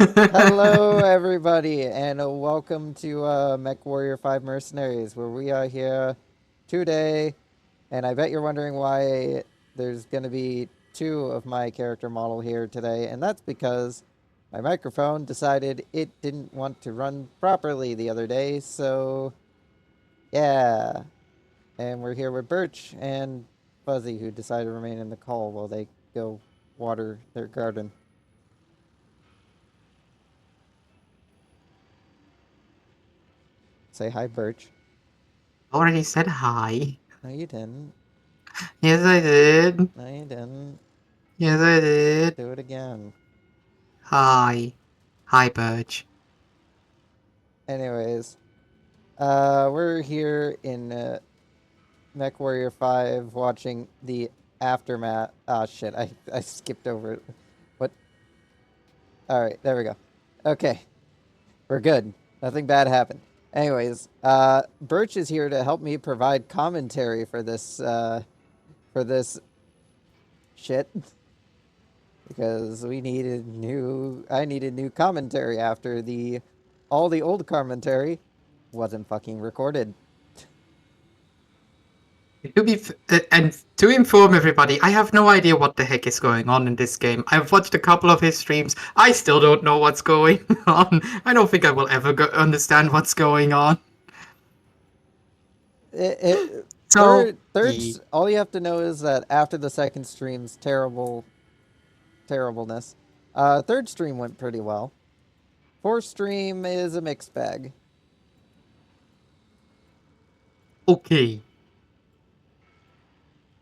Hello, everybody, and welcome to Mechwarrior 5 Mercenaries, where we are here today. And I bet you're wondering why there's going to be two of my character model here today, and that's because my microphone decided it didn't want to run properly the other day, so yeah. And we're here with Birch and Fuzzy, who decided to remain in the call while they go water their garden. Say hi, Birch. Already said hi. No, you didn't. Yes, I did. No, you didn't. Yes, I did. Do it again. Hi. Hi, Birch. Anyways, we're here in MechWarrior 5 watching the aftermath. Ah, shit, I skipped over it. What? Alright, there we go. Okay, we're good. Nothing bad happened. Anyways, Birch is here to help me provide commentary for this shit. Because I needed new commentary after all the old commentary wasn't fucking recorded. And to inform everybody, I have no idea what the heck is going on in this game. I've watched a couple of his streams. I still don't know what's going on. I don't think I will ever understand what's going on. So, yeah. All you have to know is that after the second stream's terribleness, third stream went pretty well. Fourth stream is a mixed bag. Okay.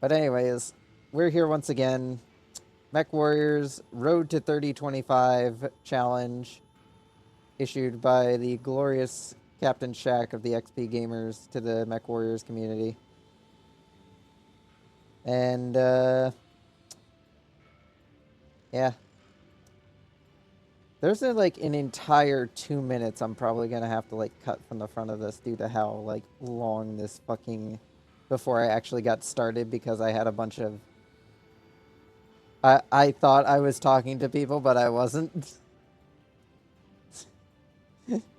But anyways, we're here once again. Mech Warriors Road to 3025 challenge issued by the glorious Captain Shack of the XP Gamers to the Mech Warriors community. And, yeah. There's like an entire 2 minutes I'm probably gonna have to like cut from the front of this due to how like long this fucking before I actually got started because I had a bunch of I thought I was talking to people, but I wasn't.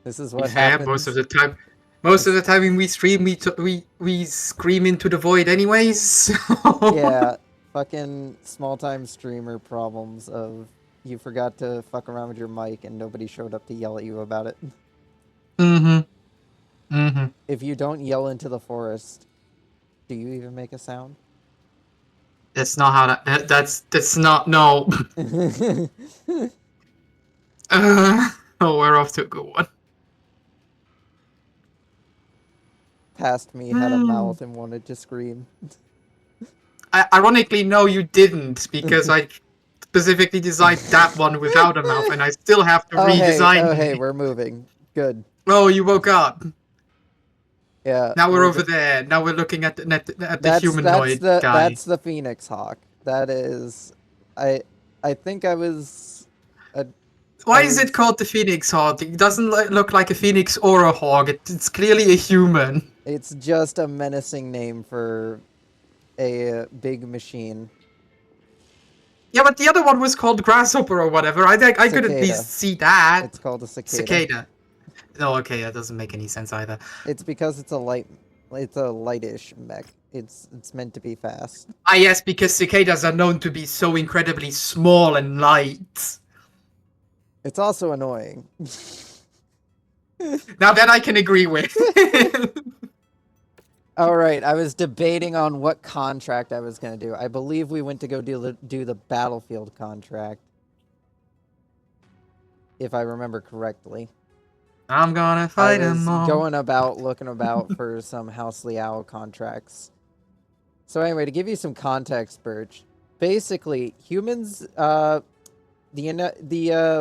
This is what Yeah, most of happens. the time. Most of the time when we stream, we scream into the void anyways. Yeah, fucking small time streamer problems of you forgot to fuck around with your mic and nobody showed up to yell at you about it. Mm-hmm. Mm-hmm. If you don't yell into the forest, do you even make a sound? That's not how that's not no. Oh, we're off to a good one. Past me had a Hmm. mouth and wanted to scream. Ironically, no, you didn't, because I specifically designed that one without a mouth, and I still have to redesign Oh hey, it. we're moving. Good. Oh, you woke up. Yeah, Now we're we're over there. Now we're looking at the that's humanoid guy. the Phoenix Hawk. That is, I I think a, Why I is it was called the Phoenix Hog? It doesn't look like a phoenix or a hog. It's clearly a human. it's just a menacing name for a big machine. Yeah, but the other one was called Grasshopper or whatever. I could at least Cicada. see that. It's called a cicada. Cicada. No, okay, that doesn't make any sense either. It's because it's a lightish mech. It's meant to be fast. Ah, yes, because cicadas are known to be so incredibly small and light. It's also annoying. Now that I can agree with. All right, I was debating on what contract I was going to do. I believe we went to go do the battlefield contract, if I remember correctly. I'm gonna I fight them was all. going about, looking about for some House Liao contracts. So anyway, to give you some context, Birch, basically humans, the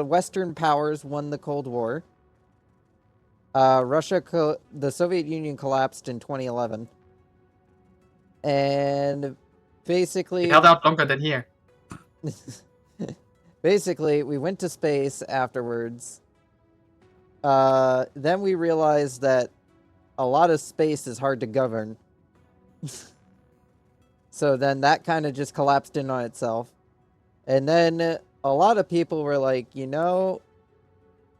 Western powers won the Cold War. The Soviet Union collapsed in 2011, and It basically, held out longer than here. basically, we went to space afterwards. Then we realized that a lot of space is hard to govern. So then that kind of just collapsed in on itself. And then a lot of people were like, you know,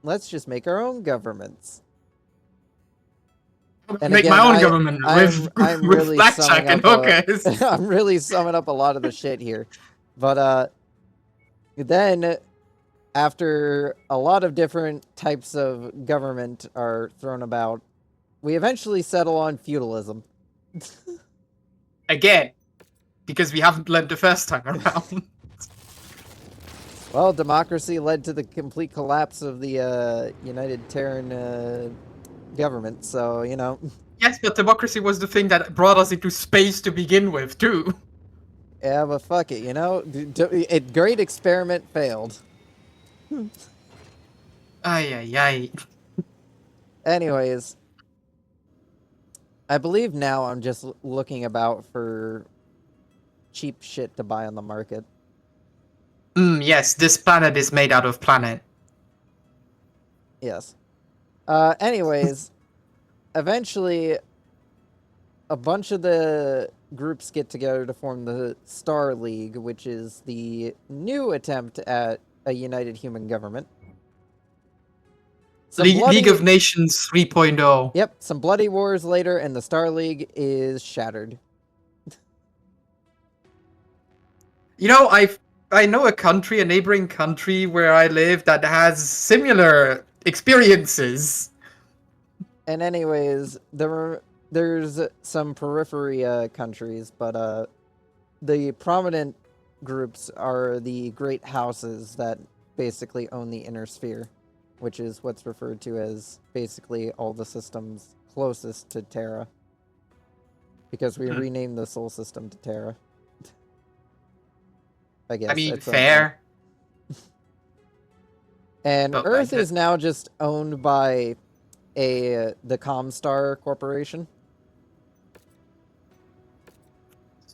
let's just make our own governments. And Make my again, own government I'm with really blackjack summing and up a hookers. I'm really summing up a lot of the shit here. But then after a lot of different types of government are thrown about, we eventually settle on feudalism. Again, because we haven't learned the first time around. Well, democracy led to the complete collapse of the United Terran government, so, you know. Yes, but democracy was the thing that brought us into space to begin with, too. Yeah, but fuck it, you know? A great experiment failed. Ay, ay, ay. Anyways, I believe now I'm just looking about for cheap shit to buy on the market. Yes, this planet is made out of planet. Yes. Anyways, eventually a bunch of the groups get together to form the Star League, which is the new attempt at a united human government. League of Nations 3.0. Yep, some bloody wars later, and the Star League is shattered. You know, I know a neighboring country where I live that has similar experiences. And anyways, there's some periphery countries, but the prominent groups are the great houses that basically own the inner sphere, which is what's referred to as basically all the systems closest to Terra. Because we renamed the Sol system to Terra. I guess. I mean, at some point. fair. And But Earth is now just owned by the Comstar Corporation.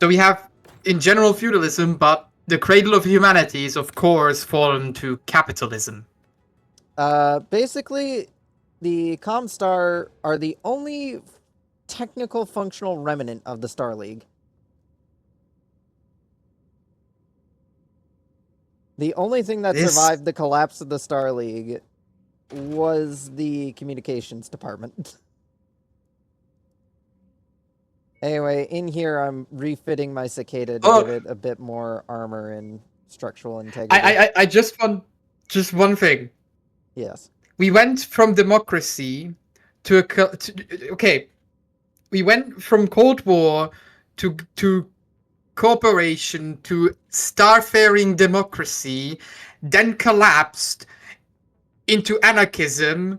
So we have, in general, feudalism, but the cradle of humanity is, of course, fallen to capitalism. Basically, the Comstar are the only technical functional remnant of the Star League. The only thing that survived the collapse of the Star League was the communications department. Anyway, in here I'm refitting my cicada to give it a bit more armor and structural integrity. I just want one thing. Yes. We went from democracy to okay. We went from Cold War to cooperation to starfaring democracy, then collapsed into anarchism,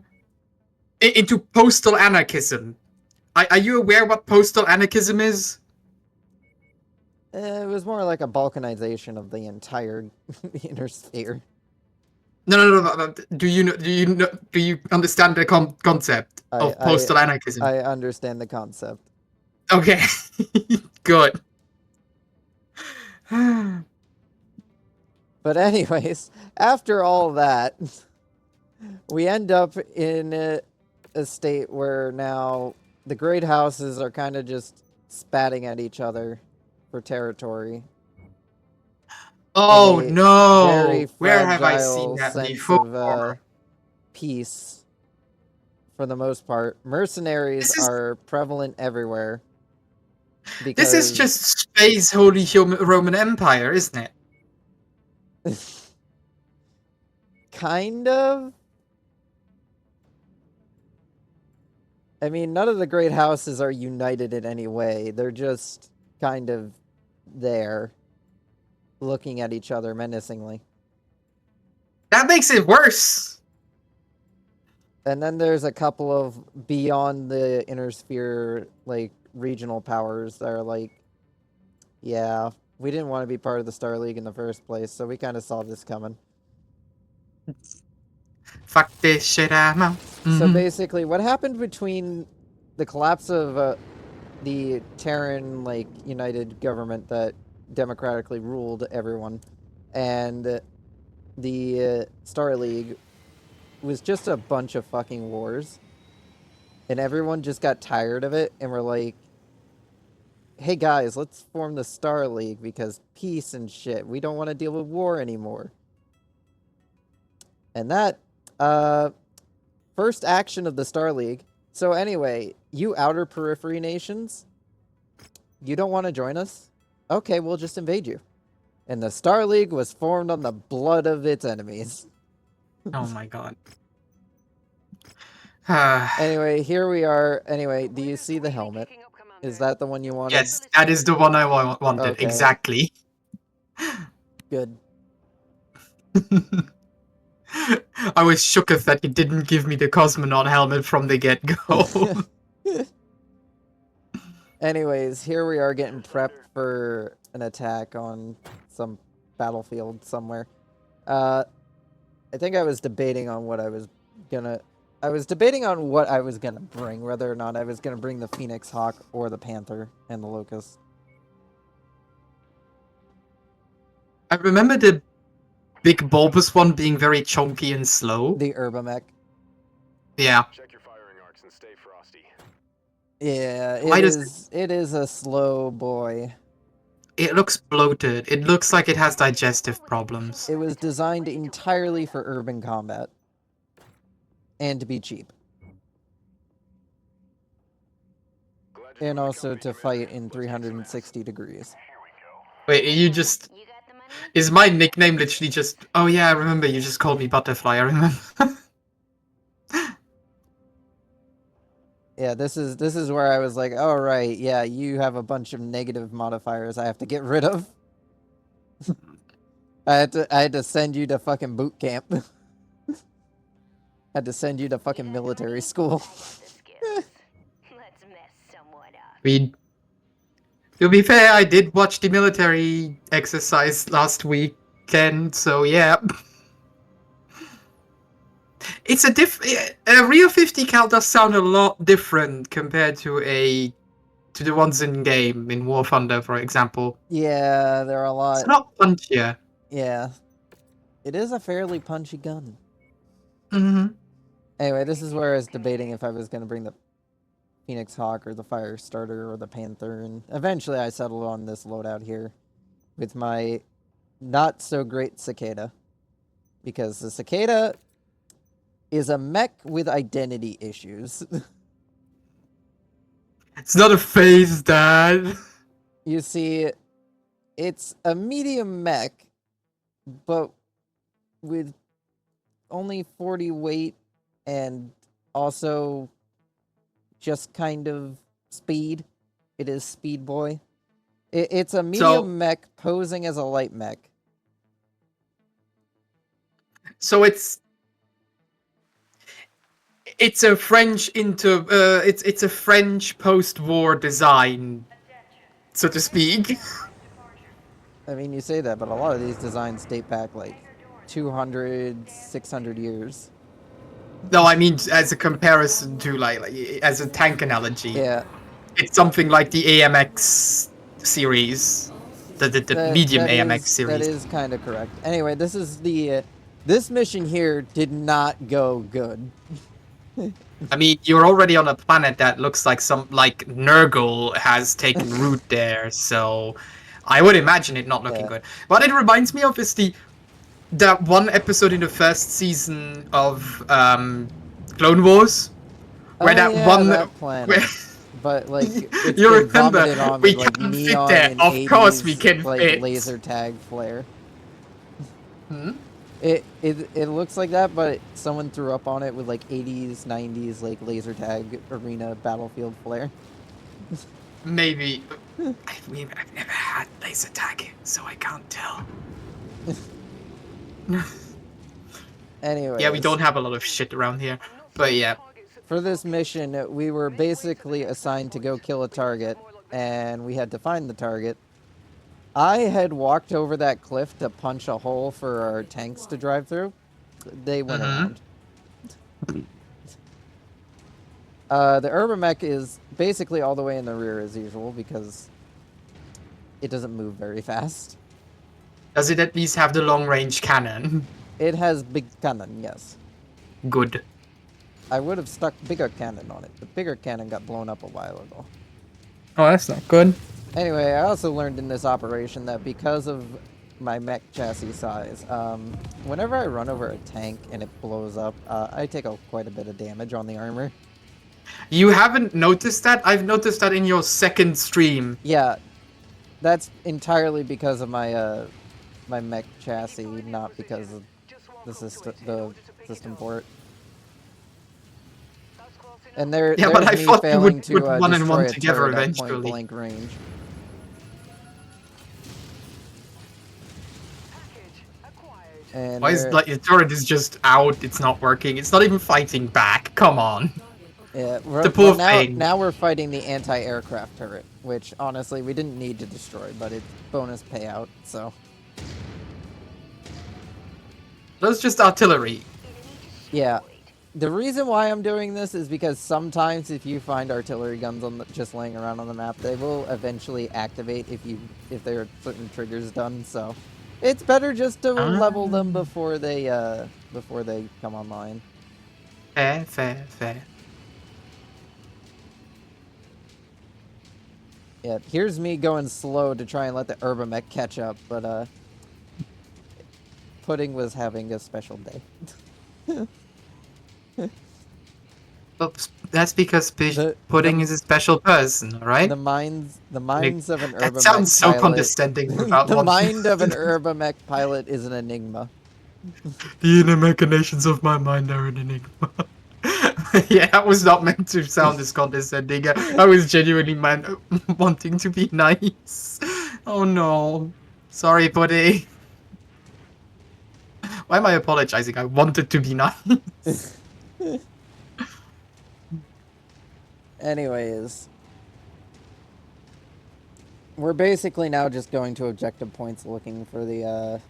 into postal anarchism. Are you aware what postal anarchism is? It was more like a balkanization of the entire inner sphere. No. Do you understand the concept of postal anarchism? I understand the concept. Okay, good. But anyways, after all that, we end up in a state where now the great houses are kind of just spatting at each other for territory. Oh no! Very Where have I seen that sense before? of peace, for the most part. Mercenaries are prevalent everywhere. This is just space Holy Roman Empire, isn't it? Kind of. I mean, none of the great houses are united in any way. They're just kind of there, looking at each other menacingly. That makes it worse. And then there's a couple of beyond the inner sphere, like, regional powers that are like, yeah, we didn't want to be part of the Star League in the first place, so we kind of saw this coming. Fuck this shit, I'm out. So basically, what happened between the collapse of the Terran, like, united government that democratically ruled everyone, and the Star League was just a bunch of fucking wars. And everyone just got tired of it and were like, hey guys, let's form the Star League because peace and shit. We don't want to deal with war anymore. And that First action of the Star League. So anyway, you outer periphery nations, you don't want to join us? Okay, we'll just invade you. And the Star League was formed on the blood of its enemies. Oh my god. Anyway, here we are. Anyway, do you see the helmet? Is that the one you wanted? Yes, that is the one I wanted. Okay. Exactly. Good. I was shooketh that it didn't give me the cosmonaut helmet from the get-go. Anyways, here we are getting prepped for an attack on some battlefield somewhere. I think I was debating on what I was gonna bring, whether or not I was gonna bring the Phoenix Hawk or the Panther and the Locust. I remember the big bulbous one being very chunky and slow. The Urbamech. Yeah. Check your firing arcs and stay frosty. Yeah, Why it is a slow boy. It looks bloated. It looks like it has digestive problems. It was designed entirely for urban combat. And to be cheap. And also to fight in 360 degrees. Wait, you just... Is my nickname literally just... Oh yeah, I remember you just called me Butterfly, I remember. Yeah, this is where I was like, oh right, yeah, you have a bunch of negative modifiers I have to get rid of. I had to send you to fucking boot camp. Had to send you to fucking military school. To be fair, I did watch the military exercise last weekend, so yeah. It's a real 50 cal does sound a lot different compared to the ones in game in War Thunder, for example. Yeah, there are a lot. It's not punchier. Yeah, it is a fairly punchy gun. Mm-hmm. Anyway, this is where I was debating if I was gonna bring the Phoenix Hawk or the Fire Starter or the Panther, and eventually I settled on this loadout here with my not so great Cicada, because the Cicada is a mech with identity issues. It's not a phase, Dad. You see, it's a medium mech, but with only 40 weight and also just kind of speed. It is Speed Boy. It's a medium mech posing as a light mech. So it's a French it's a French post-war design, so to speak. I mean, you say that, but a lot of these designs date back like 200, 600 years. No, I mean as a comparison to like as a tank analogy. Yeah. It's something like the AMX series, the medium AMX series. That is kind of correct. Anyway, this is the this mission here did not go good. I mean, you're already on a planet that looks like Nurgle has taken root there, so I would imagine it not looking good. What it reminds me of is that one episode in the first season of Clone Wars, where that planet. But like, it's you been vomited remember on we with, like, can fit neon there. and Of 80s, course, we can like, fit. laser tag flare. Hmm? It looks like that, but someone threw up on it with like 80s, 90s, like laser tag arena battlefield flare. Maybe. I've never had laser tag, so I can't tell. Anyway. Yeah, we don't have a lot of shit around here, but yeah. For this mission, we were basically assigned to go kill a target, and we had to find the target. I had walked over that cliff to punch a hole for our tanks to drive through. They went around. The Urbamech is basically all the way in the rear as usual, because it doesn't move very fast. Does it at least have the long-range cannon? It has big cannon, yes. Good. I would have stuck bigger cannon on it. The bigger cannon got blown up a while ago. Oh, that's not good. Anyway, I also learned in this operation that because of my mech chassis size. Whenever I run over a tank and it blows up, I take quite a bit of damage on the armor. You haven't noticed that? I've noticed that in your second stream. Yeah, that's entirely because of my my mech chassis, not because of the system for it. And Yeah, but there's I me thought you failing would put to one and one destroy a together turret at point eventually. blank range. And Why is like your turret is just out? It's not working. It's not even fighting back. Come on. yeah, The poor now thing. now we're fighting the anti-aircraft turret, which honestly we didn't need to destroy, but it's bonus payout. So That's just artillery. yeah. The reason why I'm doing this is because sometimes if you find artillery guns just laying around on the map, they will eventually activate if there are certain triggers done. So it's better just to level them before they come online. Fair. Yeah, here's me going slow to try and let the Urbamech catch up, but Pudding was having a special day. Oops, that's because Pudding is a special person, right? The minds of an That Urbamech sounds so pilot. condescending without The one. mind of an Urbamech pilot is an enigma. The inner machinations of my mind are an enigma. Yeah, that was not meant to sound as condescending. I was genuinely wanting to be nice. Oh no. Sorry, buddy. Why am I apologizing? I wanted to be nice. Anyways, we're basically now just going to objective points looking for the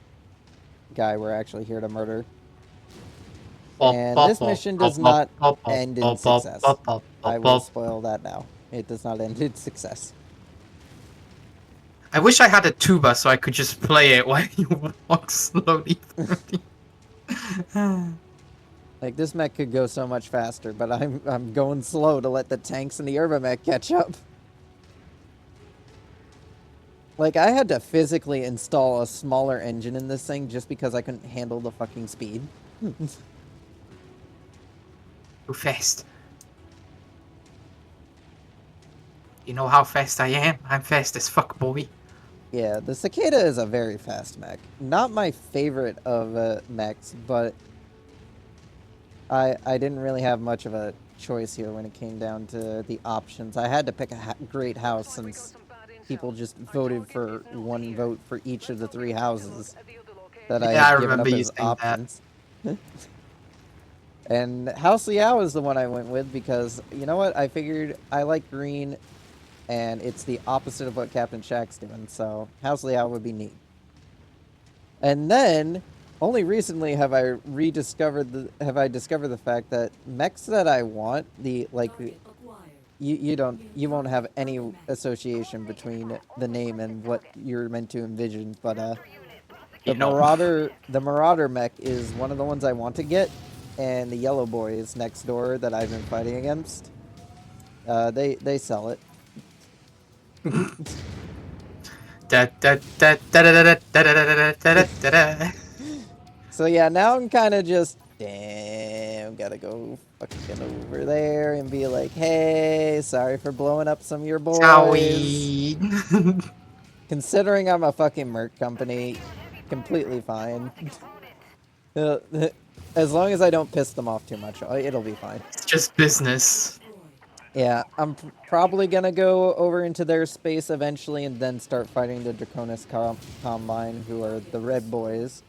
guy we're actually here to murder. And this mission does not end in success. I will spoil that now. It does not end in success. I wish I had a tuba so I could just play it while you walk slowly through the... Like, this mech could go so much faster, but I'm going slow to let the tanks and the Urbamech catch up. Like, I had to physically install a smaller engine in this thing just because I couldn't handle the fucking speed. Too fast. You know how fast I am? I'm fast as fuck, boy. Yeah, the Cicada is a very fast mech. Not my favorite of mechs, but I didn't really have much of a choice here when it came down to the options. I had to pick a great house since people just voted for one vote for each of the 3 houses that I had given up as options. And House Liao is the one I went with because, you know what, I figured I like green and it's the opposite of what Captain Shack's doing, so House Liao would be neat. And then, only recently have I discovered the fact that mechs that I want, you won't have any association between the name and what you're meant to envision, but the Marauder mech is one of the ones I want to get, and the Yellow Boys next door that I've been fighting against, they sell it. So yeah, now I'm kind of just, damn, gotta go fucking over there and be like, hey, sorry for blowing up some of your boys. Considering I'm a fucking merc company, completely fine. As long as I don't piss them off too much, it'll be fine. It's just business. Yeah, I'm probably gonna go over into their space eventually and then start fighting the Draconis Combine, who are the red boys,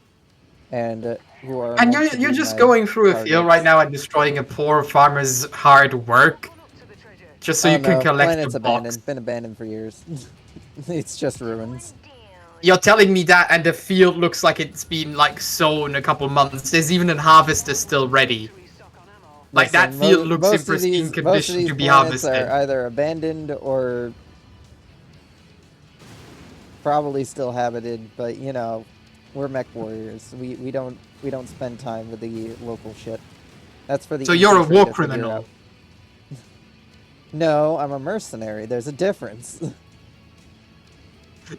and who are. And you're just going through a field right now and destroying a poor farmer's hard work, just so you can collect planet's the box. Been abandoned for years. It's just ruins. You're telling me that, and the field looks like it's been like sown a couple months. There's even a harvester still ready. Like, that field looks in pristine condition to be harvested. Are either abandoned or probably still habited, but you know, we're Mechwarriors. We don't spend time with the local shit. That's for the. So you're a war criminal. No, I'm a mercenary. There's a difference.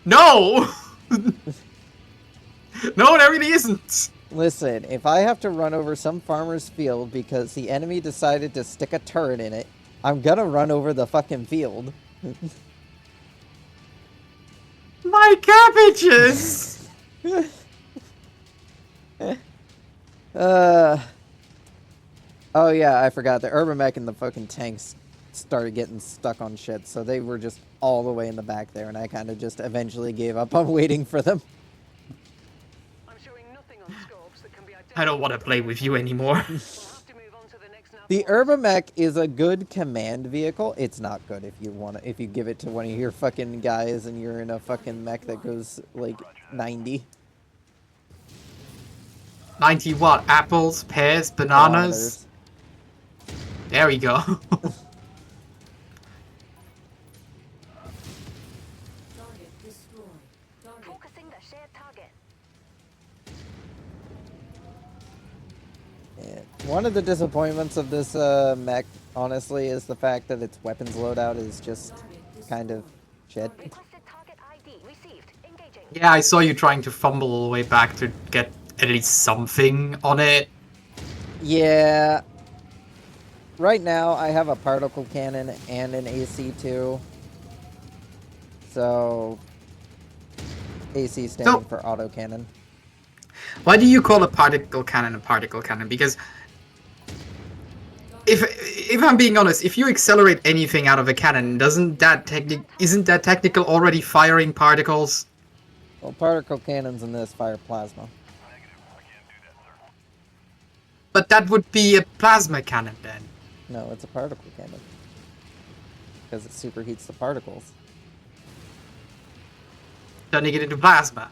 No. No, there really isn't. Listen, if I have to run over some farmer's field because the enemy decided to stick a turret in it, I'm gonna run over the fucking field. My cabbages! Oh yeah, I forgot. The urban mech and the fucking tanks started getting stuck on shit, so they were just all the way in the back there, and I kind of just eventually gave up on waiting for them. I'm showing nothing on scopes that can be I don't want to play with you anymore. We'll have to move on to the next nav The point. urban mech is a good command vehicle. It's not good if you want to, if you give it to one of your fucking guys and you're in a fucking mech that goes like 90 90 what? Apples, pears, bananas? kilometers. There we go. Target destroyed. Target Focusing the shared target. Yeah. One of the disappointments of this mech, honestly, is the fact that its weapons loadout is just kind of shit. Requested target ID received. Engaging. Yeah, I saw you trying to fumble all the way back to get at least something on it. Yeah. Right now, I have a particle cannon and an AC2. So, AC standing for autocannon. Why do you call a particle cannon a particle cannon? Because if I'm being honest, if you accelerate anything out of a cannon, isn't that technical already firing particles? Well, particle cannons in this fire plasma. But that would be a plasma cannon then. No, it's a particle cannon. Because it superheats the particles. Turning it into plasma.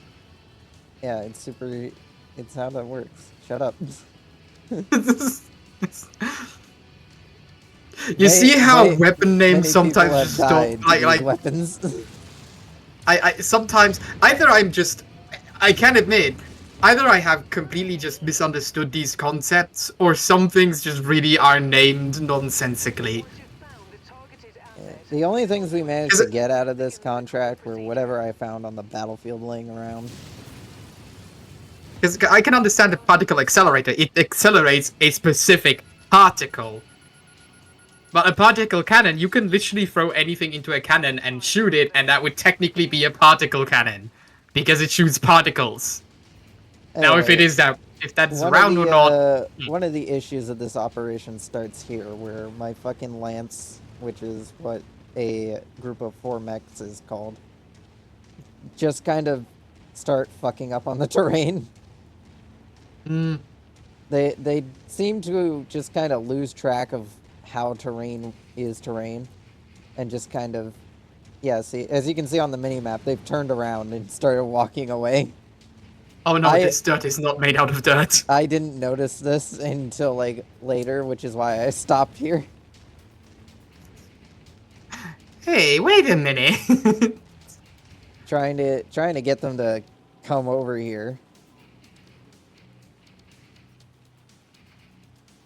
Yeah, it's super... It's how that works. Shut up. You see how Many weapon names people sometimes have just died don't to these like weapons. I sometimes either I'm just I can admit either I have completely just misunderstood these concepts or some things just really are named nonsensically. Once you've found the targeted Yeah, asset, the only things we managed Is to it- get out of this contract were whatever I found on the battlefield laying around. Because I can understand the particle accelerator. It accelerates a specific particle. But a particle cannon, you can literally throw anything into a cannon and shoot it, and that would technically be a particle cannon. Because it shoots particles. Now if it Anyway, is that if that's one round of or the, not. one of the issues of this operation starts here, where my fucking lance, which is what a group of 4 mechs is called, just kind of start fucking up on the terrain. Mm, They seem to just kind of lose track of how terrain is terrain, and just kind of, yeah, see, as you can see on the mini-map, they've turned around and started walking away. oh no, I- this dirt is not made out of dirt. I didn't notice this until, like, later, which is why I stopped here. Hey, wait a minute. Trying to get them to come over here.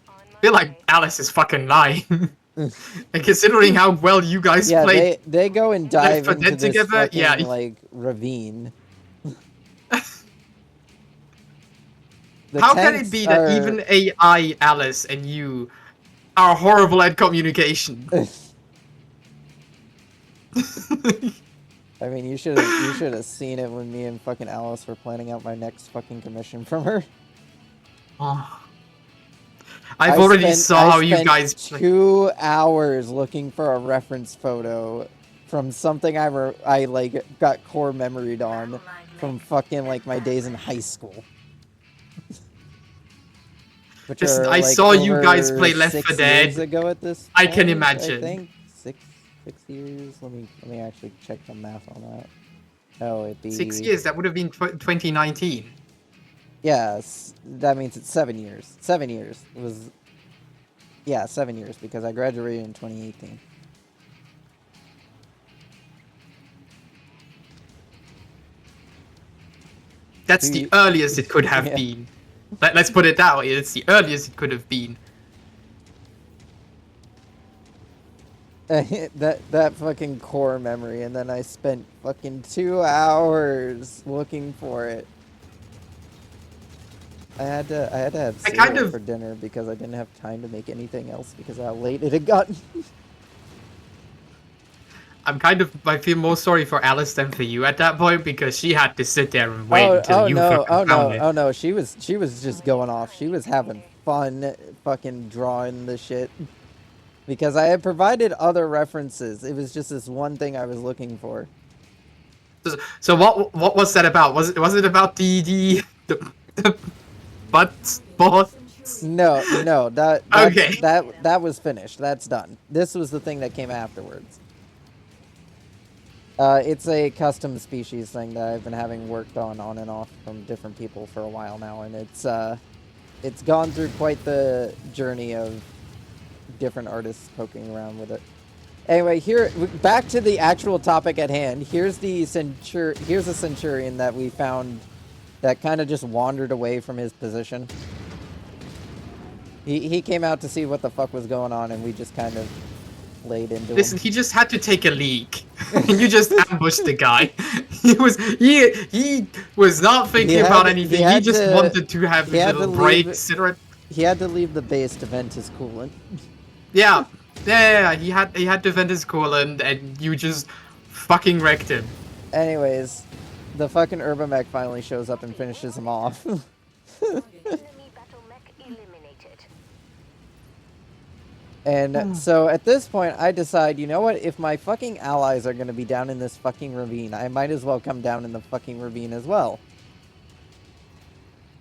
on my I feel way. like Alice is fucking lying. And considering how well you guys Yeah, played, they go and dive for into Dead this together? fucking, Yeah. like, ravine. The how can it tanks be that are- even AI Alice and you are horrible at communication? I mean, you should have seen it when me and fucking Alice were planning out my next fucking commission from her. Oh. I've already saw how you spent guys 2 hours looking for a reference photo from something I like got core memoried on from fucking like my days in high school. Which Just- are, I like, saw you guys over play Left 6 4 Dead. years ago at this I can point, imagine. I think 6 years. Let me actually check the math on that. Oh, it'd be 6 years. That would have been 2019. Yes, that means it's 7 years. 7 years. It was... Yeah, 7 years, because I graduated in 2018. That's Do the you- earliest it could have Yeah. been. Let's put it that way. It's the earliest it could have been. that fucking core memory, and then I spent fucking 2 hours looking for it. I had to have I cereal kind of- for dinner because I didn't have time to make anything else because of how late it had gotten. I feel more sorry for Alice than for you at that point because she had to sit there and wait until you no, fucking found it. oh no, she was just going off. She was having fun fucking drawing the shit. Because I had provided other references. It was just this one thing I was looking for. So what was that about? Was it about the butt sports? No, Okay. that was finished. That's done. This was the thing that came afterwards. It's a custom species thing that I've been having worked on and off from different people for a while now, and it's gone through quite the journey of different artists poking around with it. Anyway, back to the actual topic at hand. Here's a centurion that we found that kind of just wandered away from his position. He came out to see what the fuck was going on, and we just kind of laid into Listen, him. he just had to take a leak. You just ambushed the guy. He was not thinking about anything. He just wanted to have his little break. He had to leave the base to vent his coolant. Yeah. He had to vent his coolant, and you just fucking wrecked him. Anyways, the fucking Urbamech finally shows up and finishes him off. Enemy battle mech eliminated. And so at this point, I decide, you know what? If my fucking allies are going to be down in this fucking ravine, I might as well come down in the fucking ravine as well.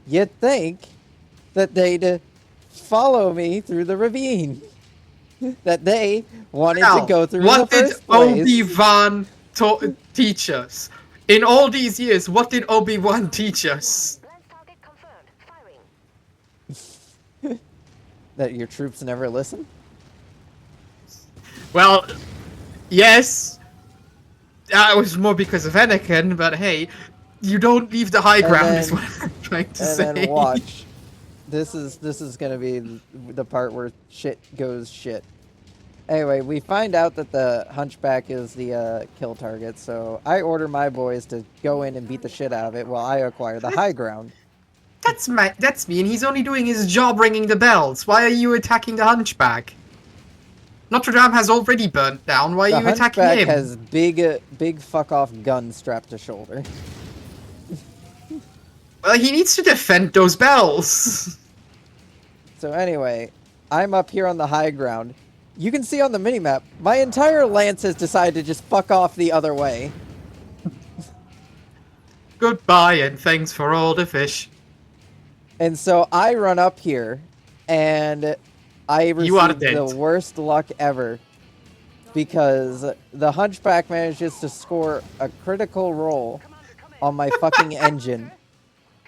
You'd think that they'd follow me through the ravine. That they wanted to go through in the first place. What did Obi-Wan teach us? In all these years, what did Obi-Wan teach us? Blind target confirmed. Firing. That your troops never listen? Well, yes. It was more because of Anakin, but hey, you don't leave the high ground is what I'm trying to say. And then watch. This is gonna be the part where shit goes shit. Anyway, we find out that the Hunchback is the kill target, so I order my boys to go in and beat the shit out of it while I acquire the high ground. That's me, and he's only doing his job ringing the bells. Why are you attacking the Hunchback? Notre Dame has already burnt down. Why are you attacking him? him? The Hunchback has big fuck off gun strapped to shoulder. Well, he needs to defend those bells. So anyway, I'm up here on the high ground. You can see on the minimap, my entire lance has decided to just fuck off the other way. Goodbye and thanks for all the fish. And so I run up here, and I received the worst luck ever. Because the Hunchback manages to score a critical roll on my fucking engine.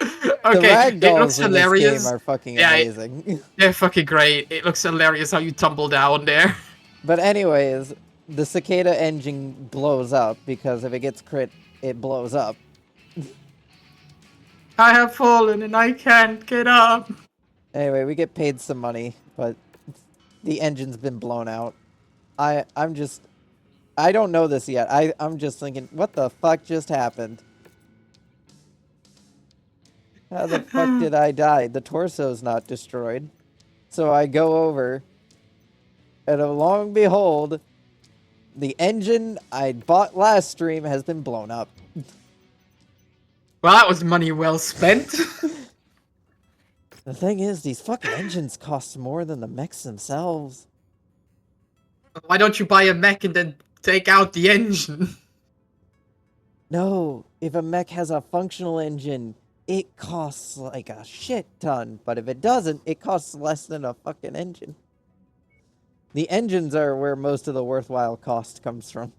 Okay, the ragdolls it looks in hilarious. This game are fucking amazing. They're fucking great. It looks hilarious how you tumble down there. But anyways, the cicada engine blows up because if it gets crit, it blows up. I have fallen and I can't get up. Anyway, we get paid some money, but the engine's been blown out. I don't know this yet. I'm just thinking, what the fuck just happened? How the fuck did I die? The torso's not destroyed. So I go over, and lo and behold, the engine I bought last stream has been blown up. Well, that was money well spent. The thing is, these fucking engines cost more than the mechs themselves. Why don't you buy a mech and then take out the engine? No, if a mech has a functional engine, it costs like a shit ton. But if it doesn't, it costs less than a fucking engine. The engines are where most of the worthwhile cost comes from.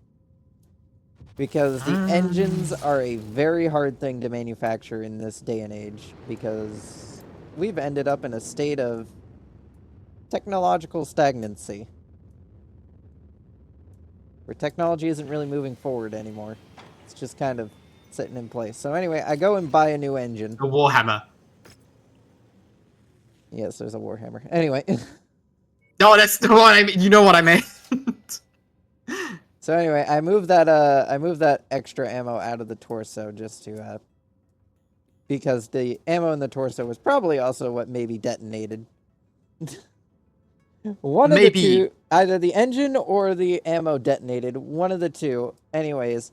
Because the engines are a very hard thing to manufacture in this day and age. Because we've ended up in a state of technological stagnancy. Where technology isn't really moving forward anymore. It's just kind of sitting in place. So anyway, I go and buy a new engine. A Warhammer. Yes, there's a Warhammer. Anyway. No, that's the one I mean. You know what I meant. So anyway, I move that extra ammo out of the torso just to because the ammo in the torso was probably also what maybe detonated. One of the Maybe. two, either the engine or the ammo detonated. One of the two. Anyways,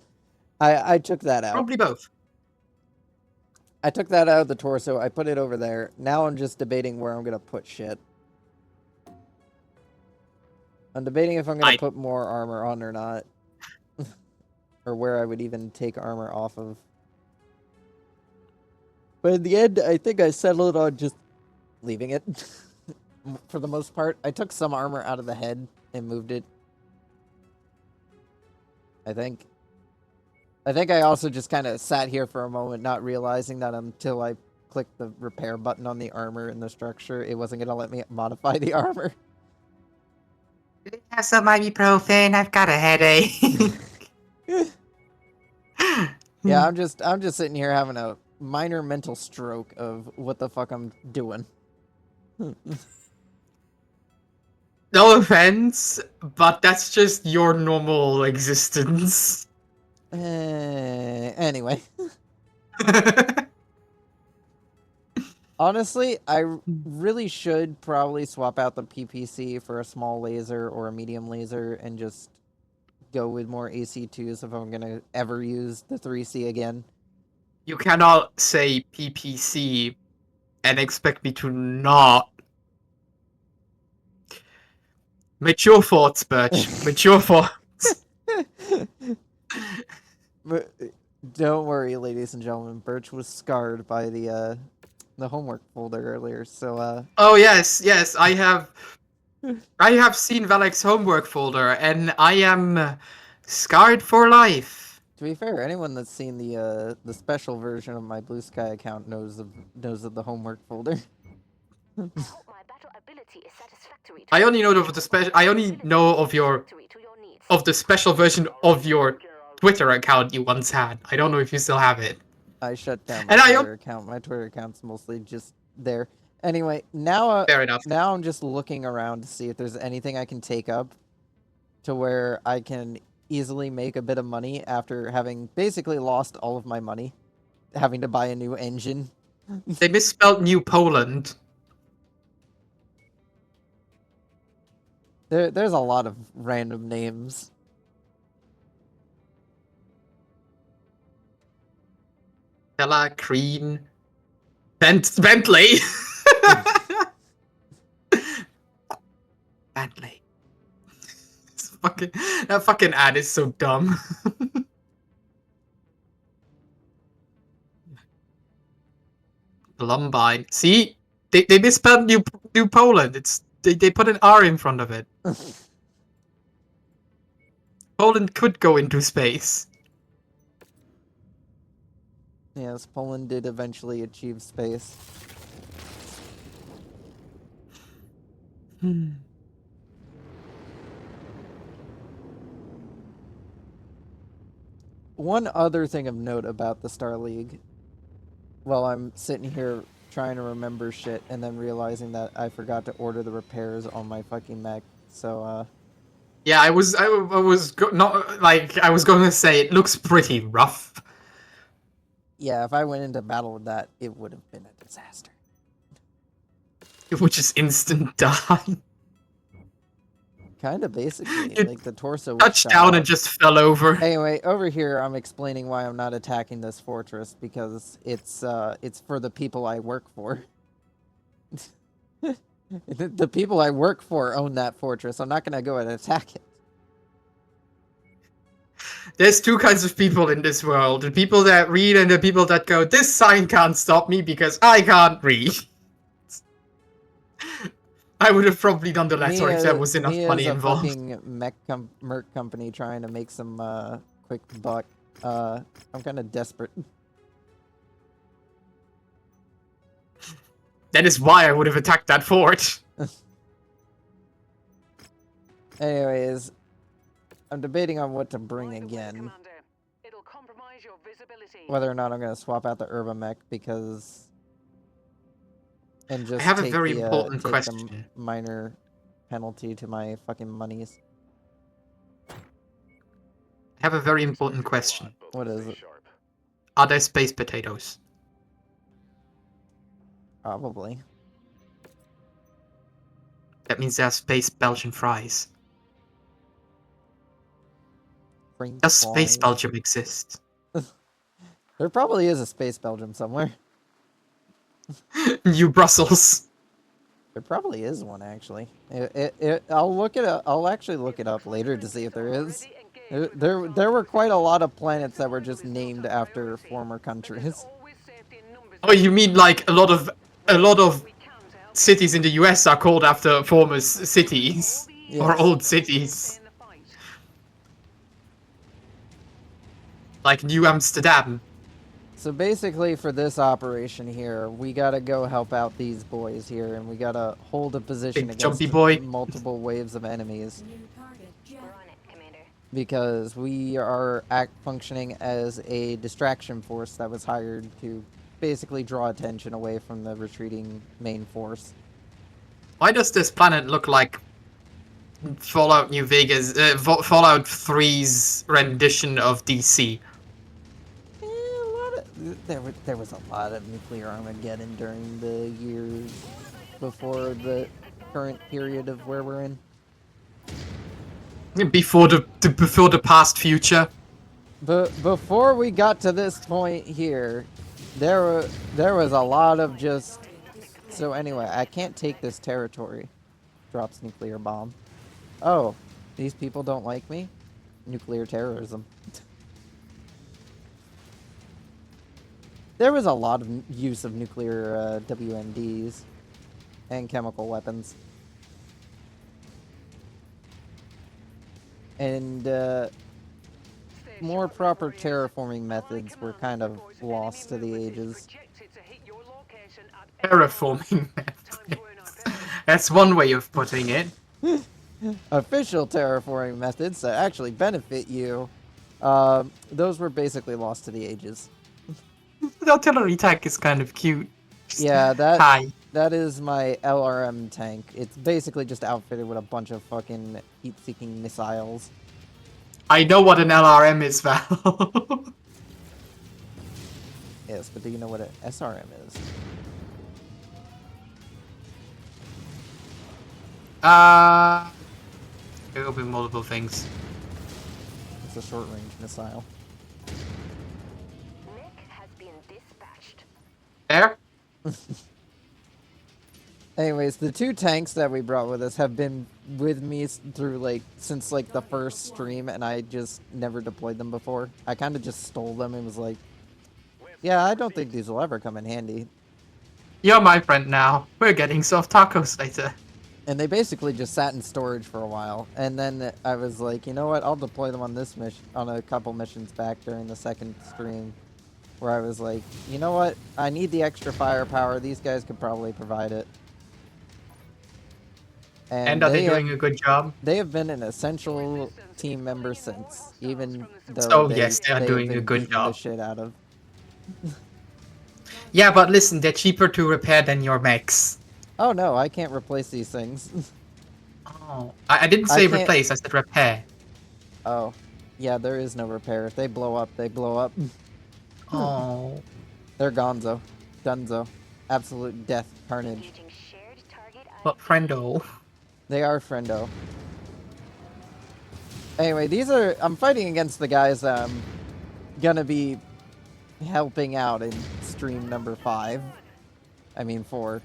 I took that out. Probably both. I took that out of the torso. I put it over there. Now I'm just debating where I'm gonna put shit. I'm debating if I'm gonna put more armor on or not, or where I would even take armor off of. But in the end, I think I settled on just leaving it. For the most part, I took some armor out of the head and moved it. I think I also just kind of sat here for a moment, not realizing that until I clicked the repair button on the armor in the structure, it wasn't going to let me modify the armor. Have some ibuprofen. I've got a headache. Yeah, I'm just sitting here having a minor mental stroke of what the fuck I'm doing. No offense, but that's just your normal existence. Anyway. Honestly, I really should probably swap out the PPC for a small laser or a medium laser and just go with more AC2s if I'm going to ever use the 3C again. You cannot say PPC and expect me to not. Mature thoughts, Birch. Mature thoughts. Don't worry, ladies and gentlemen. Birch was scarred by the homework folder earlier, so Oh yes, I have seen Valek's homework folder, and I am scarred for life. to be fair, anyone that's seen the special version of my Blue Sky account knows of the homework folder. I only know of the special. I only know of the special version of your Twitter account you once had. I don't know if you still have it. I shut down my Twitter account. My Twitter account's mostly just there. Anyway, now fair enough. Now I'm just looking around to see if there's anything I can take up to where I can easily make a bit of money after having basically lost all of my money, having to buy a new engine. They misspelled New Poland. There's a lot of random names. Stella, Crean, Bentley. Bentley. That fucking ad is so dumb. Columbine. See? They misspelled New Poland. They put an R in front of it. Poland could go into space. Yes, Poland did eventually achieve space. One other thing of note about the Star League, while I'm sitting here trying to remember shit and then realizing that I forgot to order the repairs on my fucking mech, so yeah, I was going to say it looks pretty rough. Yeah, if I went into battle with that, it would have been a disaster. It would just instant die. Kind of basically, It like the torso touched down and just fell over. Anyway, over here I'm explaining why I'm not attacking this fortress, because it's for the people I work for. The people I work for own that fortress. I'm not gonna go and attack it. There's two kinds of people in this world. The people that read and the people that go, this sign can't stop me because I can't read. I would have probably done the latter if there was enough money involved. Me as a fucking merc company trying to make some quick buck. I'm kind of desperate. That is why I would have attacked that fort. Anyways, I'm debating on what to bring again. Whether or not I'm going to swap out the Urba mech because... And just I have a very important question. The minor penalty to my fucking monies. I have a very important question. What is it? Are there space potatoes? Probably. That means there's space Belgian fries. French Does space fries. Belgium exist? There probably is a space Belgium somewhere. New Brussels. There probably is one actually. I'll look it up. I'll actually look it up later to see if there is. There were quite a lot of planets that were just named after former countries. Oh, you mean like a lot of cities in the US are called after former cities or Yes. old cities, like New Amsterdam. So basically, for this operation here, we gotta go help out these boys here, and we gotta hold a position Big jumpy against boy. multiple waves of enemies. New target. Jet. We're on it, Commander. Because we are functioning as a distraction force that was hired to basically draw attention away from the retreating main force. Why does this planet look like Fallout New Vegas, Fallout 3's rendition of DC? There was a lot of nuclear Armageddon during the years before the current period of where we're in. Before the past future. But before we got to this point here, there was a lot of just. So anyway, I can't take this territory. Drops nuclear bomb. Oh, these people don't like me? Nuclear terrorism. There was a lot of use of nuclear WMDs and chemical weapons. And more proper terraforming methods were kind of lost to the ages. Terraforming methods. That's one way of putting it. Official terraforming methods that actually benefit you, those were basically lost to the ages. The artillery tank is kind of cute. Yeah, Hi. that is my LRM tank. It's basically just outfitted with a bunch of fucking heat-seeking missiles. I know what an LRM is, Val. Yes, but do you know what an SRM is? It will be multiple things. It's a short-range missile. Nick has been dispatched. There? Anyways, the two tanks that we brought with us have been with me through since the first stream, and I just never deployed them before. I kind of just stole them and was like, yeah, I don't think these will ever come in handy. You're my friend now. We're getting soft tacos later. And they basically just sat in storage for a while, and then I was like, you know what? I'll deploy them on this mission, on a couple missions back during the second stream, where I was like, you know what? I need the extra firepower. These guys could probably provide it. And are they doing a good job? They have been an essential team member since, even though So yes, they are have doing been a good beaten job. the shit out of. Yeah, but listen, they're cheaper to repair than your mechs. Oh no, I can't replace these things. Oh, I didn't say can't- replace, I said repair. Oh, yeah, there is no repair. If they blow up, they blow up. Oh. They're gonzo. Dunzo. Absolute death, carnage. Engaging shared target But friendo. They are friendo. Anyway, I'm fighting against the guys that I'm gonna be helping out in stream number 5. I mean 4.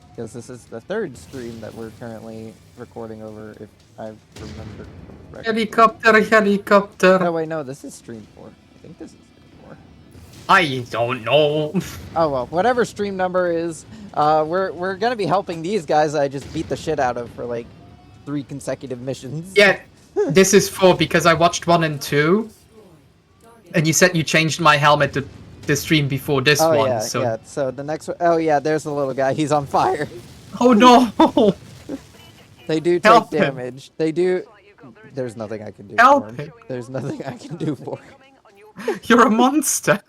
Because this is the third stream that we're currently recording over, if I remember correctly. Helicopter. Oh wait, no, this is stream 4. I think this is stream 4. I don't know. Oh well, whatever stream number is, we're gonna be helping these guys that I just beat the shit out of for 3 consecutive missions. Yeah, this is 4 because I watched 1 and 2, and you said you changed my helmet to the stream before this Oh one. yeah, So. yeah. So the next one, oh yeah, there's the little guy. He's on fire. Oh no! They do take Help him. damage. They do. There's nothing I can do Help for him. him. There's nothing I can do for him. You're a monster.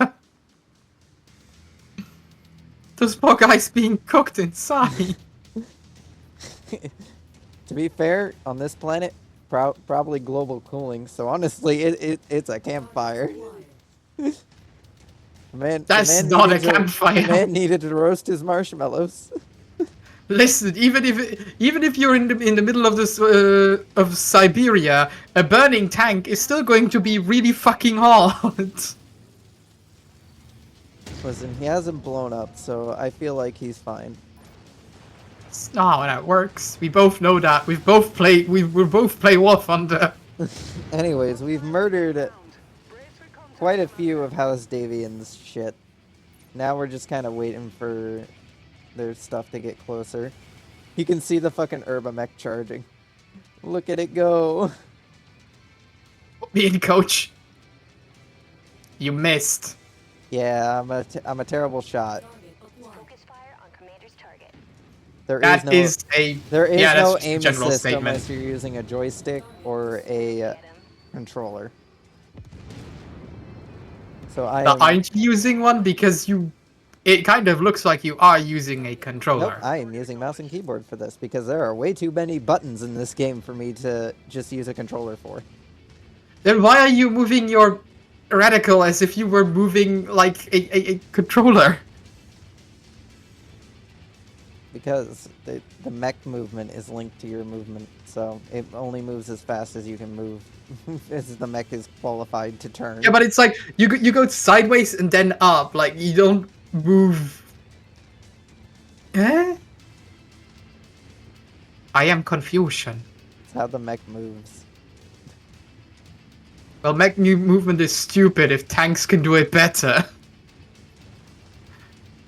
This poor guy's being cooked inside. To be fair, on this planet, probably global cooling. So honestly, it's a campfire. That's not a campfire. The man needed to roast his marshmallows. Listen, even if you're in the middle of this of Siberia, a burning tank is still going to be really fucking hard. Listen, he hasn't blown up, so I feel like he's fine. It's not how that works. We both know that. We both play War Thunder. Anyways, we've murdered quite a few of House Davian's shit. Now we're just kind of waiting for their stuff to get closer. You can see the fucking Urbamech charging. Look at it go. Me and Coach. You missed. Yeah, I'm a terrible shot. Focus fire on commander's target. There That is is no that's aim general assist statement. unless you're using a joystick or a controller. So Aren't you using one because it kind of looks like you are using a controller. Nope, I am using mouse and keyboard for this because there are way too many buttons in this game for me to just use a controller for. Then why are you moving your reticle as if you were moving like a controller? Because the mech movement is linked to your movement, so it only moves as fast as you can move, as the mech is qualified to turn. Yeah, but it's like you go sideways and then up. Like you don't move. Eh? I am confusion. That's how the mech moves. Well, mech movement is stupid if tanks can do it better.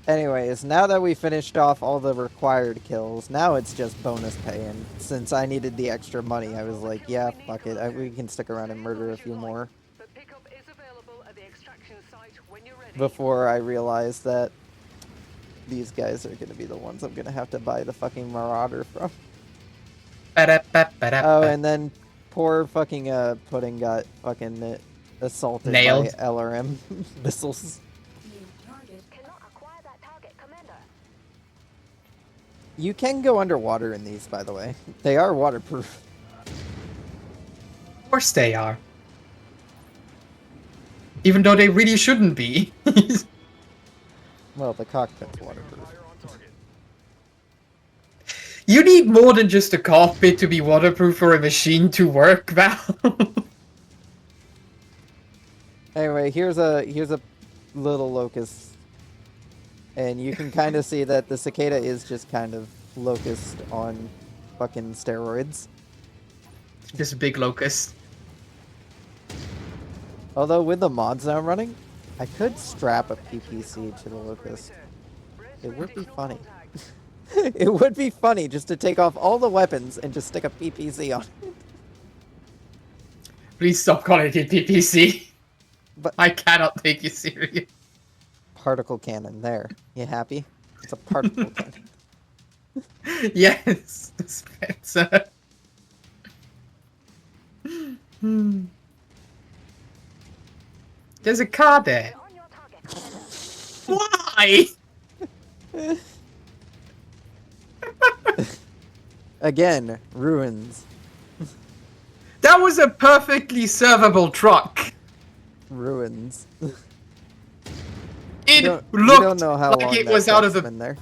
Anyways, now that we finished off all the required kills, now it's just bonus pay, and since I needed the extra money, I was like, yeah, fuck it, we can stick around and murder a few more. But pickup is available at the extraction site when you're ready. Before I realized that these guys are going to be the ones I'm going to have to buy the fucking Marauder from. Oh, and then poor fucking Pudding got fucking assaulted Nailed. by LRM missiles. New target. Cannot acquire that target, Commander. You can go underwater in these, by the way. They are waterproof. Of course they are. Even though they really shouldn't be. Well, the cockpit's waterproof. You need more than just a cockpit to be waterproof for a machine to work, Val. Anyway, here's a little locust, and you can kind of see that the cicada is just kind of locust on fucking steroids. Just a big locust. Although with the mods now running, I could strap a PPC to the locust. It would be funny. It would be funny just to take off all the weapons and just stick a PPC on. Please stop calling it PPC. But I cannot take you serious. particle cannon there. You happy? It's a particle cannon. Yes, Spencer. There's a car there. On your target. Why? Again, ruins. That was a perfectly servable truck. Ruins. It You looked don't know how long like it that was out of truck's the been there.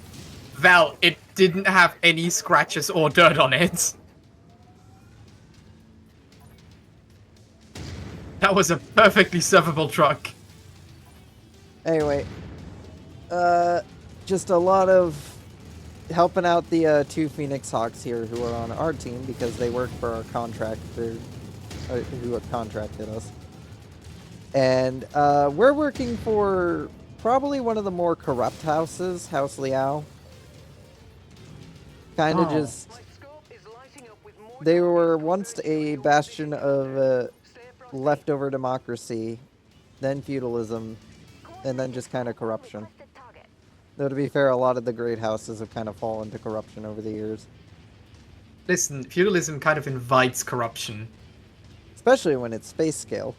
Val. It didn't have any scratches or dirt on it. That was a perfectly servable truck. Anyway, just a lot of helping out the two Phoenix Hawks here who are on our team because they work for our contractor, who have contracted us. And we're working for probably one of the more corrupt houses, House Liao. Kind of Oh. just, My scope is lighting up with more they were targets once coming a bastion of Stay frosty. leftover democracy, then feudalism, and then just kind of corruption. Requested target. Though to be fair, a lot of the great houses have kind of fallen to corruption over the years. Listen, feudalism kind of invites corruption. Especially when it's space scale.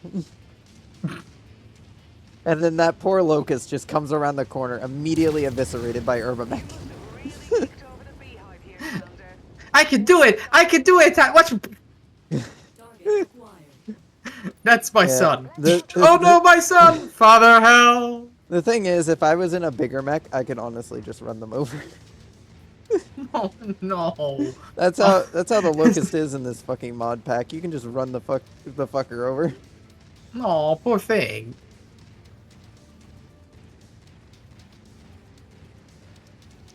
And then that poor locust just comes around the corner, immediately eviscerated by Urbamech. Really kicked over the beehive here, Thunder. I can do it! I can do it! Watch. Target acquired. That's my Yeah, son. the- Oh no, my son! Father hell! The thing is, if I was in a bigger mech, I could honestly just run them over. Oh no. That's how the Locust is in this fucking mod pack. You can just run the fucker over. No, poor thing.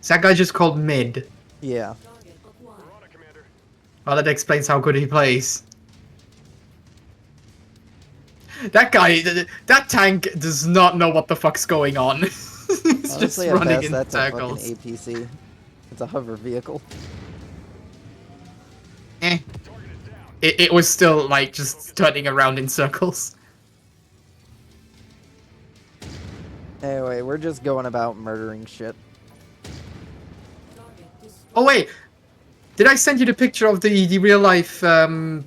Is that guy just called mid? Yeah. Target acquired. We're on it, Commander. Well, that explains how good he plays. That guy, that tank does not know what the fuck's going on. It's just Honestly, at running best, in that's circles. a fucking APC. It's a hover vehicle. Eh. Target is down. It was still, like, just turning around in circles. Anyway, we're just going about murdering shit. Target destroyed. Oh, wait. Did I send you the picture of the real-life, Firing on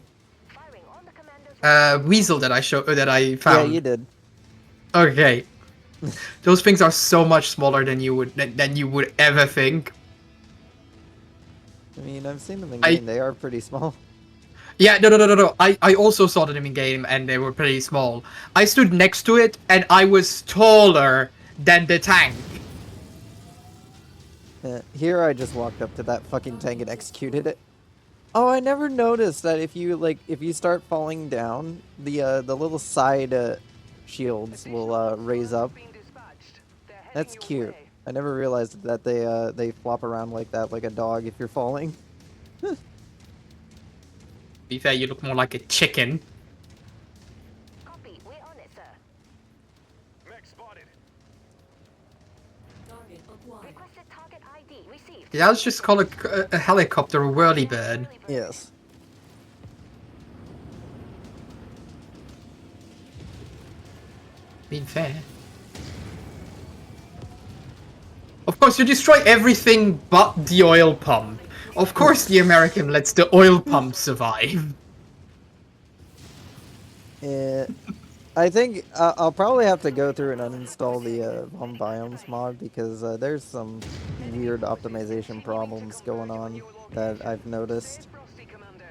the commander's weasel that I Yeah, found? you did. Okay. Those things are so much smaller than you would ever think. I mean, I've seen them in I- game. They are pretty small. Yeah, no. I also saw them in game, and they were pretty small. I stood next to it, and I was taller than the tank. Here, I just walked up to that fucking tank and executed it. Oh, I never noticed that if you start falling down, the little side shields will raise up. Being dispatched. They're heading That's your cute. way. I never realized that they flop around like that, like a dog if you're falling. To be fair, you look more like a chicken. Copy. We're on it, sir. Mech spotted. target acquired. Requested target ID received. Yeah, let's just call a helicopter a whirlybird. Yes. Being fair. Of course, you destroy everything but the oil pump. Of course, the American lets the oil pump survive. I think I'll probably have to go through and uninstall the Home Biomes mod because there's some weird optimization problems going on that I've noticed, Frosty, Commander.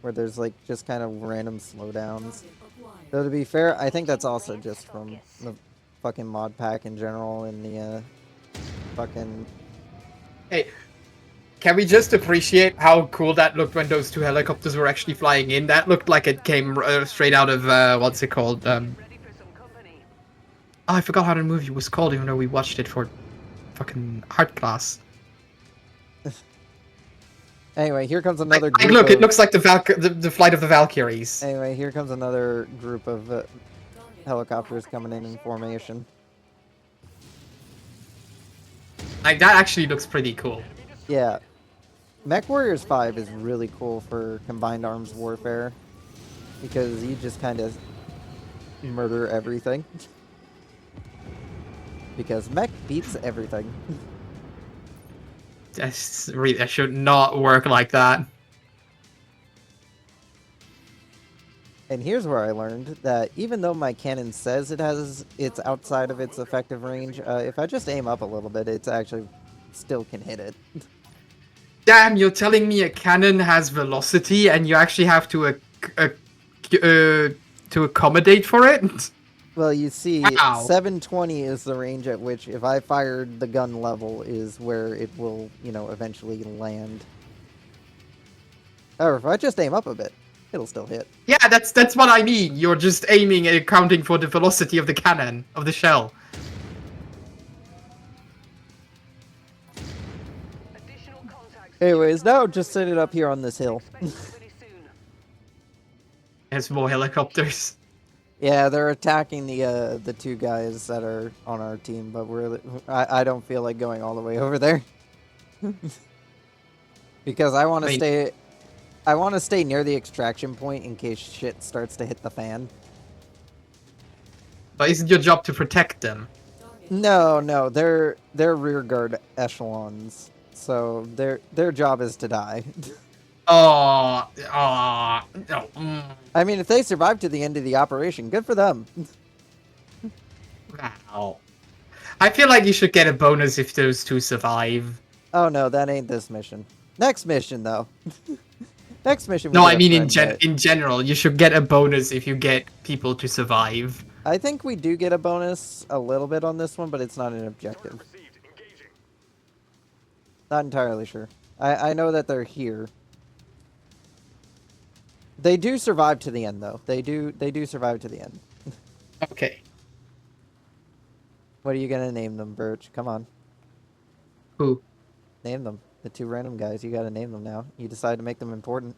where there's like just kind of random slowdowns. Target acquired. Though to be fair, I think that's also just from the fucking mod pack in general and the fucking... Hey, can we just appreciate how cool that looked when those two helicopters were actually flying in? That looked like it came straight out of, what's it called? Ready for some company. Oh, I forgot how the movie was called, even though we watched it for fucking art class. Anyway, here comes another Like, group look, of... it looks like the flight of the Valkyries. Anyway, here comes another group of Target helicopters coming in formation. Like, that actually looks pretty cool. Yeah. Mechwarriors 5 is really cool for combined arms warfare because you just kind of murder everything. Because mech beats everything. That should not work like that. And here's where I learned that even though my cannon says it's outside of its effective range, if I just aim up a little bit, it's actually still can hit it. Damn, you're telling me a cannon has velocity and you actually have to accommodate for it? Well, you see, Wow. 720 is the range at which, if I fired the gun level, is where it will, eventually land. However, if I just aim up a bit, it'll still hit. Yeah, that's what I mean. You're just aiming and accounting for the velocity of the cannon, of the shell. Additional contacts. Anyways, now just set it up here on this hill. Expect company soon. There's more helicopters. Yeah, they're attacking the two guys that are on our team, but I don't feel like going all the way over there. Because I want to stay near the extraction point in case shit starts to hit the fan. But isn't your job to protect them? No, they're rear guard echelons. So their job is to die. No. I mean, if they survive to the end of the operation, good for them. Wow. I feel like you should get a bonus if those two survive. Oh no, that ain't this mission. Next mission though. Next mission. we No, get I a mean friend that- in general, you should get a bonus if you get people to survive. I think we do get a bonus a little bit on this one, but it's not an objective. Received. Engaging. Not entirely sure. I know that they're here. They do survive to the end, though. They do survive to the end. Okay. What are you gonna name them, Birch? Come on, Who? name them. The two random guys. You gotta name them now. You decide to make them important.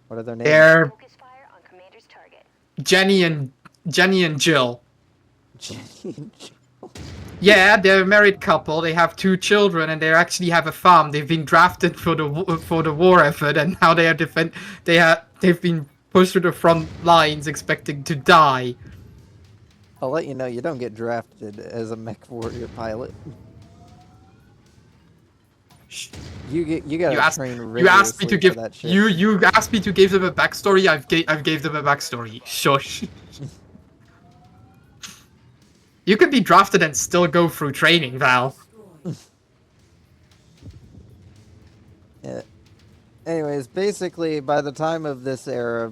What are their names? They're Focus fire on commander's target. Jenny and Jill. Jenny and Jill. Yeah, they're a married couple. They have 2 children, and they actually have a farm. They've been drafted for the war effort, and now they are they've been pushed to the front lines, expecting to die. I'll let you know you don't get drafted as a Mechwarrior pilot. You gotta train rigorously You asked me to give for that shit. you asked me to give them a backstory. I've gave them a backstory. Shush. You could be drafted and still go through training, Val. Yeah. Anyways, basically, by the time of this era,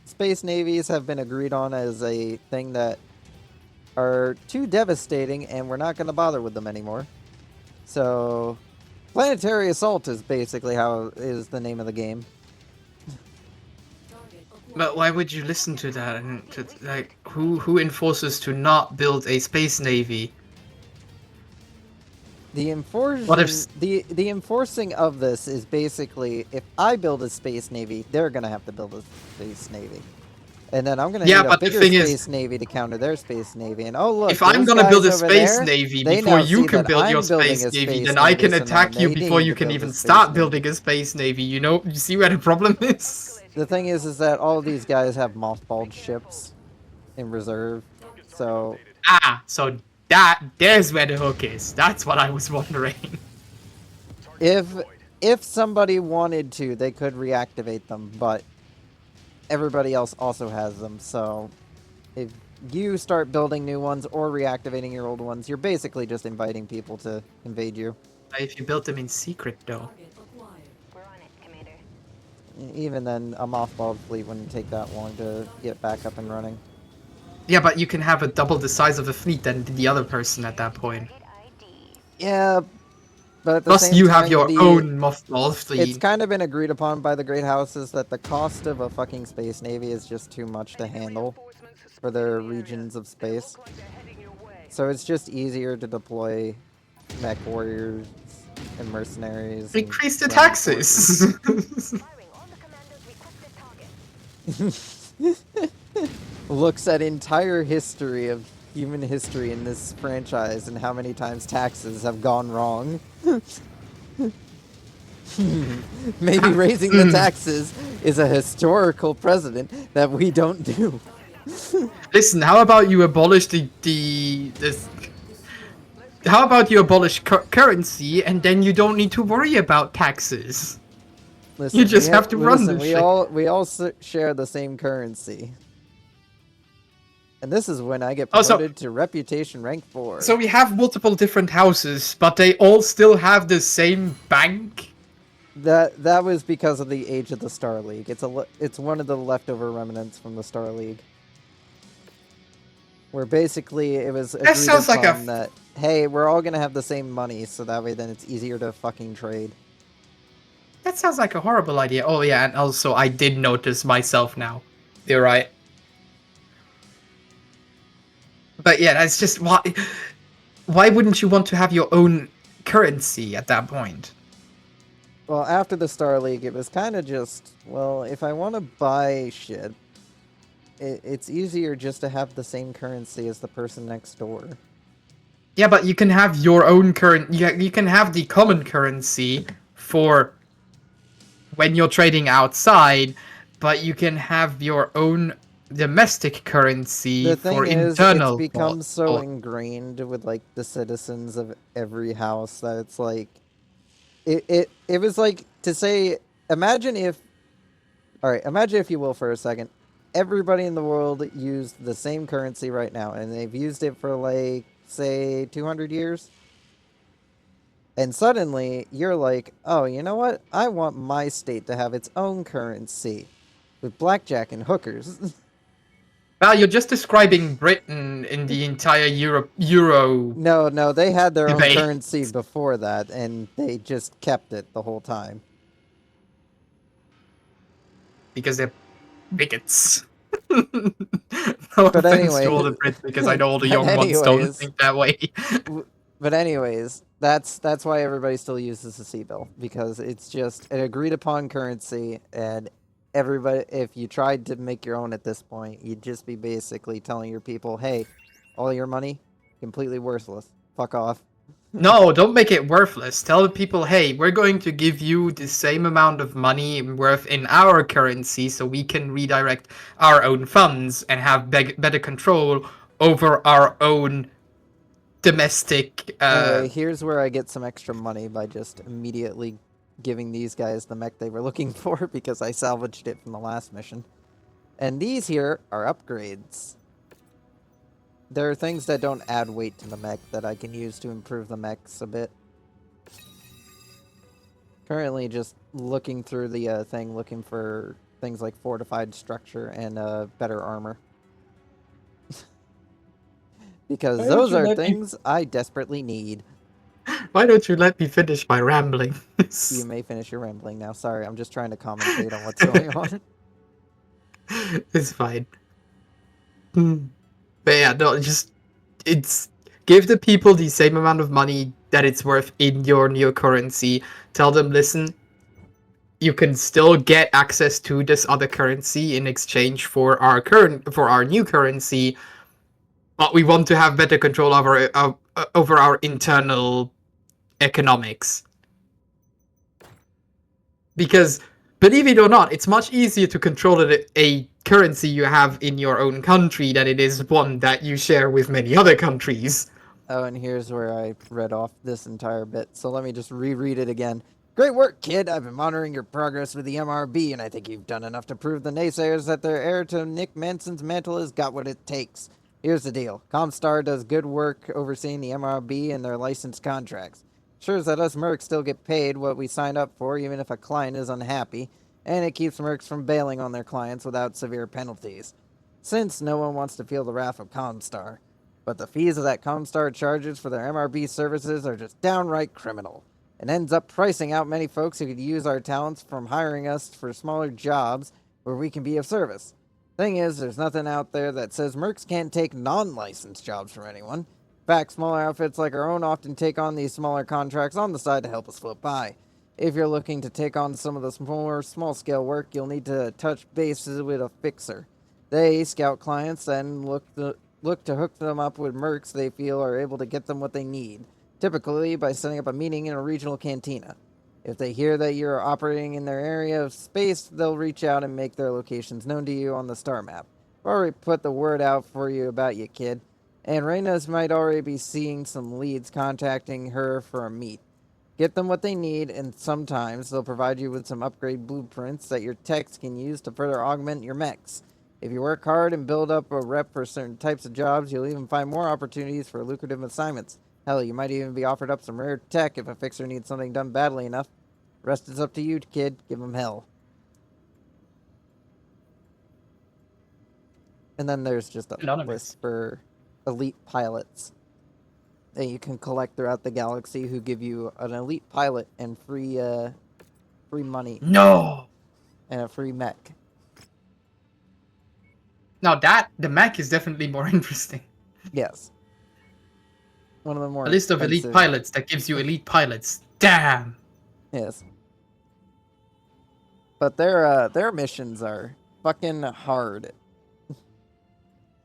space navies have been agreed on as a thing that are too devastating, and we're not going to bother with them anymore. So, planetary assault is basically is the name of the game. But why would you listen to that? And like, who enforces to not build a space navy? The What if the enforcing of this is basically, if I build a space navy, they're gonna have to build a space navy, and then I'm gonna need a but the bigger thing space is, navy to counter their space navy. And oh look, if I'm those gonna build a guys over space there, navy they before now you see can that build your I'm building space a navy, space then I can navy, so now attack you they before need you to can build a even space start navy. building a space navy. You know, you see where the problem is? The thing is that all of these guys have mothballed ships in reserve, so So there's where the hook is. That's what I was wondering. if somebody wanted to, they could reactivate them, but everybody else also has them. So if you start building new ones or reactivating your old ones, you're basically just inviting people to invade you. If you built them in secret, though. We're on it, Commander. Even then, a mothballed fleet wouldn't take that long to get back up and running. Yeah, but you can have a double the size of a fleet than the other person at that point. Target ID. Yeah, but at the Plus, same you time, have your own mothball fleet. it's kind of been agreed upon by the Great Houses that the cost of a fucking space navy is just too much to handle for their regions of space. So it's just easier to deploy mech warriors and mercenaries. Increase the and taxes. Firing on the commander's requested target. looks at entire history of human history in this franchise and how many times taxes have gone wrong. Maybe raising the taxes is a historical precedent that we don't do. Listen, how about you abolish how about you abolish currency and then you don't need to worry about taxes? Listen, You just have to run listen, this we shit. we all share the same currency. And this is when I get Oh, so- promoted to reputation rank 4. So we have multiple different houses, but they all still have the same bank? That was because of the age of the Star League. It's one of the leftover remnants from the Star League, where basically it was agreed sounds like upon that, hey, we're all gonna have the same money, so that way then it's easier to fucking trade. That sounds like a horrible idea. Oh yeah, and also I did notice myself now. You're right. But yeah, that's just why wouldn't you want to have your own currency at that point? Well, after the Star League, it was kind of just, well, if I want to buy shit, it's easier just to have the same currency as the person next door. Yeah, but you can have your own you can have the common currency for when you're trading outside, but you can have your own domestic currency The thing for is, internal. it's become so ingrained with like the citizens of every house that it's like, it was like to say, imagine if you will for a second, everybody in the world used the same currency right now, and they've used it for like, say, 200 years. And suddenly, you're like, oh, you know what? I want my state to have its own currency with blackjack and hookers. Well, you're just describing Britain in the entire Euro No, they had their own debate. currency before that, and they just kept it the whole time. Because they're bigots. No offense to all the Brits, because I know all the but young ones don't anyways, think that way. But anyways, that's why everybody still uses the C-bill, because it's just an agreed upon currency, and everybody, if you tried to make your own at this point, you'd just be basically telling your people, hey, all your money, completely worthless. Fuck off. No, don't make it worthless. Tell the people, hey, we're going to give you the same amount of money worth in our currency so we can redirect our own funds and have better control over our own domestic. Anyway, here's where I get some extra money by just immediately giving these guys the mech they were looking for, because I salvaged it from the last mission. And these here are upgrades. There are things that don't add weight to the mech that I can use to improve the mechs a bit. Currently just looking through the thing, looking for things like fortified structure and better armor. Because those are things I desperately need. Why don't you let me finish my rambling? You may finish your rambling now. Sorry, I'm just trying to commentate on what's going on. It's fine. But yeah, no, it's give the people the same amount of money that it's worth in your new currency. Tell them, listen, you can still get access to this other currency in exchange for our new currency, but we want to have better control over our internal economics. Because, believe it or not, it's much easier to control a currency you have in your own country than it is one that you share with many other countries. Oh, and here's where I read off this entire bit, so let me just reread it again. Great work, kid! I've been monitoring your progress with the MRB, and I think you've done enough to prove the naysayers that their heir to Nick Manson's mantle has got what it takes. Here's the deal. Comstar does good work overseeing the MRB and their licensed contracts. Ensures that us mercs still get paid what we signed up for, even if a client is unhappy, and it keeps mercs from bailing on their clients without severe penalties. Since no one wants to feel the wrath of Comstar. But the fees that Comstar charges for their MRB services are just downright criminal, and ends up pricing out many folks who could use our talents from hiring us for smaller jobs where we can be of service. Thing is, there's nothing out there that says mercs can't take non-licensed jobs from anyone. In fact, smaller outfits like our own often take on these smaller contracts on the side to help us float by. If you're looking to take on some of the more small-scale work, you'll need to touch bases with a fixer. They scout clients and look to hook them up with mercs they feel are able to get them what they need, typically by setting up a meeting in a regional cantina. If they hear that you're operating in their area of space, they'll reach out and make their locations known to you on the star map. I've already put the word out for you about you, kid. And Reyna's might already be seeing some leads contacting her for a meet. Get them what they need, and sometimes they'll provide you with some upgrade blueprints that your techs can use to further augment your mechs. If you work hard and build up a rep for certain types of jobs, you'll even find more opportunities for lucrative assignments. Hell, you might even be offered up some rare tech if a fixer needs something done badly enough. Rest is up to you, kid. Give him hell. And then there's just a list for elite pilots that you can collect throughout the galaxy who give you an elite pilot and free money. No! And a free mech. Now the mech is definitely more interesting. Yes. One of the more a list of elite pilots that gives you elite pilots. Damn! Yes. But their missions are fucking hard.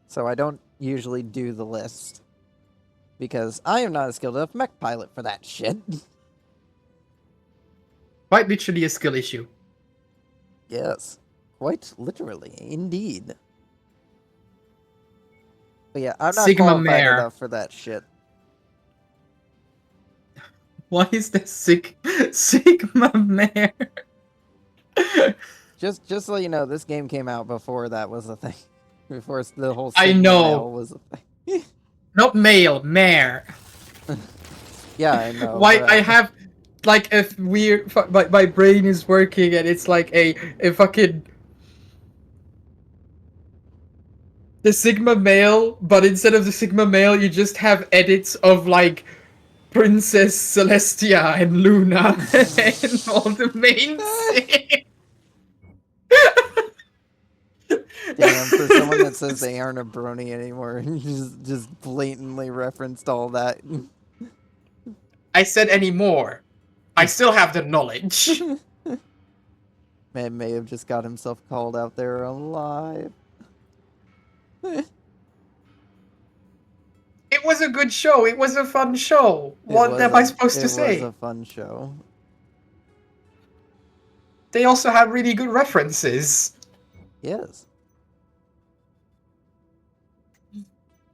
So I don't usually do the list. Because I am not a skilled enough mech pilot for that shit. Quite literally a skill issue. Yes. Quite literally, indeed. But yeah, I'm not Sigma qualified Mare. enough for that shit. Why is there Sigma Mare? Just so you know, this game came out before that was a thing. Before the whole I Sigma know. male was a thing. Not male, mare. Yeah, I know. Why I have like a weird. My brain is working and it's like a fucking. the Sigma male, but instead of the Sigma male, you just have edits of like Princess Celestia and Luna and all the main scenes. Damn, for someone that says they aren't a brony anymore, you just blatantly referenced all that. I said any more. I still have the knowledge. Man may have just got himself called out there alive. It was a good show. It was a fun show. What am I supposed to It was say? a fun show. They also have really good references. Yes.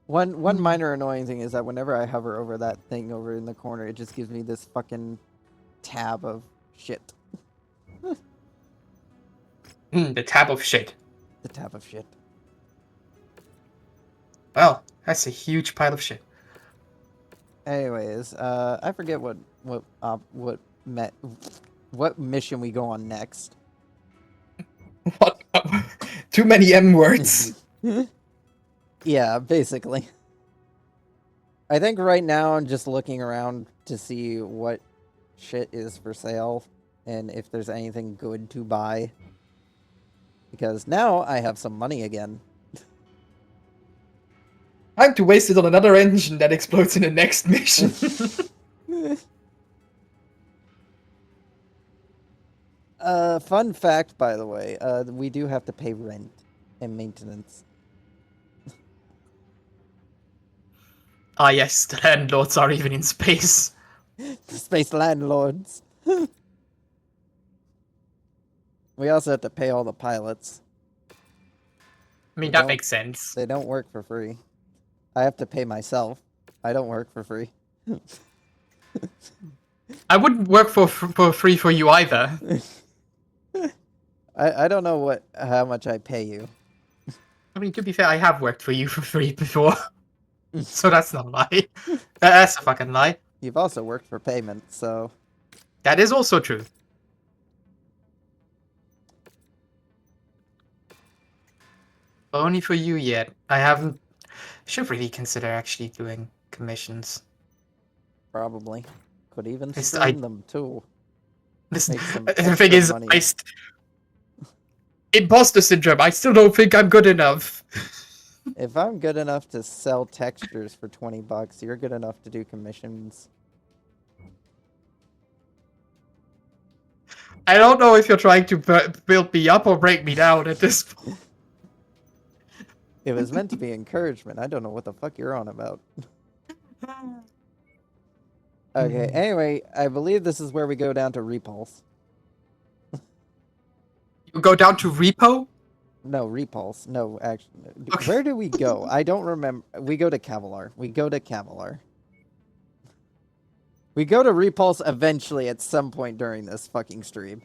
One minor annoying thing is that whenever I hover over that thing over in the corner, it just gives me this fucking tab of shit. The tab of shit. The tab of shit. Well, that's a huge pile of shit. Anyways, I forget what mission we go on next. What? Too many M words. Yeah, basically. I think right now I'm just looking around to see what shit is for sale and if there's anything good to buy. Because now I have some money again. Time to waste it on another engine that explodes in the next mission. Fun fact, by the way, we do have to pay rent and maintenance. Ah yes, the landlords are even in space. Space landlords. We also have to pay all the pilots. I mean, They that don't- makes sense. They don't work for free. I have to pay myself. I don't work for free. I wouldn't work for free for you either. I don't know how much I pay you. I mean, to be fair, I have worked for you for free before. So that's not a lie. That's a fucking lie. You've also worked for payment, so That is also true. Only for you yet. I haven't... Should really consider actually doing commissions. probably could even It's- stream them too. Listen, Make some the thing extra is, money. Imposter syndrome. I still don't think I'm good enough. If I'm good enough to sell textures for $20, you're good enough to do commissions. I don't know if you're trying to build me up or break me down at this point. It was meant to be encouragement. I don't know what the fuck you're on about. Okay, anyway, I believe this is where we go down to Repulse. You go down to repo? No, Repulse. No, actually. Okay. Where do we go? I don't remember. We go to Cavalar. We go to Cavalar. We go to Repulse eventually at some point during this fucking stream.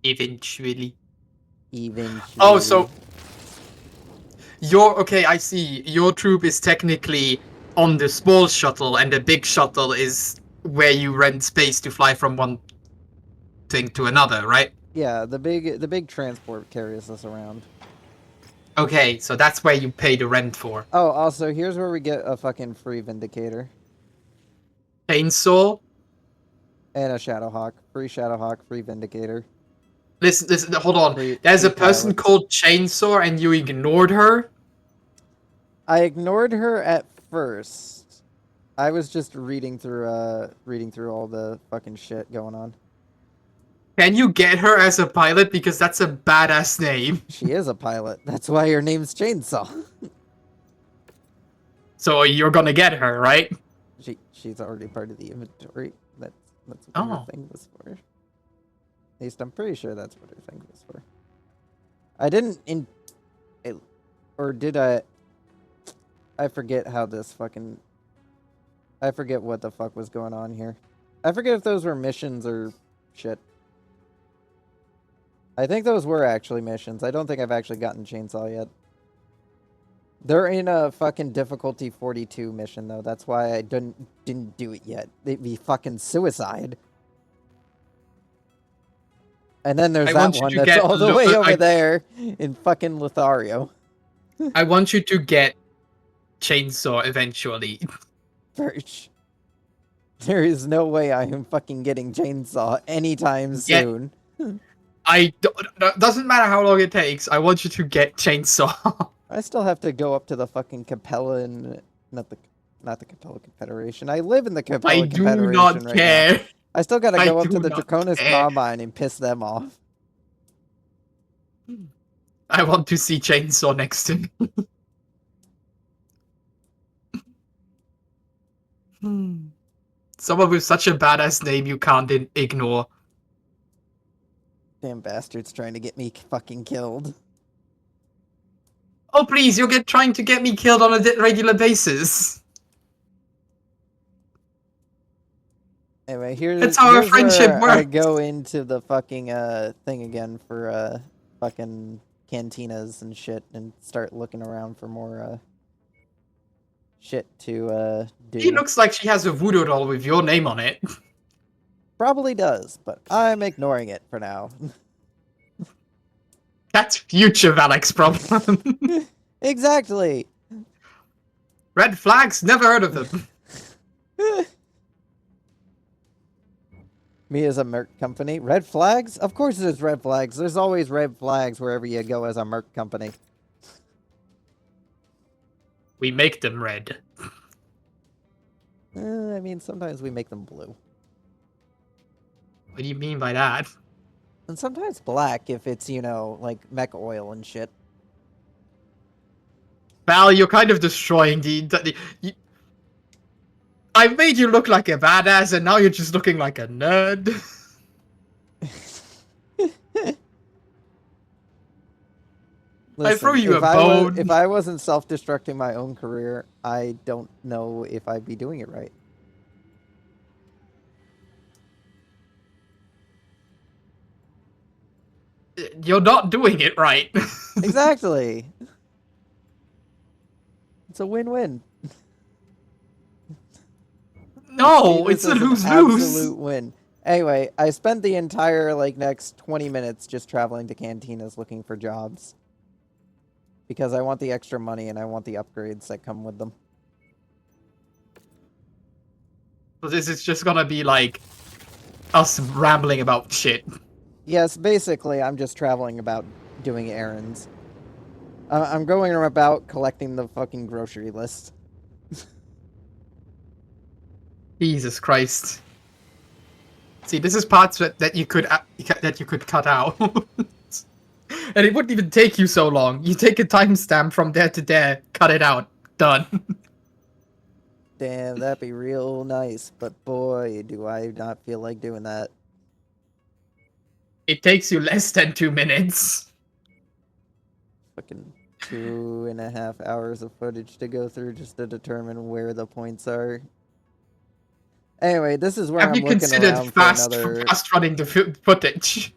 Eventually. Eventually. Oh, so okay, I see. Your troop is technically on the small shuttle, and the big shuttle is where you rent space to fly from one thing to another, right? Yeah, the big transport carries us around. Okay, so that's where you pay the rent for. Oh, also, here's where we get a fucking free Vindicator. Chainsaw? And a Shadowhawk. Free Shadowhawk, free Vindicator. Listen, hold on. Free- There's a free person pilots. called Chainsaw and you ignored her? I ignored her at first. I was just reading through all the fucking shit going on. Can you get her as a pilot? Because that's a badass name. She is a pilot. That's why her name's Chainsaw. So you're gonna get her, right? She's already part of the inventory. That's what Oh. her thing was for. At least I'm pretty sure that's what her thing was for. I didn't or did I? I forget how this fucking. I forget what the fuck was going on here. I forget if those were missions or shit. I think those were actually missions. I don't think I've actually gotten Chainsaw yet. They're in a fucking difficulty 42 mission, though. That's why I didn't do it yet. It'd be fucking suicide. And then there's I that want you one to that's get all the lo- way I- over there in fucking Lothario. I want you to get chainsaw eventually. Birch. There is no way I am fucking getting chainsaw anytime Get- soon. Doesn't matter how long it takes. I want you to get chainsaw. I still have to go up to the fucking Capella and not the Capella Confederation. I live in the I Capella do Confederation not right now. care. I still gotta I go up do to the not Draconis care. Combine and piss them off. I want to see chainsaw next to me. Someone with such a badass name you can't ignore. Damn bastards trying to get me fucking killed. Oh please, you're trying to get me killed on a regular basis. Anyway, here's That's how our here's friendship where I works. go into the fucking thing again for fucking cantinas and shit and start looking around for more shit to do. He looks like she has a voodoo doll with your name on it. Probably does, but I'm ignoring it for now. That's future Valek's problem. Exactly. Red flags? Never heard of them. Me as a merc company. Red flags? Of course there's red flags. There's always red flags wherever you go as a merc company. We make them red. I mean, sometimes we make them blue. What do you mean by that? And sometimes black if it's, you know, like mech oil and shit. Val, you're kind of destroying I made you look like a badass, and now you're just looking like a nerd. Listen, I throw you a if bone. I wasn't self-destructing my own career, I don't know if I'd be doing it right. You're not doing it right. Exactly. It's a win-win. No, See, it's this a is an lose-lose. absolute win. Anyway, I spent the entire like next 20 minutes just traveling to cantinas looking for jobs. Because I want the extra money and I want the upgrades that come with them. So this is just gonna be like us rambling about shit. Yes, basically, I'm just traveling about doing errands. I'm going about collecting the fucking grocery list. Jesus Christ. See, this is parts that you could cut out. And it wouldn't even take you so long. You take a timestamp from there to there, cut it out, done. Damn, that'd be real nice, but boy, do I not feel like doing that. It takes you less than 2 minutes. Fucking 2.5 hours of footage to go through just to determine where the points are. Anyway, this is where Have I'm you looking considered around for fast another... running the footage?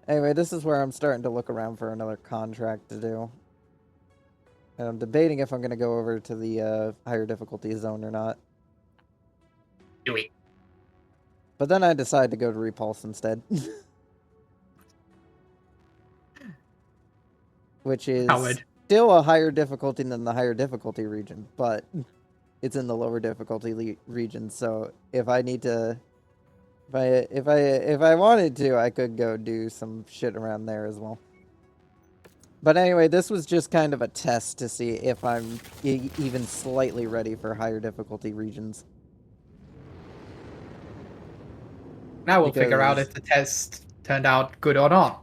Anyway, this is where I'm starting to look around for another contract to do. And I'm debating if I'm going to go over to the higher difficulty zone or not. Do it. But then I decide to go to Repulse instead. Which is Howard. still a higher difficulty than the higher difficulty region, but it's in the lower difficulty region, so if I need to... If I wanted to, I could go do some shit around there as well. But anyway, this was just kind of a test to see if I'm even slightly ready for higher difficulty regions. Now we'll figure out Because- if the test turned out good or not.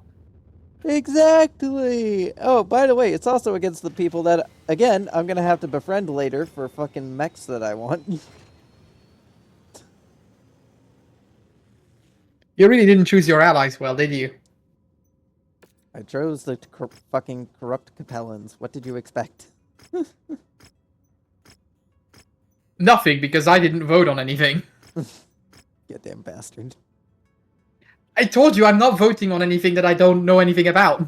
Exactly! Oh, by the way, it's also against the people that, again, I'm gonna have to befriend later for fucking mechs that I want. You really didn't choose your allies well, did you? I chose the fucking corrupt Capellans. What did you expect? Nothing, because I didn't vote on anything. Goddamn bastard. I told you I'm not voting on anything that I don't know anything about.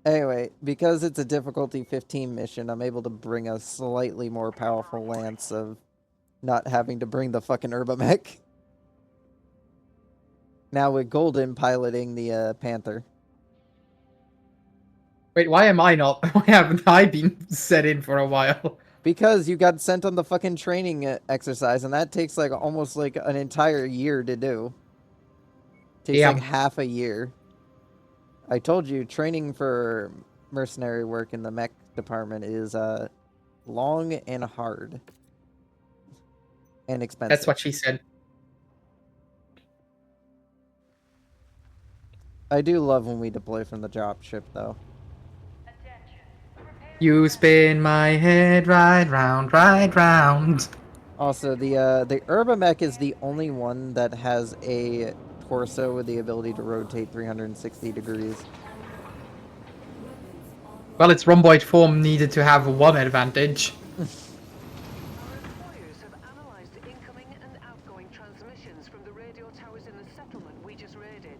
Anyway, because it's a difficulty 15 mission, I'm able to bring a slightly more powerful lance of not having to bring the fucking Herbamech. Now with Golden piloting the Panther. Wait, why am I not? Why haven't I been set in for a while? Because you got sent on the fucking training exercise, and that takes like almost like an entire year to do. Takes like Damn. half a year. I told you, training for mercenary work in the mech department is long and hard. And expensive. That's what she said. I do love when we deploy from the drop ship, though. You spin my head right round, right round. Also, the Urbamech is the only one that has a torso with the ability to rotate 360 degrees. Well, its rhomboid form needed to have one advantage. Our employers have analysed incoming and outgoing transmissions from the radio towers in the settlement we just raided.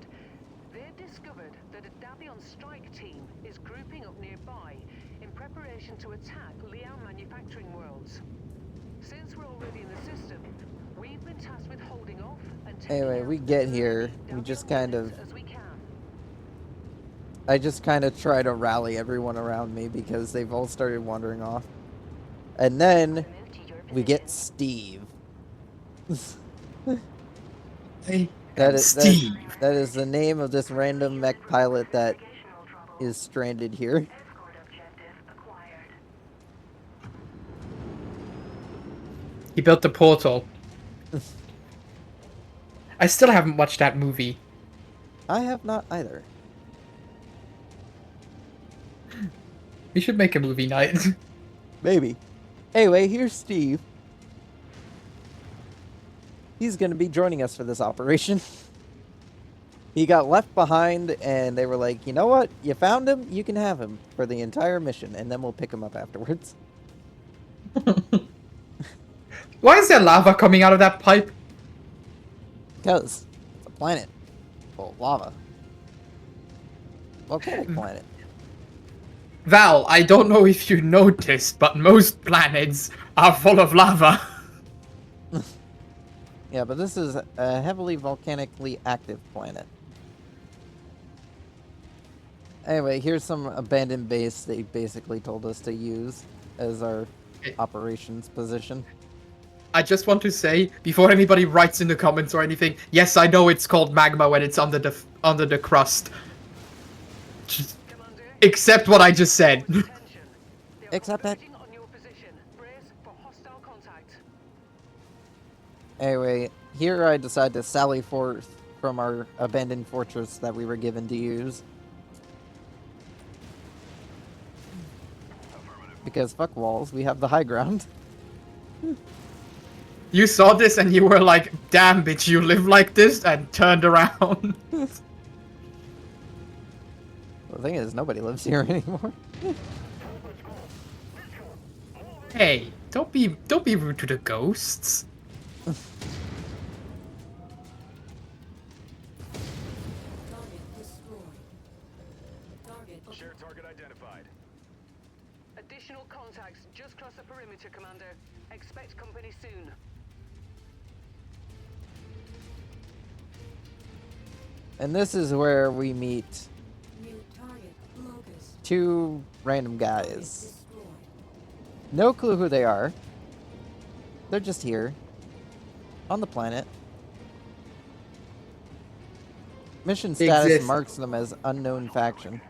They've discovered that a Davion strike team is grouping up nearby in preparation to attack Liao Manufacturing Worlds. Since we're already in the system, we've been tasked with holding off and taking Anyway, out we as get many here, we Davion just kind of... units as we can. I just kind of try to rally everyone around me because they've all started wandering off. And then Move to your we get position. Steve. Hey, That is Steve. that is the name of this random mech pilot that is stranded here. Escort objective acquired. He built the portal. I still haven't watched that movie. I have not either. We should make a movie night. Maybe. Anyway, here's Steve. He's going to be joining us for this operation. He got left behind, and they were like, you know what? You found him, you can have him for the entire mission, and then we'll pick him up afterwards. Why is there lava coming out of that pipe? Because it's a planet full of lava. Volcanic planet. Val, I don't know if you noticed, but most planets are full of lava. Yeah, but this is a heavily volcanically active planet. Anyway, here's some abandoned base they basically told us to use as our operations position. I just want to say, before anybody writes in the comments or anything, yes, I know it's called magma when it's under the crust. Just Commander, accept what I just said. attention. They are Except that- converging on your position. Brace for hostile contact. Anyway, here I decide to sally forth from our abandoned fortress that we were given to use. Because fuck walls, we have the high ground. You saw this and you were like, damn bitch, you live like this, and turned around. The thing is, nobody lives here anymore. Hey, don't be rude to the ghosts. Shared target identified. Additional contacts just cross the perimeter, Commander. Expect company soon. And this is where we meet two random guys. No clue who they are. They're just here. On the planet. Mission status Exist. marks them as unknown faction.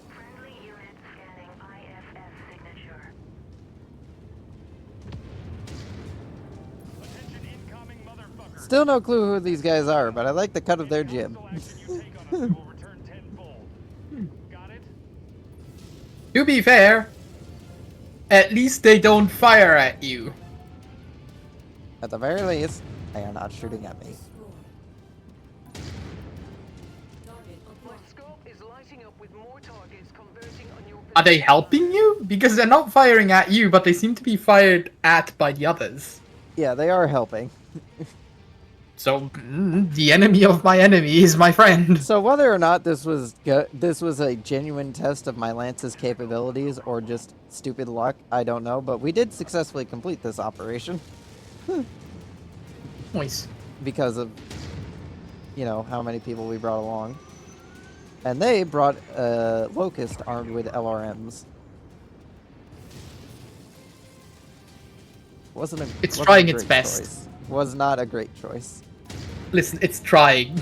Friendly unit scanning IFS signature. Attention incoming motherfucker. Still no clue who these guys are, but I like the cut of their jib. Hostile action you take on us will return tenfold. Got it? To be fair, at least they don't fire at you. At the very least, they are not shooting at me. My scope is lighting up with more targets converging on your Are they position. helping you? Because they're not firing at you, but they seem to be fired at by the others. Yeah, they are helping. So the enemy of my enemy is my friend. So whether or not this was a genuine test of my Lance's capabilities or just stupid luck, I don't know. But we did successfully complete this operation Nice. because of, you know, how many people we brought along. And they brought a Locust armed with LRMs. It's wasn't trying a its great best. choice. Was not a great choice. Listen, it's trying.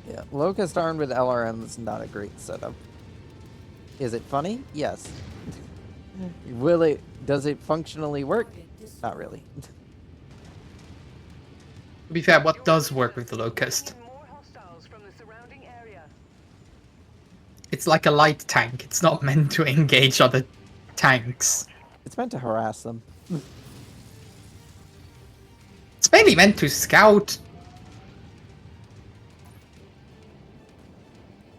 Yeah, Locust armed with LRMs, not a great setup. Is it funny? Yes. Does it functionally work? Not really. To be fair, what does work with the Locust? More hostiles from the surrounding area. It's like a light tank. It's not meant to engage other tanks. It's meant to harass them. It's mainly meant to scout.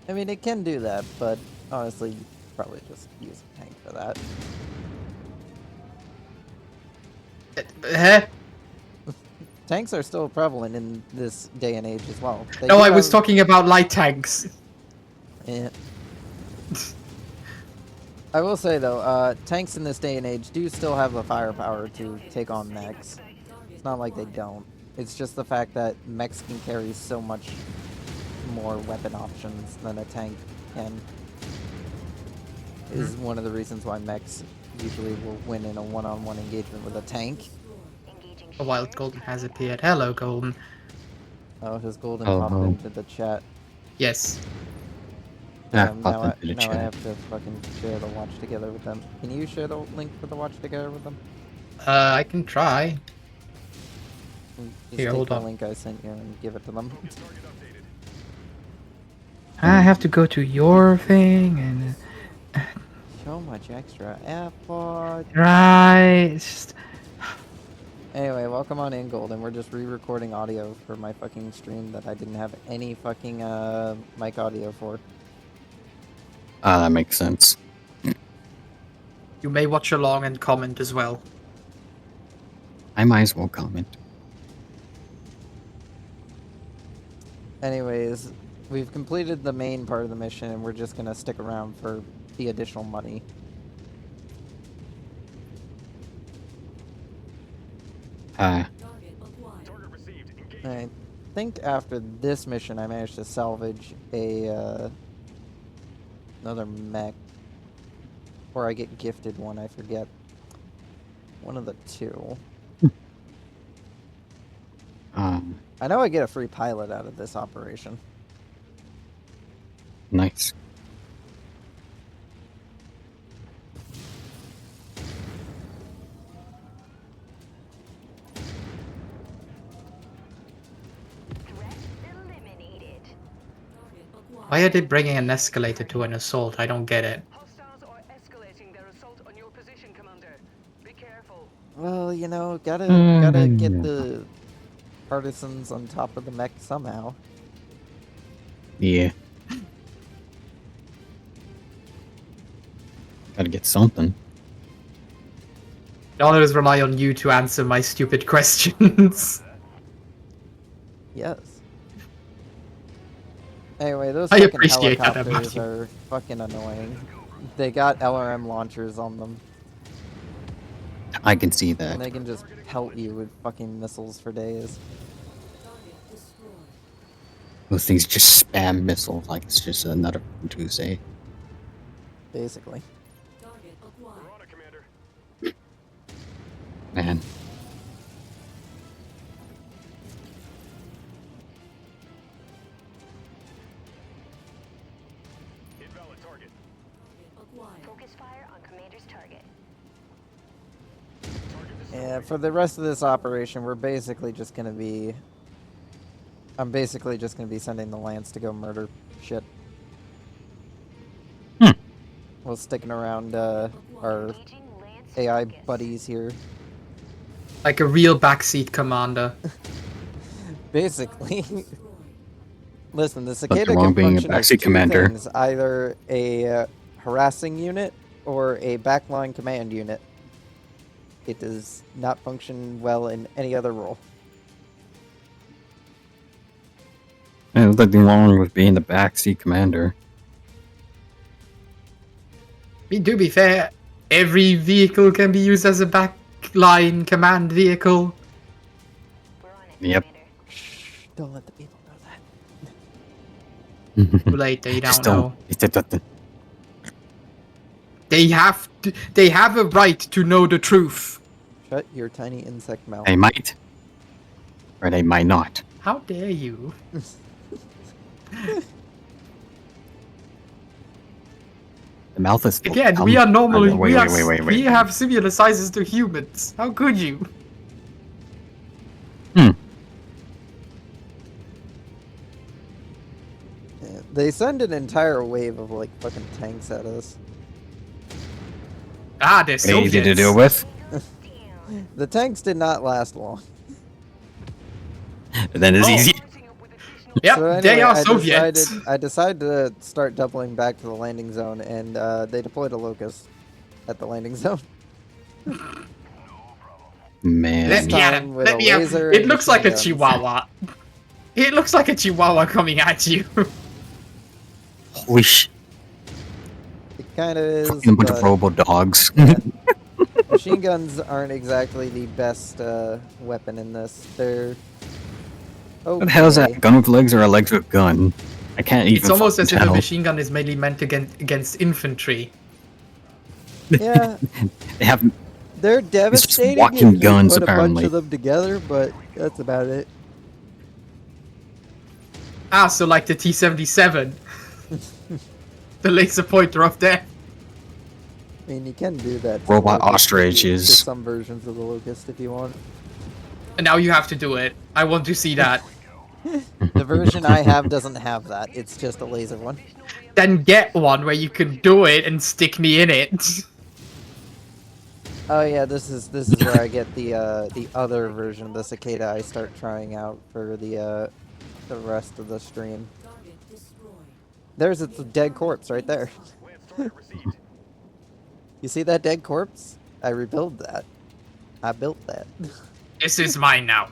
I mean, it can do that, but honestly, you probably just use a tank for that. Tanks are still prevalent in this day and age as well. They No, do I was have- talking about light tanks. Yeah. I will say though, tanks in this day and age do still have the firepower to take on mechs. It's not like they don't. It's just the fact that mechs can carry so much more weapon options than a tank can. Is one of the reasons why mechs usually will win in a one-on-one engagement with a tank. A wild golden has appeared. Hello, golden. Oh, his golden Oh, popped oh. into the chat. Yes. Ah, Now, popped into the now I chat. have to fucking share the watch together with them. Can you share the link for the watch together with them? I can try. Just Here, take hold the on. link I sent you and give it to them. I have to go to your thing and So much extra effort. right. It's just... Anyway, welcome on in, Golden. We're just re-recording audio for my fucking stream that I didn't have any fucking mic audio for. Ah, that makes sense. You may watch along and comment as well. I might as well comment. Anyways, we've completed the main part of the mission and we're just gonna stick around for the additional money. Ah, Target received. Engage. I think after this mission I managed to salvage a another mech. Or I get gifted one, I forget. One of the two. I know I get a free pilot out of this operation. nice. Threat eliminated. Why are they bringing an escalator to an assault? I don't get it. Hostiles are escalating their assault on your position, Commander. Be careful. Well, you know, gotta Mm. get the partisans on top of the mech somehow. Yeah. Gotta get something. Always rely on you to answer my stupid questions. Yes. Anyway, those I fucking appreciate that about helicopters you. are fucking annoying. They got LRM launchers on them, I can see and that. they can just pelt you with fucking missiles for days. Those things just spam missiles like it's just another Tuesday. Basically. We're on it, Commander. Man. Invalid target. Focus fire on commander's target. Target destroyed. Yeah, for the rest of this operation, we're basically just gonna be... I'm basically just gonna be sending the Lance to go murder shit. While sticking around, our Engaging Lance AI focus. buddies here. Like a real backseat commander. Basically. Listen, the cicada wrong can being a function as backseat two commander. things, either a harassing unit or a backline command unit. it does not function well in any other role. Yeah, there's nothing wrong with being the backseat commander. To be fair, every vehicle can be used as a backline command vehicle. We're on it, Yep. Commander. Shh, don't let the people know that. Too late, they Just don't know. don't. They have a right to know the truth. Shut your tiny insect mouth. They might. Or they might not. How dare you? The mouth is full. Again, we are normally Wait. we have similar sizes to humans. How could you? Yeah, they send an entire wave of like fucking tanks at us. Ah, they're Easy to Soviets. deal with. The tanks did not last long. Then it's Oh. easy. Yep, So they anyway, are Soviets. I decided to start doubling back to the landing zone, and they deployed a locust at the landing zone. Man. Let me at him. with Let a me at laser him. It and looks like a machine guns. chihuahua. It looks like a chihuahua coming at you. Holy sh! It kind of is. Fucking a bunch of but robo dogs. machine guns aren't exactly the best weapon in this. They're. Oh, What the hell is that? Gun with legs or a legs with gun? I can't even. It's almost as fucking if a tell. machine gun is mainly meant against infantry. Yeah, They have. they're just devastating walking if you guns, put a bunch apparently. of them together, but that's about it. Ah, so like the T-77. The laser pointer of death. I mean, you can do that. to Robot the Locust, ostriches. to some versions of the Locust if you want. And now you have to do it. I want to see that. The version I have doesn't have that. It's just a laser one. Then get one where you can do it and stick me in it. Oh yeah, this is where I get the other version of the cicada I start trying out for the rest of the stream. There's its dead corpse right there. You see that dead corpse? I rebuilt that. I built that. This is mine now.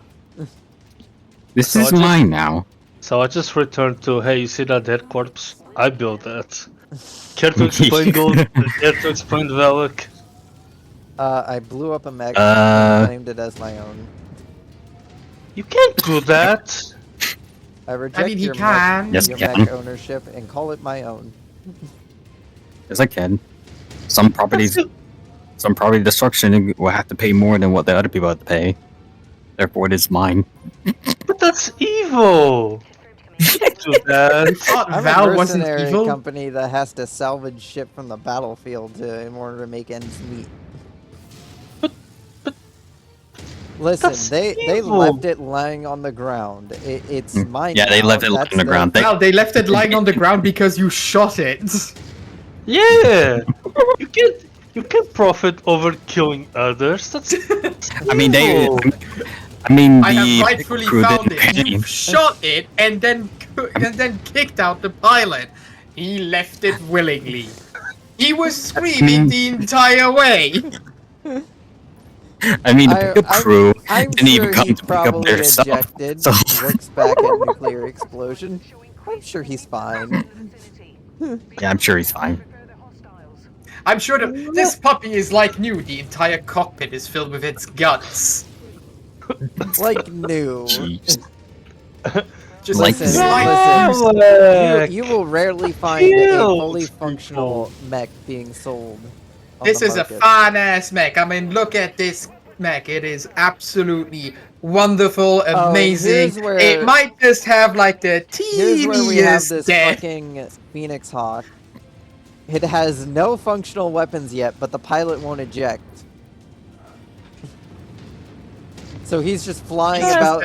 This So is I just- mine now. So I just returned to, hey, you see that dead corpse? I built that. Care to explain, Gold? Care to explain, Valak? I blew up a mech Uh. and claimed it as my own. You can't do that! I reject he your can. Yes, your he mech can. ownership and call it my own. Yes, I can. Some properties, some property destruction will have to pay more than what the other people have to pay. Therefore, it is mine. But that's evil! You can't do that! Thought I'm Val a wasn't mercenary evil. company that has to salvage shit from the battlefield in order to make ends meet. Listen, That's they evil. left it lying on the ground. It's mine. Yeah, they now. left it lying That's on the ground. Well, they left it lying on the ground because you shot it. Yeah! You can't profit over killing others. That's I mean, they. evil. I mean, I have the rightfully crew found didn't it. pay. You shot it and then kicked out the pilot. He left it willingly. He was screaming the entire way. I mean, the crew I'm didn't sure even come he to pick up probably their stuff. ejected. So He looks back at nuclear explosion. I'm sure he's fine. yeah, I'm sure he's fine. I'm sure that this puppy is like new. The entire cockpit is filled with its guts. Like new. Jeez. Just Like Listen, slight- Valak! You will rarely find a Kill fully people. functional mech being sold. on This the is a market. fine ass mech. I mean, look at this mech. It is absolutely wonderful, and amazing. here's where- It might just have like the Here's where we have teeniest this death. fucking Phoenix Hawk. It has no functional weapons yet, but the pilot won't eject. So he's just flying about.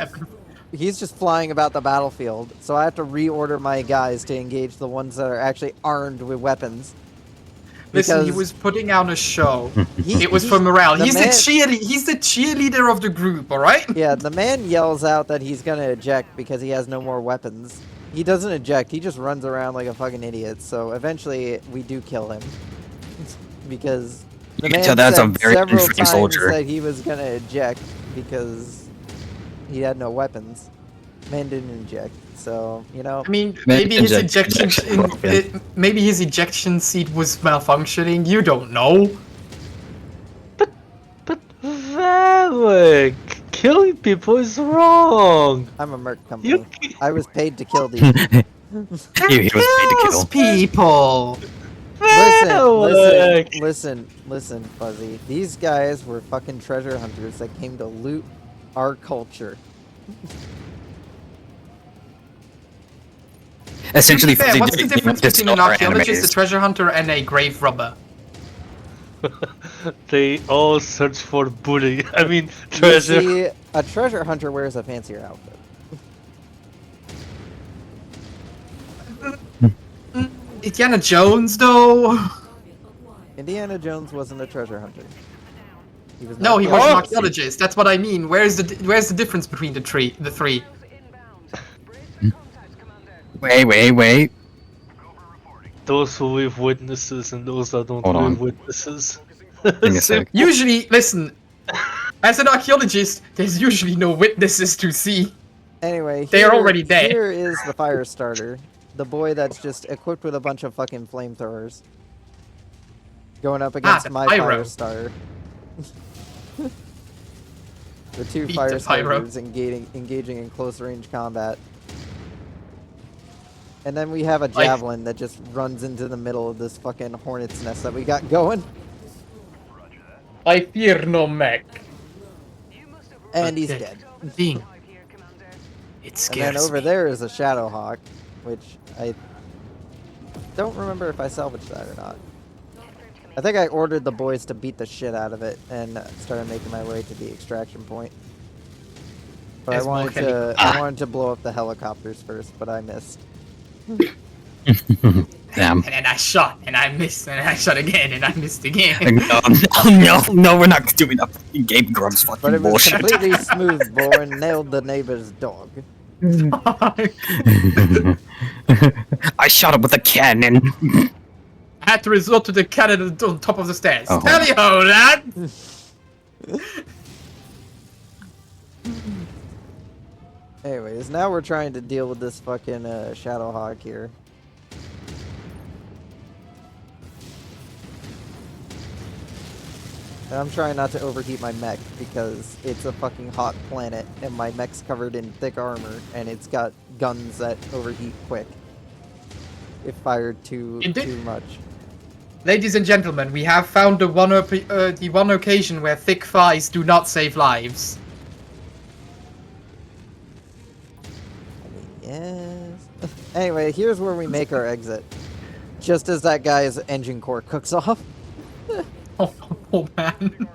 He's just flying about the battlefield. So I have to reorder my guys to engage the ones that are actually armed with weapons. Listen, he because- was putting on a show. He- It was he- for morale. the He's man- He's the cheerleader of the group. All right. Yeah, the man yells out that he's gonna eject because he has no more weapons. He doesn't eject, he just runs around like a fucking idiot, so eventually we do kill him. Because The You can man tell that's a said very several untrained times soldier. that he was gonna eject because he had no weapons. Man didn't inject, so you know. I mean, Man, maybe his injection broken. maybe his ejection seat was malfunctioning. You don't know. But Valak, killing people is wrong. I'm a merc You company. I was paid to kill these people. He was paid to Kills kill. people. Valak. Listen, Fuzzy. These guys were fucking treasure hunters that came to loot our culture. Essentially, To be fair, Fuzzy what's the did difference just between an our archaeologist, a animes. treasure hunter, and a grave robber? They all search for booty. I mean, You treasure. see, a treasure hunter wears a fancier outfit. Indiana Jones, though. Indiana Jones wasn't a treasure hunter. He was No, he was an archaeologist. archaeologist. That's what I mean. Where's the difference between the three? Inbound. Brace for contact, Commander. Wait. Those who leave witnesses and those that don't Hold leave on. witnesses. Give me a sec. Usually, listen. As an archaeologist, there's usually no witnesses to see. Anyway, They are already dead. Here is the fire starter. The boy that's just equipped with a bunch of fucking flamethrowers. Going up against the my pyro. fire starter. The two Beat fire the pyro. starters engaging in close range combat. And then we have a javelin that just runs into the middle of this fucking hornet's nest that we got going. I fear no mech. And he's Okay. dead. Ding. Here, Commander. It And scares then over me. there is a Shadowhawk, which I don't remember if I salvaged that or not. I think I ordered the boys to beat the shit out of it and started making my way to the extraction point. But There's more I wanted to blow up the helicopters first, but I missed. Damn. And then I shot, and I missed, and I shot again, and I missed again. No, we're not doing that fucking Game Grumps fucking But it was bullshit. completely smooth, boy, and nailed the neighbor's dog. I shot him with a cannon. I had to resort to the cannon on top of the stairs. Oh. Tell you how, lad! Anyways, now we're trying to deal with this fucking Shadowhawk here. And I'm trying not to overheat my mech because it's a fucking hot planet and my mech's covered in thick armor and it's got guns that overheat quick if fired too much. Ladies and gentlemen, we have found the one occasion where thick thighs do not save lives. I mean, yes. Anyway, here's where we make our exit. Just as that guy's engine core cooks off. Oh man.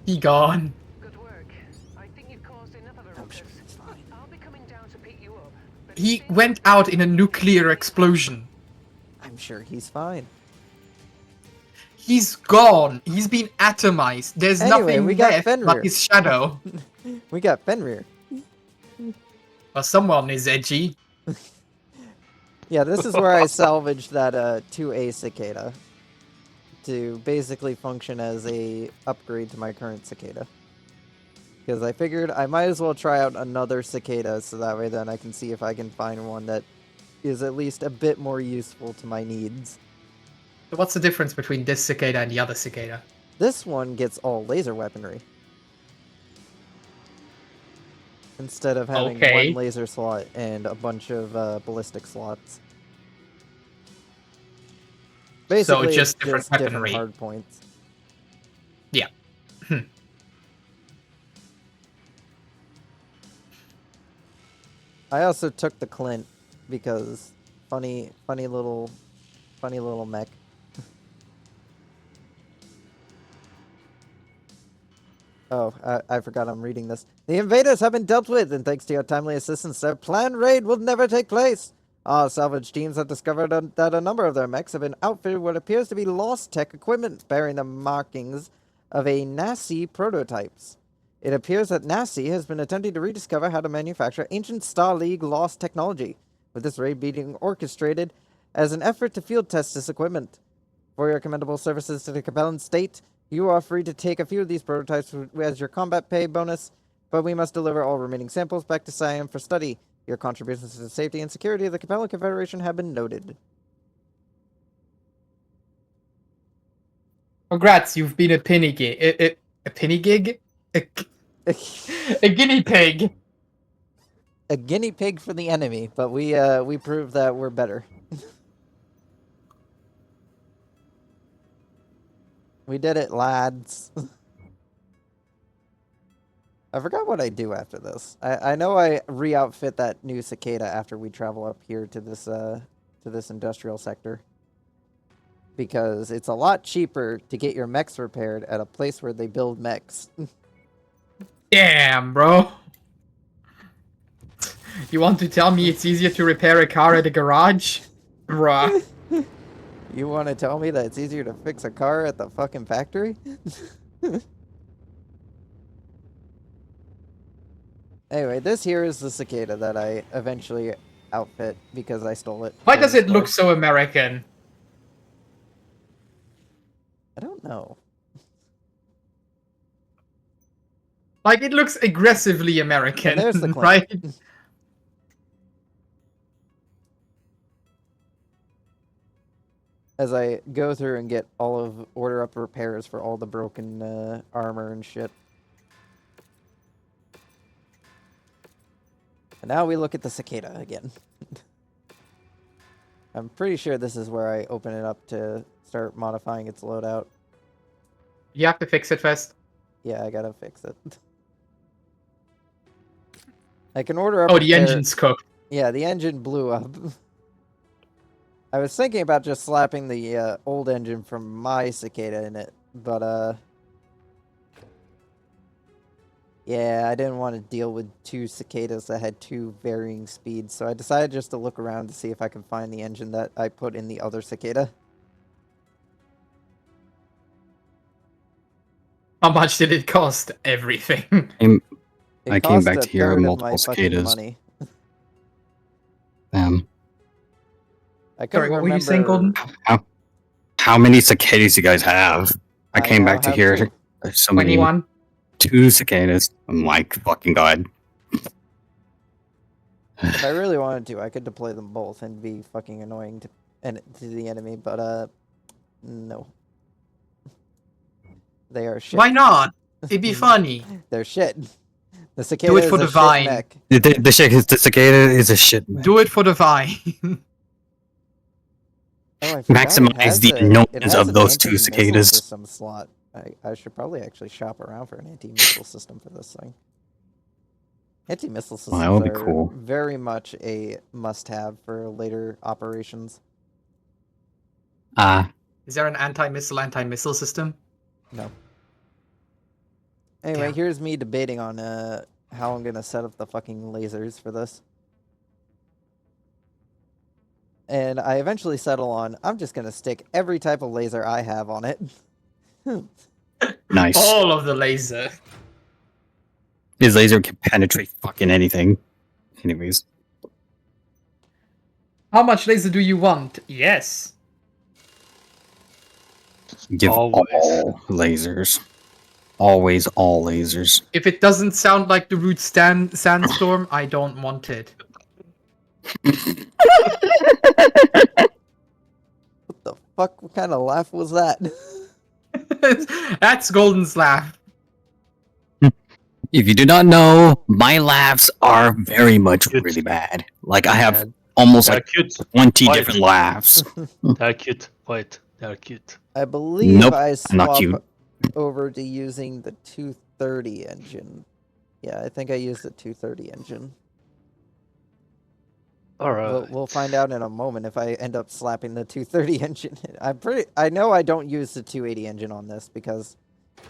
He gone. Good work. I think you've caused enough of a ruckus. I'll be coming down to pick you up. But He went out in a nuclear explosion. I'm sure he's fine. He's gone. He's been atomized. There's Anyway, nothing we got left Fenrir. but his shadow. We got Fenrir. Well, someone is edgy. Yeah, this is where I salvaged that 2A cicada to basically function as a upgrade to my current cicada. Because I figured I might as well try out another cicada so that way then I can see if I can find one that is at least a bit more useful to my needs. So what's the difference between this cicada and the other cicada? This one gets all laser weaponry. Instead of having Okay. one laser slot and a bunch of ballistic slots. Basically, just it's different just different weaponry. hard points. Yeah. I also took the Clint because funny little mech. Oh, I forgot I'm reading this. The invaders have been dealt with, and thanks to your timely assistance, their planned raid will never take place. Our salvage teams have discovered that a number of their mechs have been outfitted with what appears to be lost tech equipment bearing the markings of a Nasi prototypes. It appears that Nasi has been attempting to rediscover how to manufacture ancient Star League lost technology, with this raid being orchestrated as an effort to field test this equipment. For your commendable services to the Capellan state, You are free to take a few of these prototypes as your combat pay bonus, but we must deliver all remaining samples back to Siam for study. Your contributions to the safety and security of the Capella Confederation have been noted. Congrats, you've been a penny gig. A penny gig? A guinea pig. A guinea pig for the enemy, but we proved that we're better. We did it, lads. I forgot what I do after this. I know I re-outfit that new cicada after we travel up here to this industrial sector. Because it's a lot cheaper to get your mechs repaired at a place where they build mechs. Damn, bro. You want to tell me it's easier to repair a car at a garage? Bruh. You want to tell me that it's easier to fix a car at the fucking factory? Anyway, this here is the cicada that I eventually outfit because I stole it. Why from does the it look store. so American? I don't know. Like, it looks aggressively American, And there's the clamp. right? As I go through and order up repairs for all the broken armor and shit. And now we look at the cicada again. I'm pretty sure this is where I open it up to start modifying its loadout. You have to fix it first. Yeah, I gotta fix it. I can order up Oh, a the engine's cooked. Yeah, the engine blew up. I was thinking about just slapping the old engine from my cicada in it, but yeah, I didn't want to deal with two cicadas that had two varying speeds, so I decided just to look around to see if I can find the engine that I put in the other cicada. How much did it cost? Everything. I came back to hear multiple cicadas. Money. I couldn't Sorry, what were you saying, remember- Golden? How many cicadas you guys have? I came now back to have hear two. so many. 21? 2 cicadas. Oh my fucking god. If I really wanted to, I could deploy them both and be fucking annoying to the enemy, but no. They are shit. Why not? It'd be funny. They're shit. The cicada Do it is for a the shit vine. mech. The cicada is a shit. Man. Do it for the vine. Oh, I forgot it Maximize has the it annoyance has of an those 2 anti-missile cicadas. system slot. I should probably actually shop around for an anti-missile system for this thing. Anti-missile systems that would be are cool. very much a must-have for later operations. Is there an anti-missile system? No. Anyway, Damn. here's me debating on how I'm gonna set up the fucking lasers for this. And I eventually settle on, I'm just gonna stick every type of laser I have on it. Nice. All of the laser. His laser can penetrate fucking anything. Anyways. How much laser do you want? Yes. Give Always. all lasers. Always all lasers. If it doesn't sound like the root sandstorm, I don't want it. What the fuck? What kind of laugh was that? That's Golden's laugh. If you do not know, my laughs are very much Good. really bad. Like I have And almost they're like cute. 20 Why? different laughs. They're cute. Wait, they're cute. I believe Nope, I I'm not swap cute. over to using the 230 engine. Yeah, I think I used the 230 engine. Alright. We'll find out in a moment if I end up slapping the 230 engine. I know I don't use the 280 engine on this because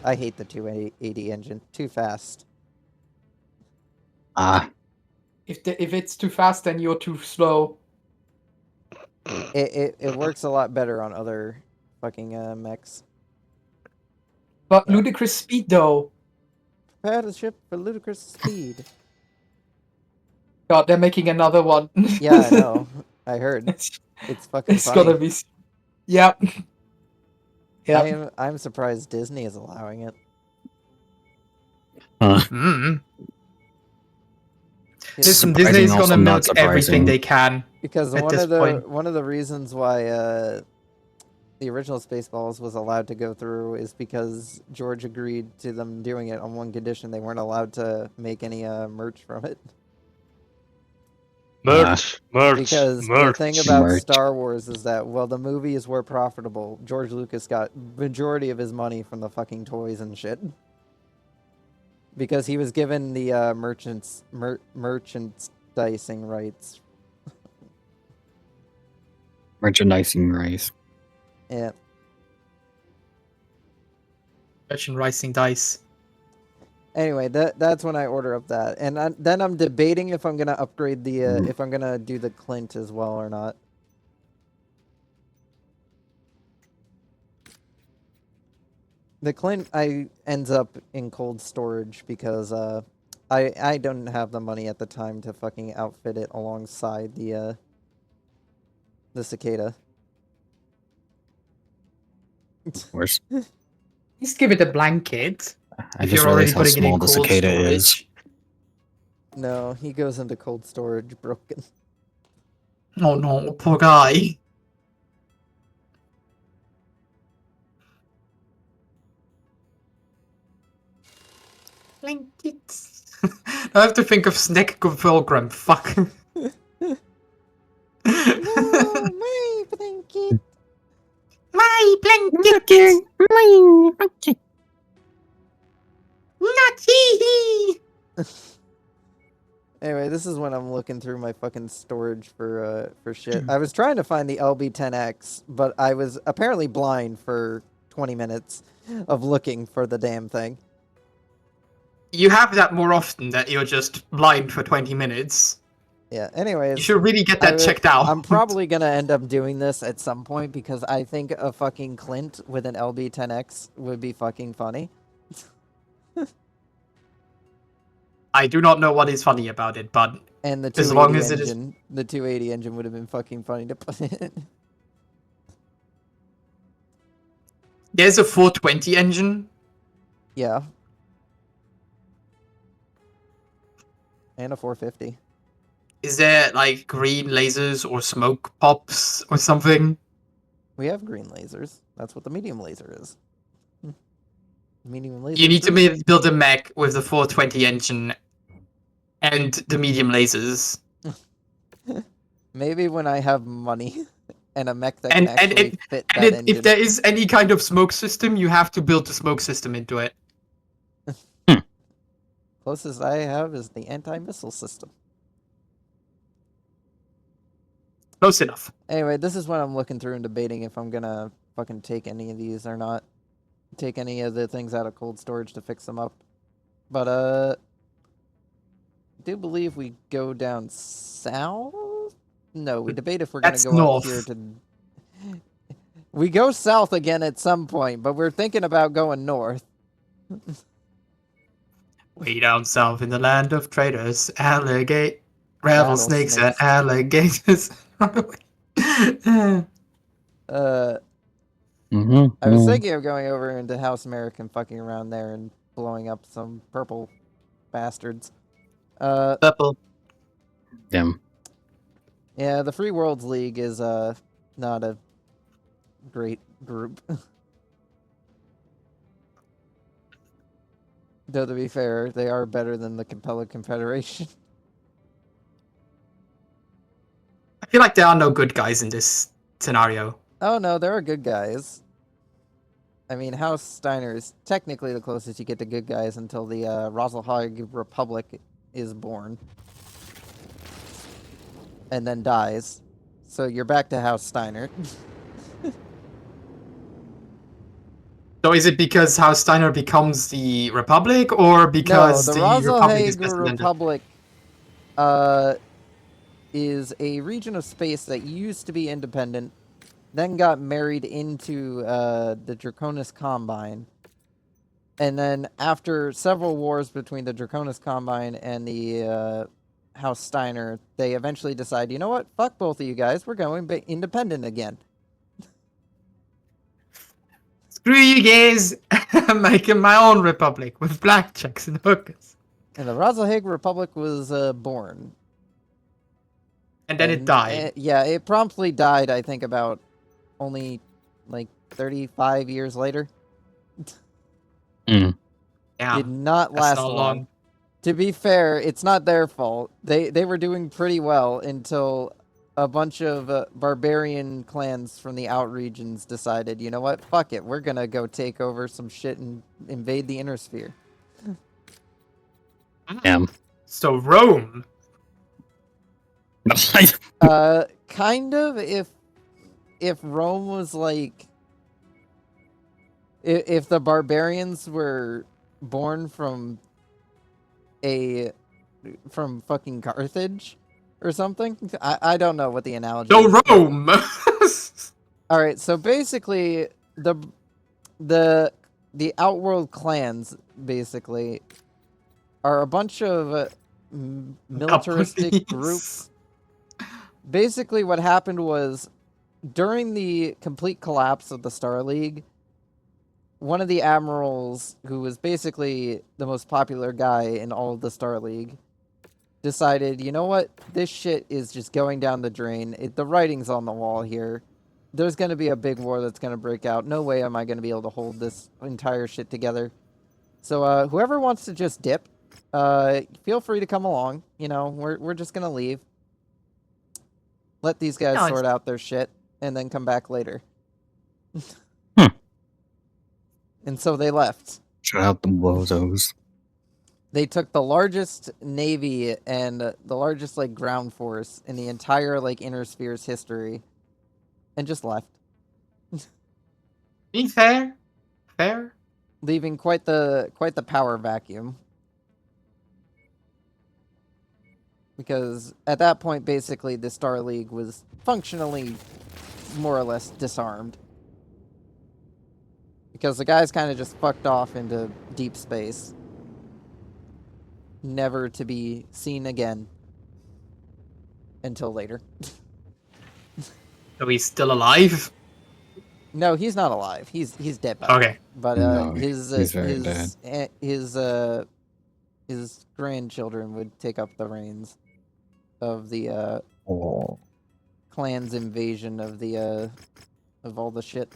I hate the 280 engine. Too fast. If it's too fast, then you're too slow. It works a lot better on other fucking mechs. But Yeah. ludicrous speed, though. Prepare the ship for ludicrous speed. God, they're making another one. Yeah, I know. I heard. It's fucking It's funny. gonna be. Yep. Yeah. I'm surprised Disney is allowing it. Mm. Listen, Surprising, Disney's also gonna not milk everything surprising. they can Because at this point. one of the reasons why the original Spaceballs was allowed to go through is because George agreed to them doing it on one condition: they weren't allowed to make any merch from it. Merch, Because the thing merch. about Merch. Star Wars is that, well, the movies were profitable. George Lucas got majority of his money from the fucking toys and shit. Because he was given the merchandising rights. Merchandising rights. Yeah. Merchandising dice. Anyway, that's when I order up that, and then I'm debating if I'm gonna upgrade the if I'm gonna do the Clint as well or not. The Clint ends up in cold storage because I don't have the money at the time to fucking outfit it alongside the cicada. Of course. Just give it a blanket. I If just you're already realized how putting it small in the cold cicada is. storage. No, he goes into cold storage broken. Oh no, poor guy. Blankets. I have to think of Snack Fulgrim. Fuck. No, my blanket. My blanket. Not he. Anyway, this is when I'm looking through my fucking storage for shit. I was trying to find the LB10X, but I was apparently blind for 20 minutes of looking for the damn thing. You have that more often that you're just blind for 20 minutes. Yeah, anyways. You should really get that checked out. I'm probably gonna end up doing this at some point because I think a fucking Clint with an LB10X would be fucking funny. I do not know what is funny about it, but And the as long 280 as it is... engine, the 280 engine would have been fucking funny to put in. There's a 420 engine. Yeah. And a 450. Is there, like, green lasers or smoke pops or something? We have green lasers. That's what the medium laser is. Medium laser. You need to build a mech with the 420 engine and the medium lasers. Maybe when I have money and a mech that can actually fit that engine. If there is any kind of smoke system, you have to build the smoke system into it. Closest I have is the anti-missile system. Close enough. Anyway, this is what I'm looking through and debating if I'm gonna fucking take any of these or not. Take any of the things out of cold storage to fix them up. But, I do believe we go down south? No, we debate if we're gonna go north. up here to... We go south again at some point, but we're thinking about going north. Way down south in the land of traders, rattlesnakes and Rattlesnakes. alligators. I was thinking of going over into House America and fucking around there and blowing up some purple bastards. Purple. Damn. Yeah, the Free Worlds League is not a great group. Though to be fair, they are better than the Capella Confederation. I feel like there are no good guys in this scenario. Oh no, there are good guys. I mean, House Steiner is technically the closest you get to good guys until the Rosalhag Republic is born. And then dies. So you're back to House Steiner. So is it because House Steiner becomes the Republic, or because no, the Republic is Rosalhag Republic is a region of space that used to be independent, then got married into the Draconis Combine. And then after several wars between the Draconis Combine and the House Steiner, they eventually decide, you know what? Fuck both of you guys. We're going independent again. Screw you guys! I'm making my own republic with blackjacks and hookers. And the Razaheg Republic was born. And then it died. Yeah, it promptly died, I think, about only, like, 35 years later. Mm. Yeah, Did not that's last not long. long. To be fair, it's not their fault. They were doing pretty well until a bunch of barbarian clans from the out regions decided, you know what, fuck it, we're gonna go take over some shit and invade the inner sphere. Damn. So Rome. Kind of, if Rome was like, if the barbarians were born from fucking Carthage or something. I don't know what the analogy So is. but- Rome. All right, so basically the outworld clans basically are a bunch of militaristic Companies. groups. Basically what happened was during the complete collapse of the Star League, one of the admirals, who was basically the most popular guy in all of the Star League, decided, you know what, this shit is just going down the drain. The writing's on the wall here. There's going to be a big war that's going to break out. No way am I going to be able to hold this entire shit together. So whoever wants to just dip, feel free to come along. You know, we're just going to leave. Let these guys No, sort out their shit, and then come back later. And so they left. Shout out the bozos. They took the largest navy and the largest like ground force in the entire like inner sphere's history, and just left, Be fair. Fair. leaving quite the power vacuum. Because at that point, basically, the Star League was functionally more or less disarmed. Because the guys kind of just fucked off into deep space. Never to be seen again. Until later. So he's still alive? No, he's not alive. He's dead. By now. Okay. But No, he's very dead. His grandchildren would take up the reins of the Oh. clan's invasion of the of all the shit.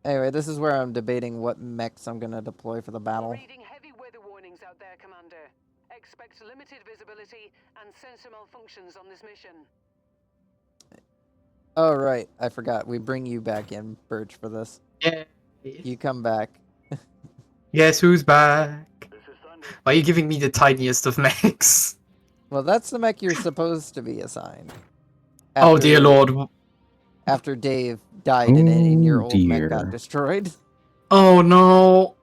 Anyway, this is where I'm debating what mechs I'm gonna deploy for the battle. Reading heavy weather warnings out there, Commander. Expect limited visibility and sensor malfunctions on this mission. Oh right, I forgot. We bring you back in, Birch, for this. Yeah. You come back. Guess who's back? Why are you giving me the tiniest of mechs? Well, that's the mech you're supposed to be assigned. Oh dear lord. After Dave died and your Oh, old mech got dear. destroyed. Oh no.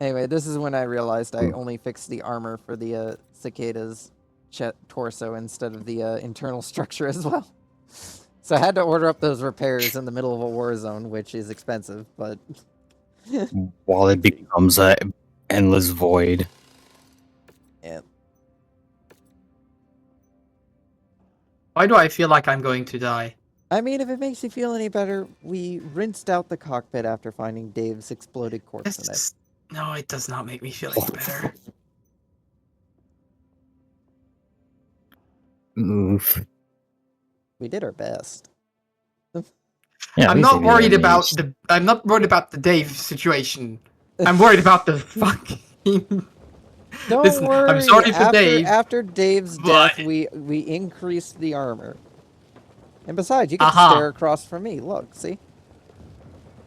Anyway, this is when I realized I only fixed the armor for the cicada's torso instead of the internal structure as well. So I had to order up those repairs in the middle of a war zone, which is expensive, but... While it becomes a endless void. Yeah. Why do I feel like I'm going to die? I mean, if it makes you feel any better, we rinsed out the cockpit after finding Dave's exploded corpse in it. No, it does not make me feel any better. Oof. We did our best. Yeah, I'm we not did worried it. about the Dave situation. I'm worried about the fucking. Don't Listen, worry. I'm sorry for Dave. After Dave's but- death, we increased the armor. And besides, you can Aha. stare across from me. Look, see?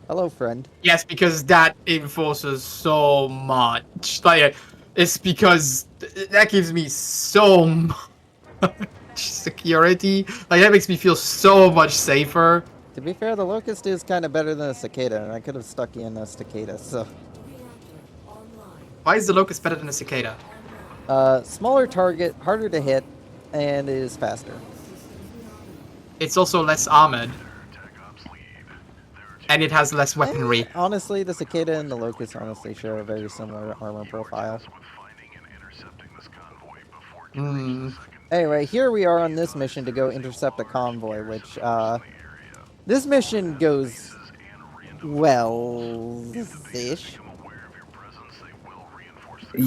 Hello, friend. Yes, because that enforces so much. Like, it's because that gives me so much security. Like, that makes me feel so much safer. To be fair, the Locust is kind of better than a Cicada, and I could have stuck you in a Cicada, so... Why is the Locust better than a Cicada? Smaller target, harder to hit, and it is faster. It's also less armored. And it has less weaponry. Honestly, the Cicada and the Locust honestly share a very similar armor profile. Hmm. Anyway, here we are on this mission to go intercept a convoy, which, This mission goes well-ish.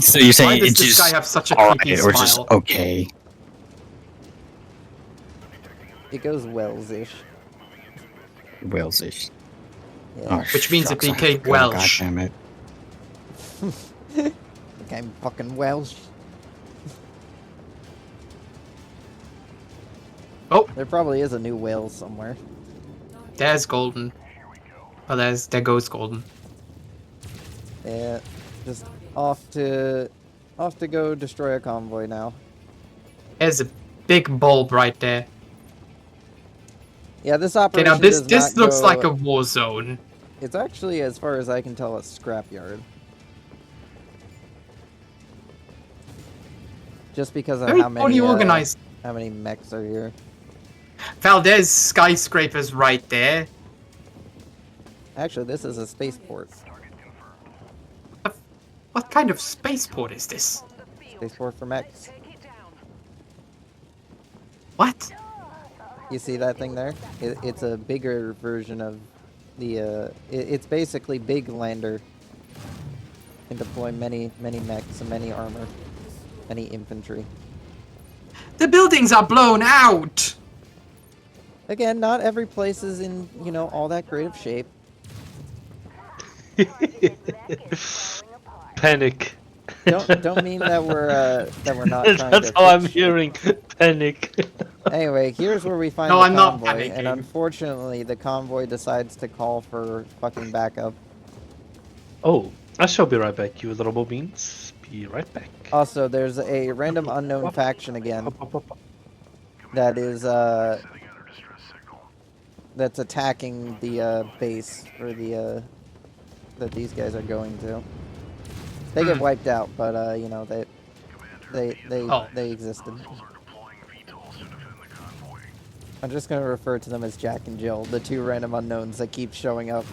So you're Why saying does it's this guy just have such a alright creepy or just smile? okay? It goes well-ish. Walesish. Yeah. Oh, Which means it shucks, I have to became go, Welsh. God damn it. Became fucking Welsh. Oh, There probably is a new Wales somewhere. there's Golden. Oh, there goes Golden. Yeah. Just off to go destroy a convoy now. There's a big bulb right there. Yeah, this Okay, operation now this does not looks go... like a war zone. It's actually, as far as I can tell, a scrapyard. Just because of Very how poorly organized. many mechs are here. Val, there's skyscrapers right there. Actually, this is a spaceport. What kind of spaceport is this? Spaceport for mechs. What? You see that thing there? It's a bigger version of the, it's basically big lander. Can deploy many mechs and many armor. Many infantry. The buildings are blown out! Again, not every place is in, you know, all that great of shape. Panic. Don't mean that we're not trying That's to how I'm fix shit. hearing. Panic. Anyway, here's where we find No, the I'm not convoy, and panicking. unfortunately, the convoy decides to call for fucking backup. Oh, I shall be right back, you little beans. Be right back. Also, there's a random unknown faction again that is that's attacking the base or the that these guys are going to. They get wiped out, but you know they existed. I'm just gonna refer to them as Jack and Jill, the two random unknowns that keep showing up.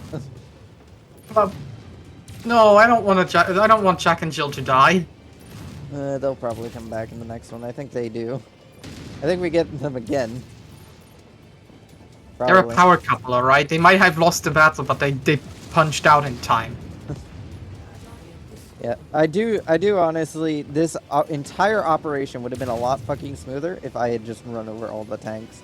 No, I don't want I don't want Jack and Jill to die. They'll probably come back in the next one. I think they do. I think we get them again. They're a Probably. power couple, alright? They might have lost the battle, but they punched out in time. Yeah, I do honestly, this entire operation would have been a lot fucking smoother if I had just run over all the tanks.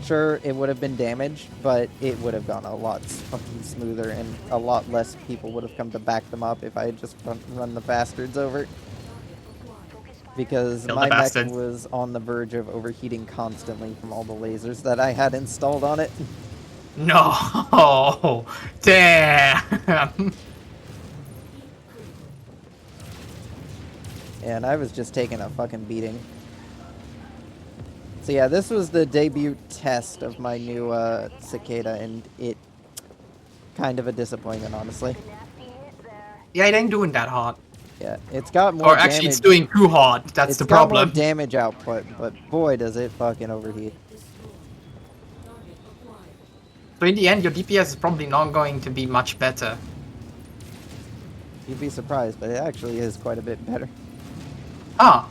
Sure, it would have been damaged, but it would have gone a lot fucking smoother, and a lot less people would have come to back them up if I had just run the bastards over. Because Kill the my mech bastards. was on the verge of overheating constantly from all the lasers that I had installed on it. No! Damn! And I was just taking a fucking beating. So yeah, this was the debut test of my new cicada, and it kind of a disappointment, honestly. Yeah, it ain't doing that hard. Yeah, it's got more Or damage. actually, it's doing too hard. That's It's the got more problem. damage output, but boy, does it fucking overheat. So in the end, your DPS is probably not going to be much better. You'd be surprised, but it actually is quite a bit better. Ah,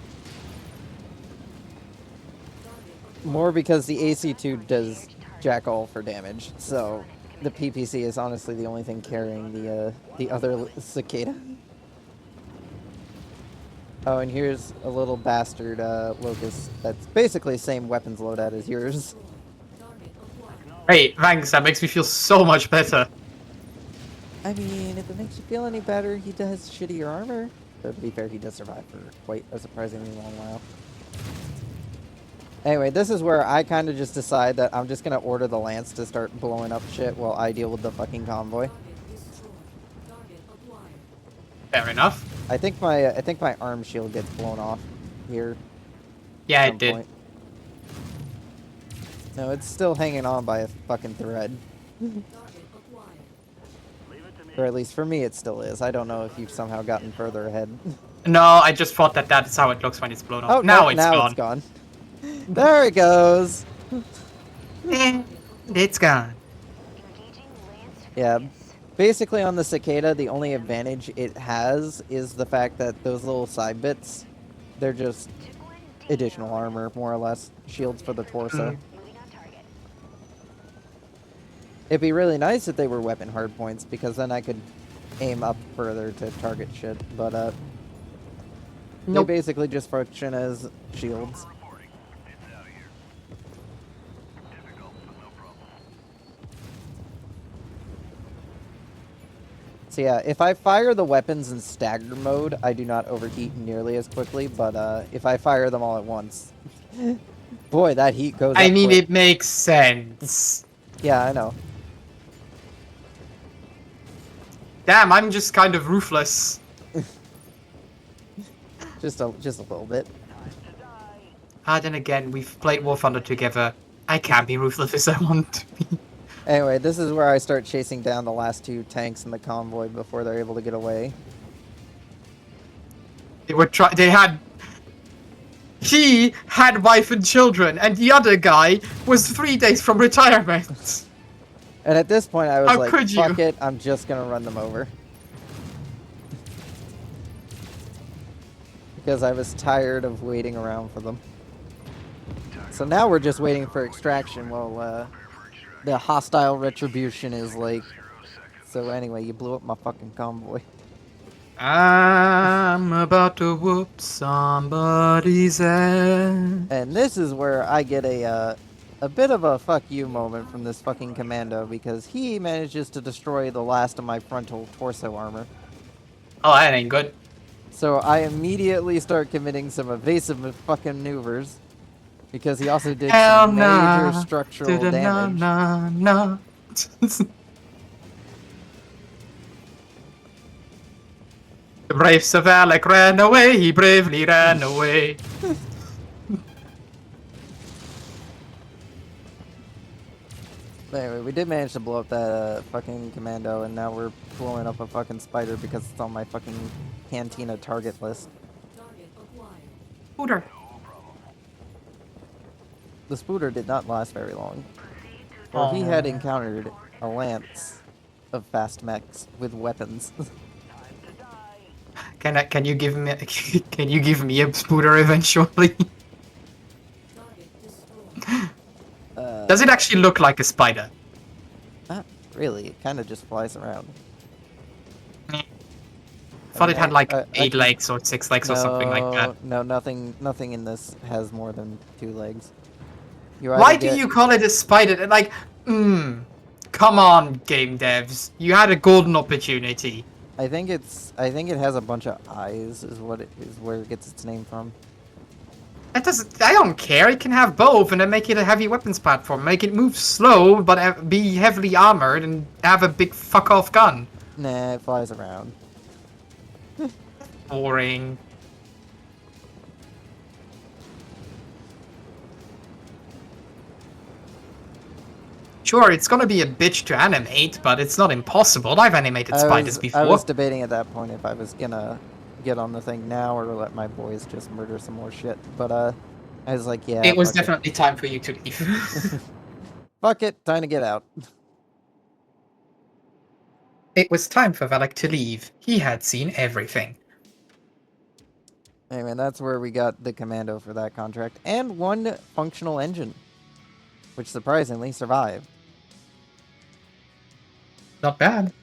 More because the AC2 does jack all for damage, so the PPC is honestly the only thing carrying the other cicada. Oh, and here's a little bastard locust that's basically the same weapons loadout as yours. hey, thanks. That makes me feel so much better. I mean, if it makes you feel any better, he does shittier armor. But to be fair, he does survive for quite a surprisingly long while. Anyway, this is where I kind of just decide that I'm just gonna order the Lance to start blowing up shit while I deal with the fucking convoy. Fair enough. I think my arm shield gets blown off here. Yeah, at it some did. point. No, it's still hanging on by a fucking thread. Or at least for me it still is. I don't know if you've somehow gotten further ahead. No, I just thought that that's how it looks when it's blown off. Oh, now no, it's now gone. it's gone. There it goes! It's gone. Yeah, basically on the cicada, the only advantage it has is the fact that those little side bits, they're just additional armor, more or less. Shields for the torso. It'd be really nice if they were weapon hardpoints, because then I could aim up further to target shit. But they Nope. basically just function as shields. Reporting. It's out of here. Difficult, but no problem. So yeah, if I fire the weapons in stagger mode, I do not overheat nearly as quickly. But if I fire them all at once, boy, that heat goes up I mean, quick. it makes sense. Yeah, I know. Damn, I'm just kind of ruthless. Just a little bit. Then again, we've played War Thunder together. I can be ruthless as I want to be. Anyway, this is where I start chasing down the last 2 tanks in the convoy before they're able to get away. They had. He had wife and children, and the other guy was 3 days from retirement. And at this point, I was How like, could you? fuck it, I'm just gonna run them over. Because I was tired of waiting around for them. So now we're just waiting for extraction while the hostile retribution is like... So anyway, you blew up my fucking convoy. I'm about to whoop somebody's ass. And this is where I get a bit of a fuck you moment from this fucking commando, because he manages to destroy the last of my frontal torso armor. Oh, that ain't good. So I immediately start committing some evasive fucking maneuvers, because he also did some major structural damage. Nah. The brave Savalik ran away, he bravely ran away. Anyway, we did manage to blow up that fucking commando, and now we're blowing up a fucking spider because it's on my fucking cantina target list. Hooter. The spooter did not last very long, for he had Aw. encountered a lance of fast mechs with weapons. Can you give me can you give me a spooter eventually? Does it actually look like a spider? Not really, it kind of just flies around. I thought it had like I 8 can- legs or 6 legs or something like that. No, nothing in this has more than 2 legs. You Why either do get- you call it a spider? Like, come on, game devs. You had a golden opportunity. I think it has a bunch of eyes, is where it gets its name from. That doesn't. I don't care. It can have both, and then make it a heavy weapons platform. Make it move slow, but be heavily armored and have a big fuck off gun. Nah, it flies around. Boring. Sure, it's gonna be a bitch to animate, but it's not impossible. I've animated spiders before. I was debating at that point if I was gonna get on the thing now or let my boys just murder some more shit. But I was like, yeah. It was fuck definitely time for you to leave. Fuck it, time to get out. It was time for Valak to leave. He had seen everything. Anyway, that's where we got the commando for that contract, and 1 functional engine, which surprisingly survived. Not bad.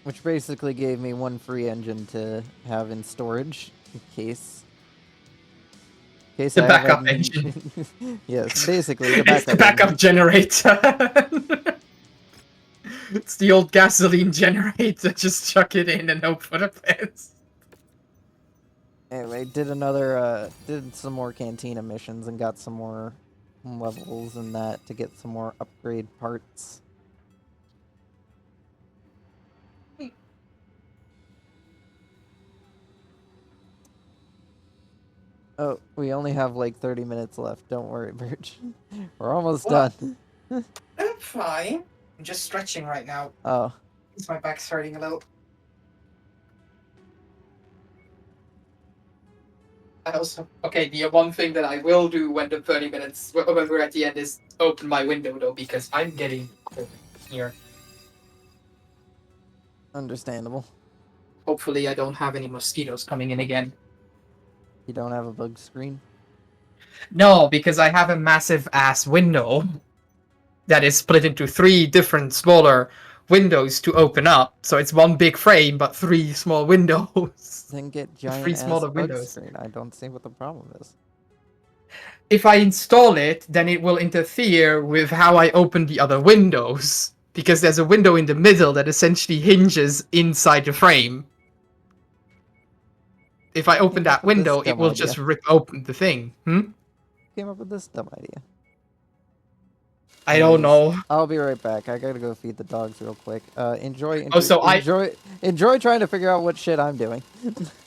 Which basically gave me 1 free engine to have in storage in case. The I backup have engine. Yes, basically the It's backup. the backup engine. generator. It's the old gasoline generator. Just chuck it in and hope for the best. Anyway, did some more cantina missions and got some more levels in that to get some more upgrade parts. Oh, we only have like 30 minutes left. Don't worry, Birch. We're almost What? done. I'm fine. I'm just stretching right now. Oh, My back's hurting a little. I also the one thing that I will do when the 30 minutes when we're at the end is open my window though because I'm getting cold here. understandable. Hopefully I don't have any mosquitoes coming in again. You don't have a bug screen? No, because I have a massive ass window that is split into 3 different smaller windows to open up. So it's one big frame, but 3 small windows. Then get 3 giant ass smaller bug windows. screen. I don't see what the problem is. If I install it, then it will interfere with how I open the other windows. Because there's a window in the middle that essentially hinges inside the frame. If I open that window, it will just rip open the thing. Came up with this dumb idea. I don't know. I'll be right back. I gotta go feed the dogs real quick. Enjoy trying to figure out what shit I'm doing.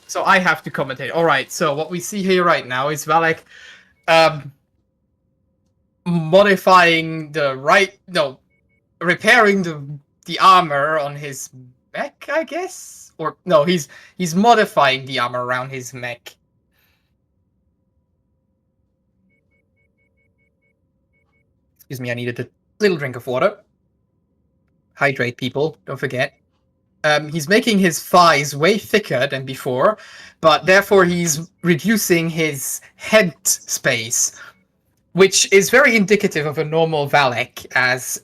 So I have to commentate. Alright, so what we see here right now is Valak modifying repairing the armor on his mech, I guess? Or no, he's modifying the armor around his mech. Excuse me, I needed a little drink of water. Hydrate, people, don't forget. He's making his thighs way thicker than before, but therefore he's reducing his head space, which is very indicative of a normal Valak, as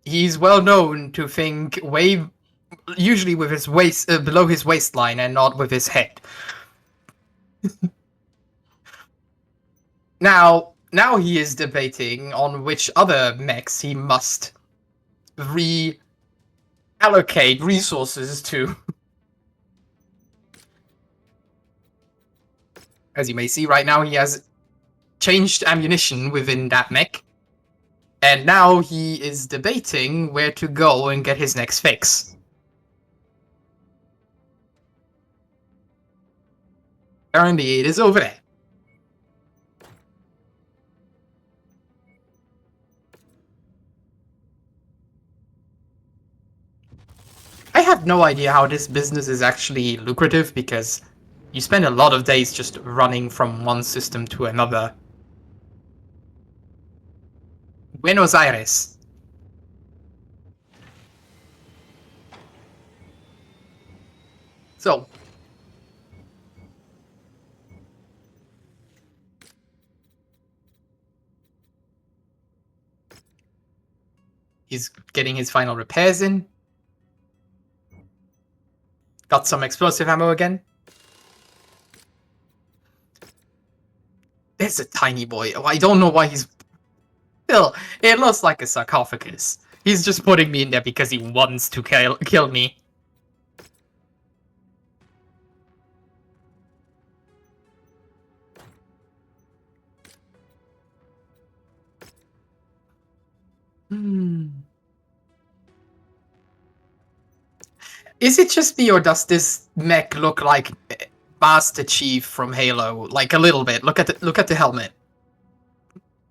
he's well known to think usually with his waist below his waistline and not with his head. Now he is debating on which other mechs he must reallocate resources to. As you may see right now, he has changed ammunition within that mech. And now he is debating where to go and get his next fix. Apparently it is over there. I have no idea how this business is actually lucrative, because you spend a lot of days just running from one system to another. Buenos Aires. So. He's getting his final repairs in. Got some explosive ammo again. There's a tiny boy. I don't know why he's... Still, it looks like a sarcophagus. He's just putting me in there because he wants to kill me. Is it just me, or does this mech look like Master Chief from Halo? Like a little bit. Look at the helmet.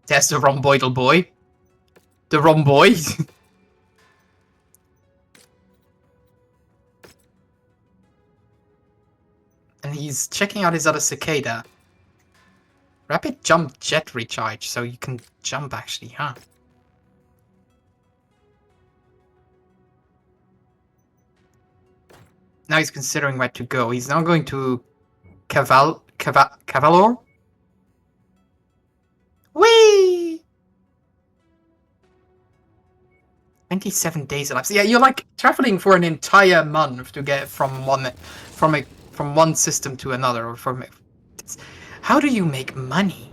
There's the rhomboidal boy. The rhomboid. And he's checking out his other cicada. Rapid jump jet recharge, so you can jump actually, huh? Now he's considering where to go. He's now going to Cavalor? Whee! 27 days elapsed. Yeah, you're like traveling for an entire month to get from one system to another, or from... How do you make money?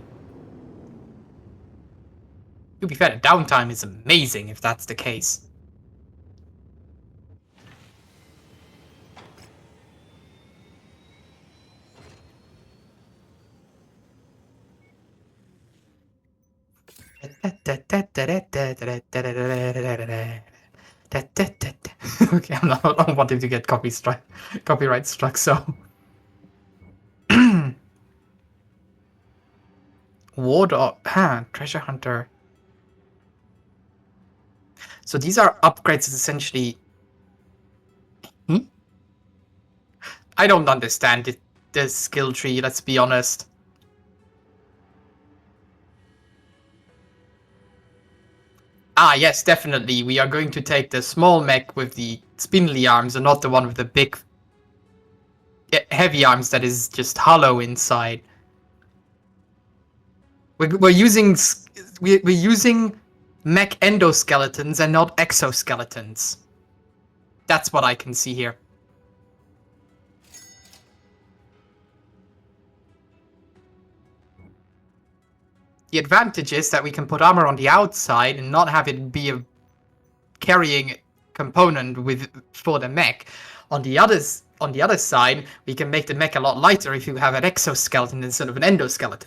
To be fair, the downtime is amazing if that's the case. Okay, I don't want him to get copyright struck, so... War Dog, Treasure Hunter. So these are upgrades essentially... I don't understand the skill tree, let's be honest. Ah, yes, definitely. We are going to take the small mech with the spindly arms and not the one with the big heavy arms that is just hollow inside. We're using we're using mech endoskeletons and not exoskeletons. That's what I can see here. The advantage is that we can put armor on the outside and not have it be a carrying component for the mech. On the other side, we can make the mech a lot lighter if you have an exoskeleton instead of an endoskeleton.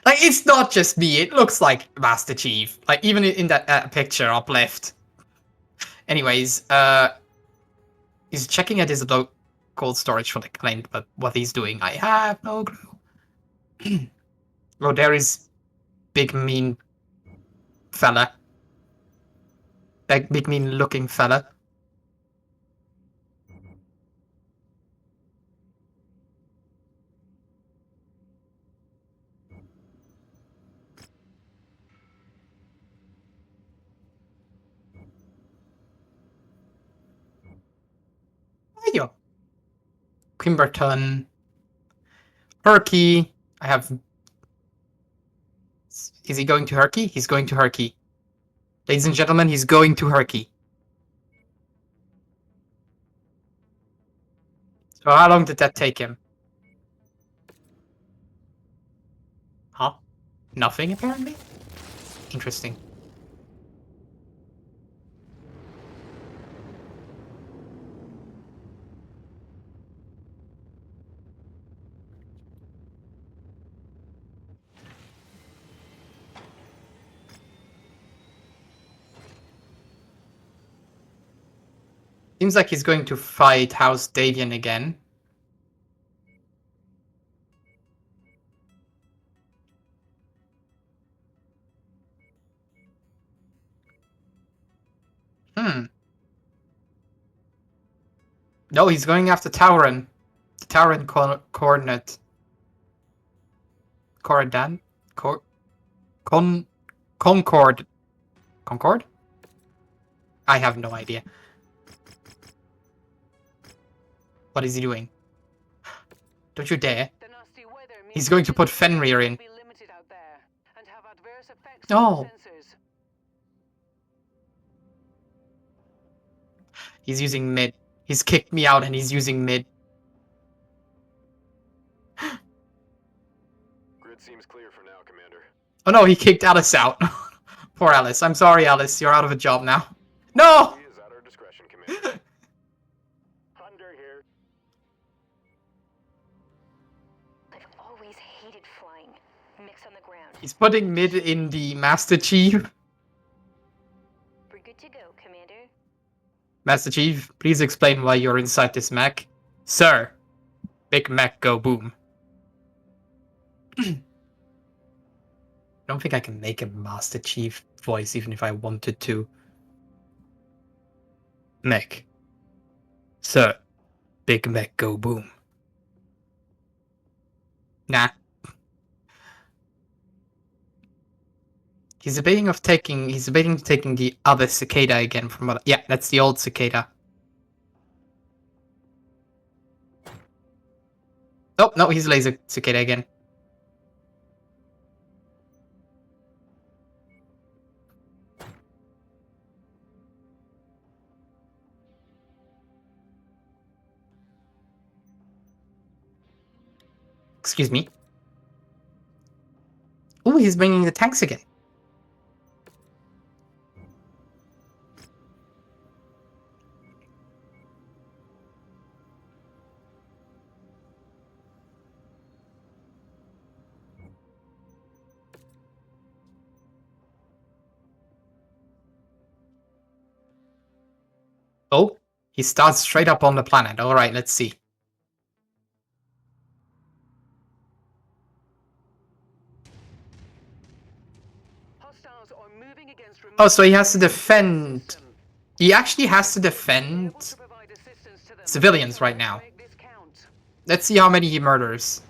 Like, it's not just me, it looks like Master Chief. Like, even in that picture up left. Anyways, he's checking at his cold storage for the claim, but what he's doing, I have no clue. Oh, there is big mean fella. Big mean looking fella. Yo. Kimberton. Herky. I have... Is he going to Herky? He's going to Herky. Ladies and gentlemen, he's going to Herky. So how long did that take him? Huh? Nothing, apparently? Interesting. Seems like he's going to fight House Davian again. No, he's going after Tauren. The Tauren coordinate. Corridan? Concord. Concord? I have no idea. What is he doing? Don't you dare. He's going to put Fenrir in. Oh. He's using mid. He's kicked me out and he's using mid. Grid seems clear for now, Commander. Oh no, he kicked Alice out. Poor Alice. I'm sorry, Alice. You're out of a job now. No! He is at our discretion, Commander. Thunder here. I've always hated flying. Mix on the ground. He's putting mid in the Master Chief. We're good to go, Commander. Master Chief, please explain why you're inside this mech. Sir, big mech go boom. I don't think I can make a Master Chief voice even if I wanted to. Mech. Sir, big mech go boom. Nah. He's debating taking the other cicada again from what... Yeah, that's the old cicada. Oh, no, he's laser cicada again. Excuse me. Oh, he's bringing the tanks again. Oh, he starts straight up on the planet. All right, let's see. Oh, so he has to defend... He actually has to defend civilians right now. Let's see how many he murders.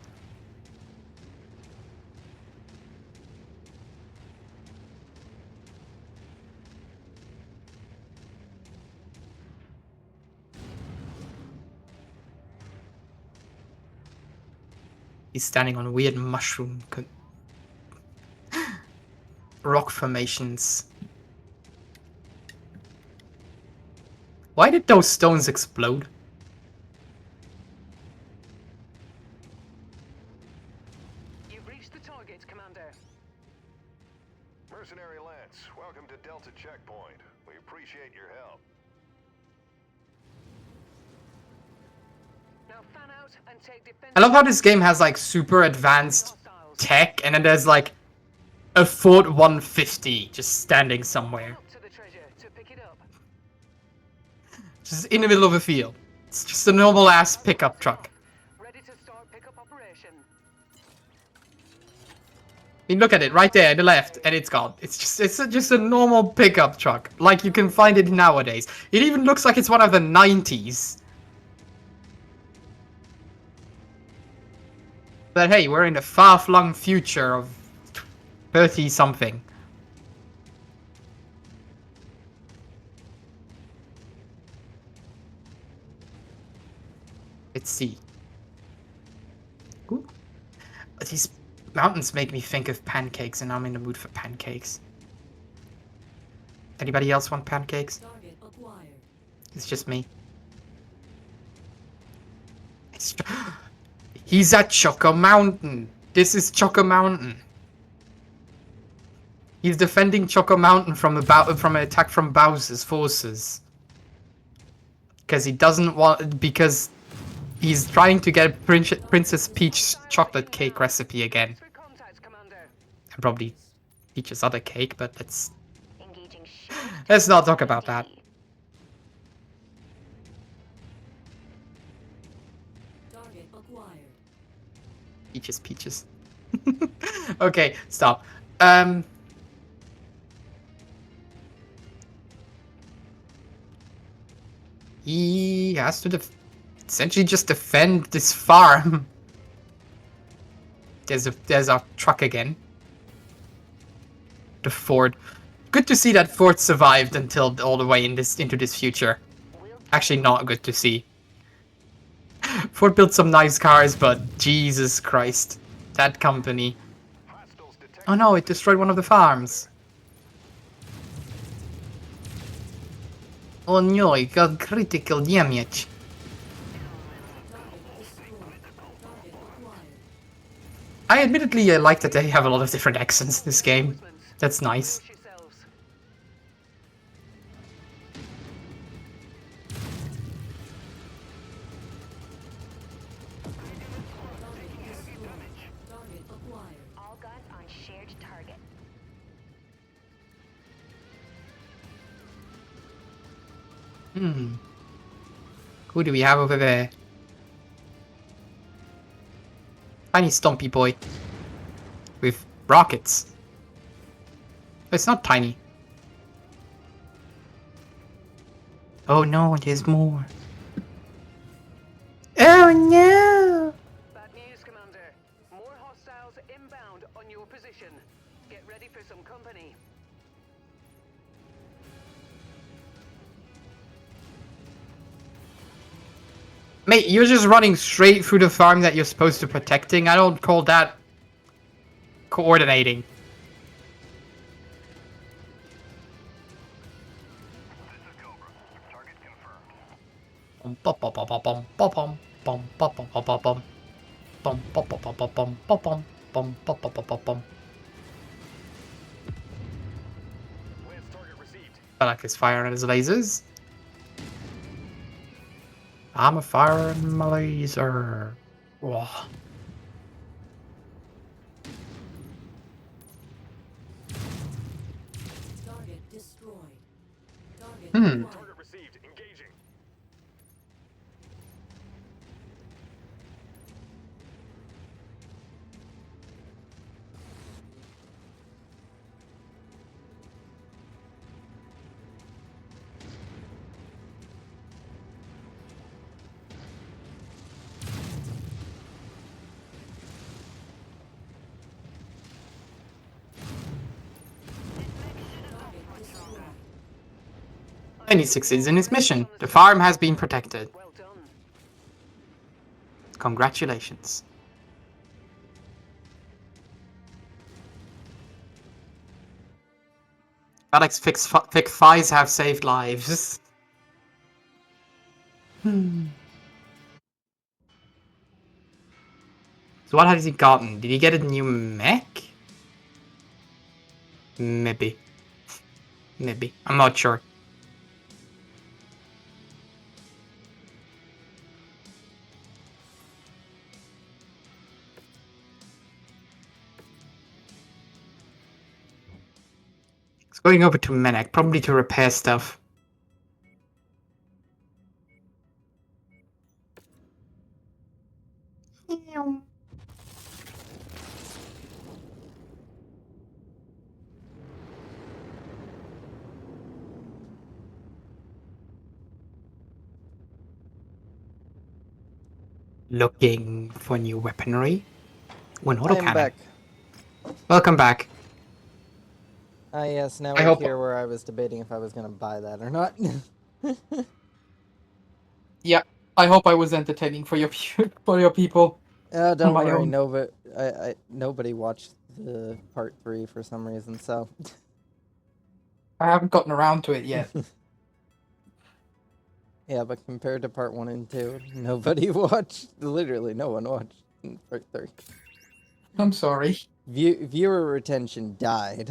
He's standing on weird rock formations. Why did those stones explode? You've reached the target, Commander. Mercenary Lance, welcome to Delta Checkpoint. We appreciate your help. Now fan out and take defense. I love how this game has like super advanced tech, and then there's like a Ford 150 just standing somewhere, Up to the treasure to pick it up. just in the middle of a field. It's just a normal ass pickup truck. Ready to start pickup operation. I mean, look at it right there on the left, and it's gone. It's just a normal pickup truck, like you can find it nowadays. It even looks like it's one of the 90s. But hey, we're in the far-flung future of 30-something. Let's see. Ooh. These mountains make me think of pancakes, and I'm in the mood for pancakes. Anybody else want pancakes? It's just me. He's at Choco Mountain. This is Choco Mountain. He's defending Choco Mountain from an attack from Bowser's forces. Because he doesn't want, because he's trying to get Princess Peach's chocolate cake recipe again. And probably Peach's other cake, but let's not talk about that. Peaches. Okay, stop. He has to essentially just defend this farm. There's our truck again. The Ford. Good to see that Ford survived until all the way into this future. Actually, not good to see. Ford built some nice cars, but Jesus Christ, that company. Oh no, it destroyed one of the farms. Oh no, it got critical damage. I admittedly like that they have a lot of different accents in this game. That's nice. All guns on shared target. Who do we have over there? Tiny Stompy boy. With rockets. It's not tiny. Oh no, there's more. Oh no! Bad news, Commander. More hostiles inbound on your position. Get ready for some company. Mate, you're just running straight through the farm that you're supposed to protecting. I don't call that coordinating. This is Cobra. Target confirmed. Lance target received. I like his fire and his lasers. I'm a fire and my laser. Whoa. Target destroyed. Target Target received. Engaging. And he succeeds in his mission. The farm has been protected. Well done. Congratulations. Alex, thick thighs have saved lives. So what has he gotten? Did he get a new mech? Maybe. Maybe. I'm not sure. He's going over to Menek, probably to repair stuff. Looking for new weaponry? One I am autocannon. back. Welcome back. Ah, yes, now I we're hope- here where I was debating if I was going to buy that or not. Yeah, I hope I was entertaining for your people. Oh, don't my worry, own. nobody watched the part 3 for some reason, so... I haven't gotten around to it yet. Yeah, but compared to part 1 and 2, nobody watched. Literally, no one watched part 3. I'm sorry. Viewer retention died.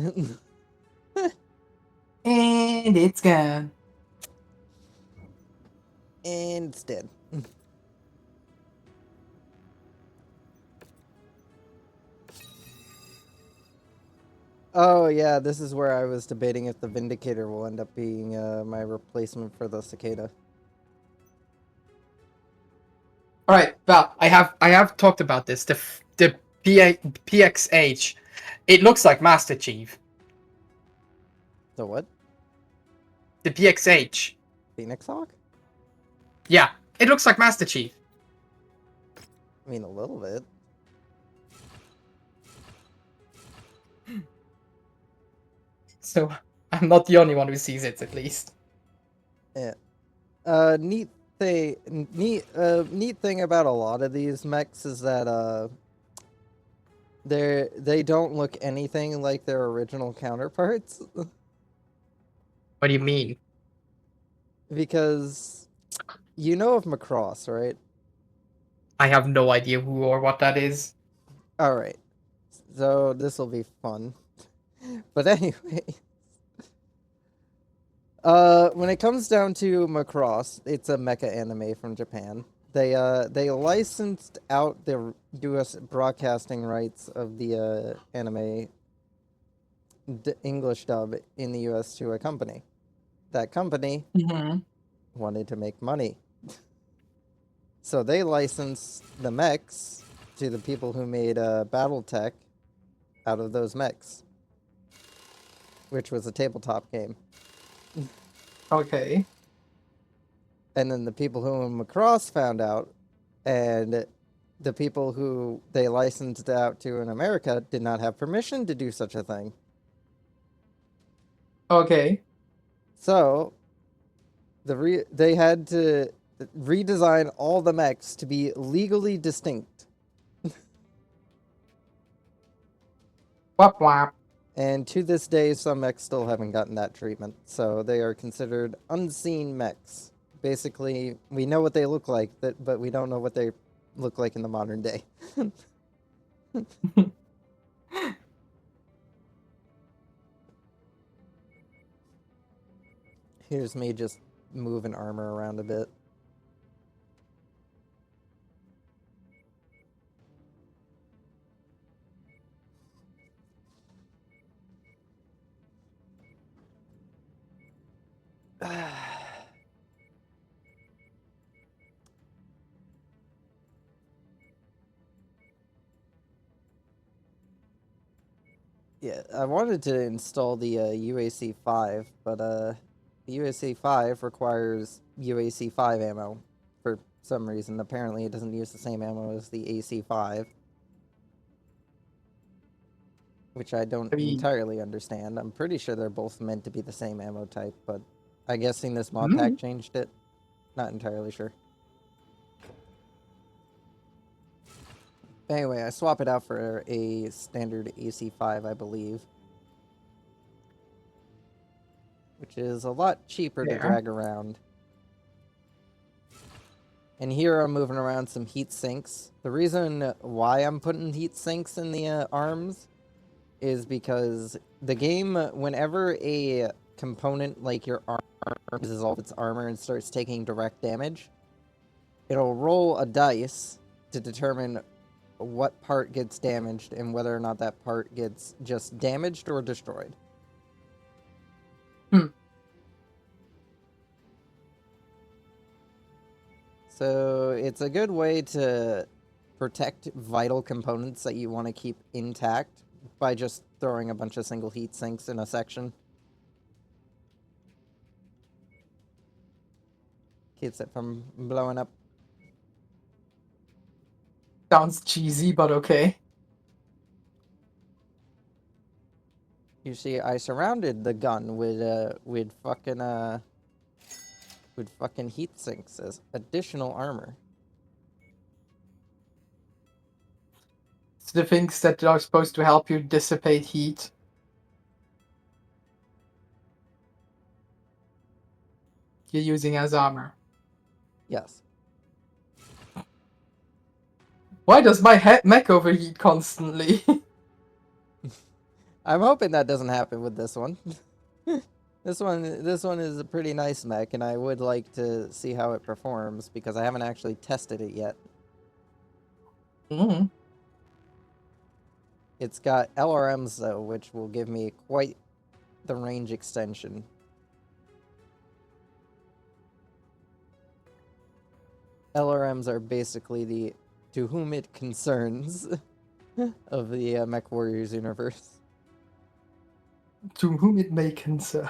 And it's gone. And it's dead. Oh, yeah, this is where I was debating if the Vindicator will end up being my replacement for the Cicada. All right, Val. I have talked about this. The PXH, it looks like Master Chief. The what? The PXH. Phoenix Hawk? Yeah, it looks like Master Chief. I mean, a little bit. So I'm not the only one who sees it, at least. Yeah. Neat thing about a lot of these mechs is that they don't look anything like their original counterparts. What do you mean? Because you know of Macross, right? I have no idea who or what that is. All right. So this will be fun. But anyway, when it comes down to Macross, it's a mecha anime from Japan. They licensed out the U.S. broadcasting rights of the anime English dub in the U.S. to a company. That company wanted to make money. So they licensed the mechs to the people who made BattleTech out of those mechs, which was a tabletop game. Okay. And then the people who Macross found out, and the people who they licensed out to in America did not have permission to do such a thing. Okay. So they had to redesign all the mechs to be legally distinct. Wap wap. And to this day, some mechs still haven't gotten that treatment. So they are considered unseen mechs. Basically, we know what they look like, but we don't know what they look like in the modern day. Here's me just moving armor around a bit. Yeah, I wanted to install the UAC 5, but the UAC 5 requires UAC 5 ammo for some reason. Apparently, it doesn't use the same ammo as the AC 5, which I don't entirely understand. I'm pretty sure they're both meant to be the same ammo type, but I'm guessing this mod pack changed it. Not entirely sure. Anyway, I swap it out for a standard AC5, I believe. which is a lot cheaper to Fair. drag around. And here I'm moving around some heat sinks. The reason why I'm putting heat sinks in the arms is because the game, whenever a component like your arm loses all of its armor and starts taking direct damage, it'll roll a dice to determine what part gets damaged and whether or not that part gets just damaged or destroyed. So it's a good way to protect vital components that you want to keep intact by just throwing a bunch of single heat sinks in a section. Keeps it from blowing up. Sounds cheesy, but okay. You see, I surrounded the gun with fucking heat sinks as additional armor. It's the things that are supposed to help you dissipate heat. You're using as armor. Yes. Why does my mech overheat constantly? I'm hoping that doesn't happen with this one. This one is a pretty nice mech, and I would like to see how it performs because I haven't actually tested it yet. Mm. It's got LRMs though, which will give me quite the range extension. LRMs are basically the to whom it concerns of the Mechwarriors universe. To whom it may concern.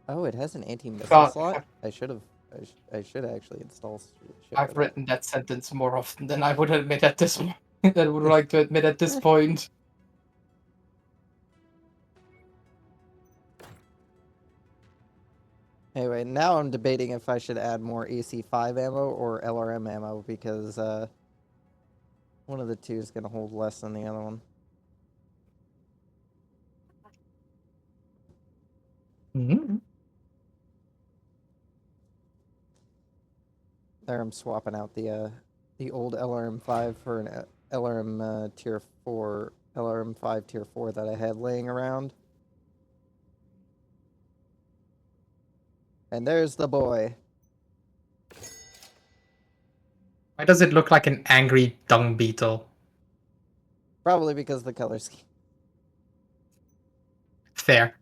Oh, it has an anti-missile God, slot? I should actually install shit I've for that. written that sentence more often than I would admit at this point. I would like to admit at this point. Anyway, now I'm debating if I should add more AC5 ammo or LRM ammo because one of the two is going to hold less than the other one. Mm-hmm. There I'm swapping out the old LRM5 for an LRM tier 4, LRM5 tier 4 that I had laying around. And there's the boy. Why does it look like an angry dung beetle? Probably because of the color scheme. Fair.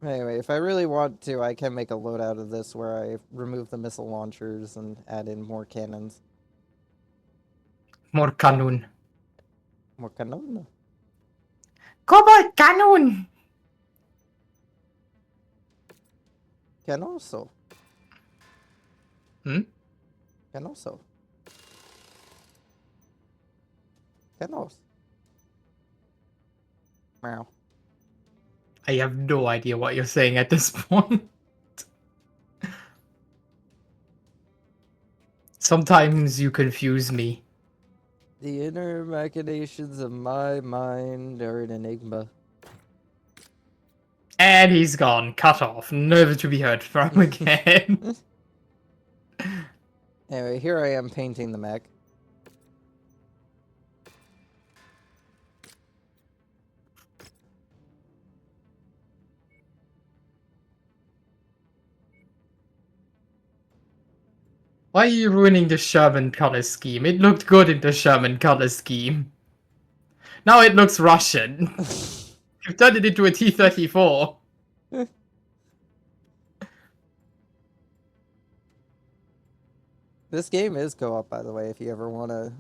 Anyway, if I really want to, I can make a loadout of this where I remove the missile launchers and add in more cannons. More cannon. More cannon. Cobalt cannon! Canoso. Hmm? Canoso. Canos. Meow. I have no idea what you're saying at this point. Sometimes you confuse me. The inner machinations of my mind are an enigma. And he's gone, cut off, never to be heard from again. Anyway, here I am painting the mech. Why are you ruining the Sherman color scheme? It looked good in the Sherman color scheme. Now it looks Russian. You've turned it into a T-34. This game is co-op, by the way, if you ever want to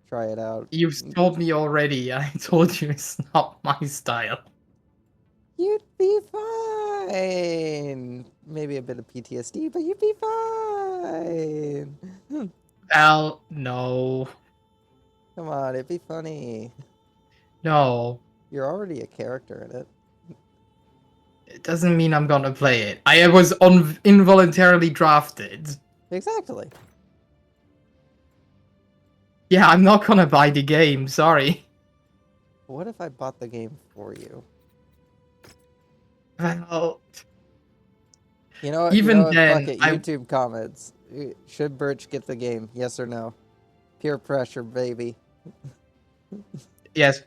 try it out. You've told me already. I told you it's not my style. You'd be fine. Maybe a bit of PTSD, but you'd be fine. Al, no. Come on, it'd be funny. No. You're already a character in it. It doesn't mean I'm gonna play it. I was involuntarily drafted. Exactly. Yeah, I'm not gonna buy the game, sorry. What if I bought the game for you? Well, You know what? You know even what? Fuck then, it. YouTube comments. Should Birch get the game? Yes or no? Peer pressure, baby. yes,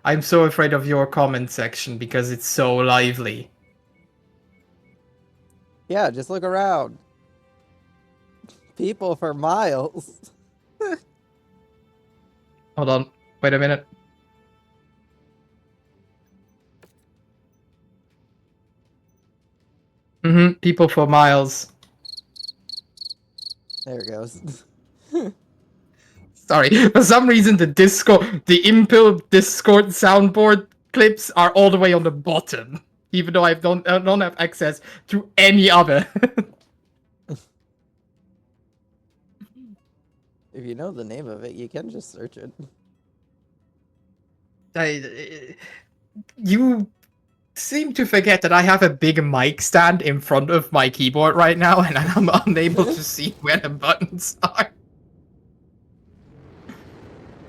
I'm so afraid of your comment section because it's so lively. Yeah, just look around. People for miles. Hold on, wait a minute. People for miles. There it goes. Sorry, for some reason the Impel Discord soundboard clips are all the way on the bottom, even though I don't have access to any other. If you know the name of it, you can just search it. You seem to forget that I have a big mic stand in front of my keyboard right now, and I'm unable to see where the buttons are.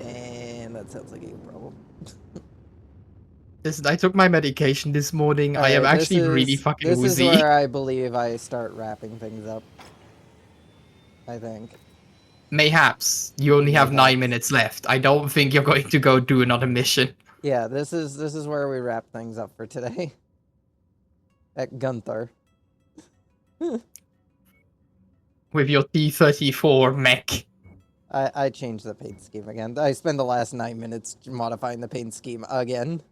And that sounds like a problem. Listen, I took my medication this morning. I am Alright, actually really fucking this is woozy. where I believe I start wrapping things up. I think. Mayhaps. You only have 9 Mayhaps. minutes left. I don't think you're going to go do another mission. Yeah, this is where we wrap things up for today. At Gunther. With your T-34 mech. I changed the paint scheme again. I spent the last 9 minutes modifying the paint scheme again.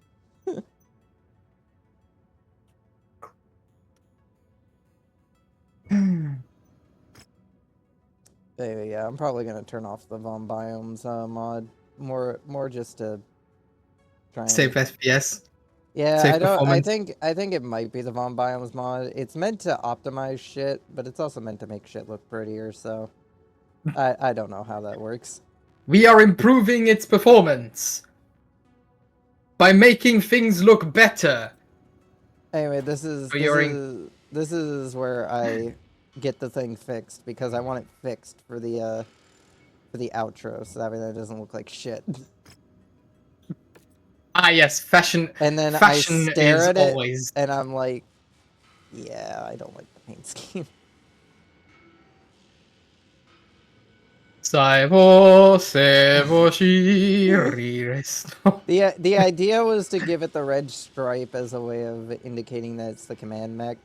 Anyway, yeah, I'm probably gonna turn off the Von Biomes mod. More just to try and Save FPS. yeah, Save I don't. performance. I think it might be the Von Biomes mod. It's meant to optimize shit, but it's also meant to make shit look prettier. So, I don't know how that works. We are improving its performance by making things look better. Anyway, this is where I get the thing fixed because I want it fixed for the outro, so that way that doesn't look like shit. Ah, yes, fashion. And then Fashion I stare is at it, always. and I'm like, yeah, I don't like the paint scheme. Saivo sevo shiri resto. The idea was to give it the red stripe as a way of indicating that it's the command mech.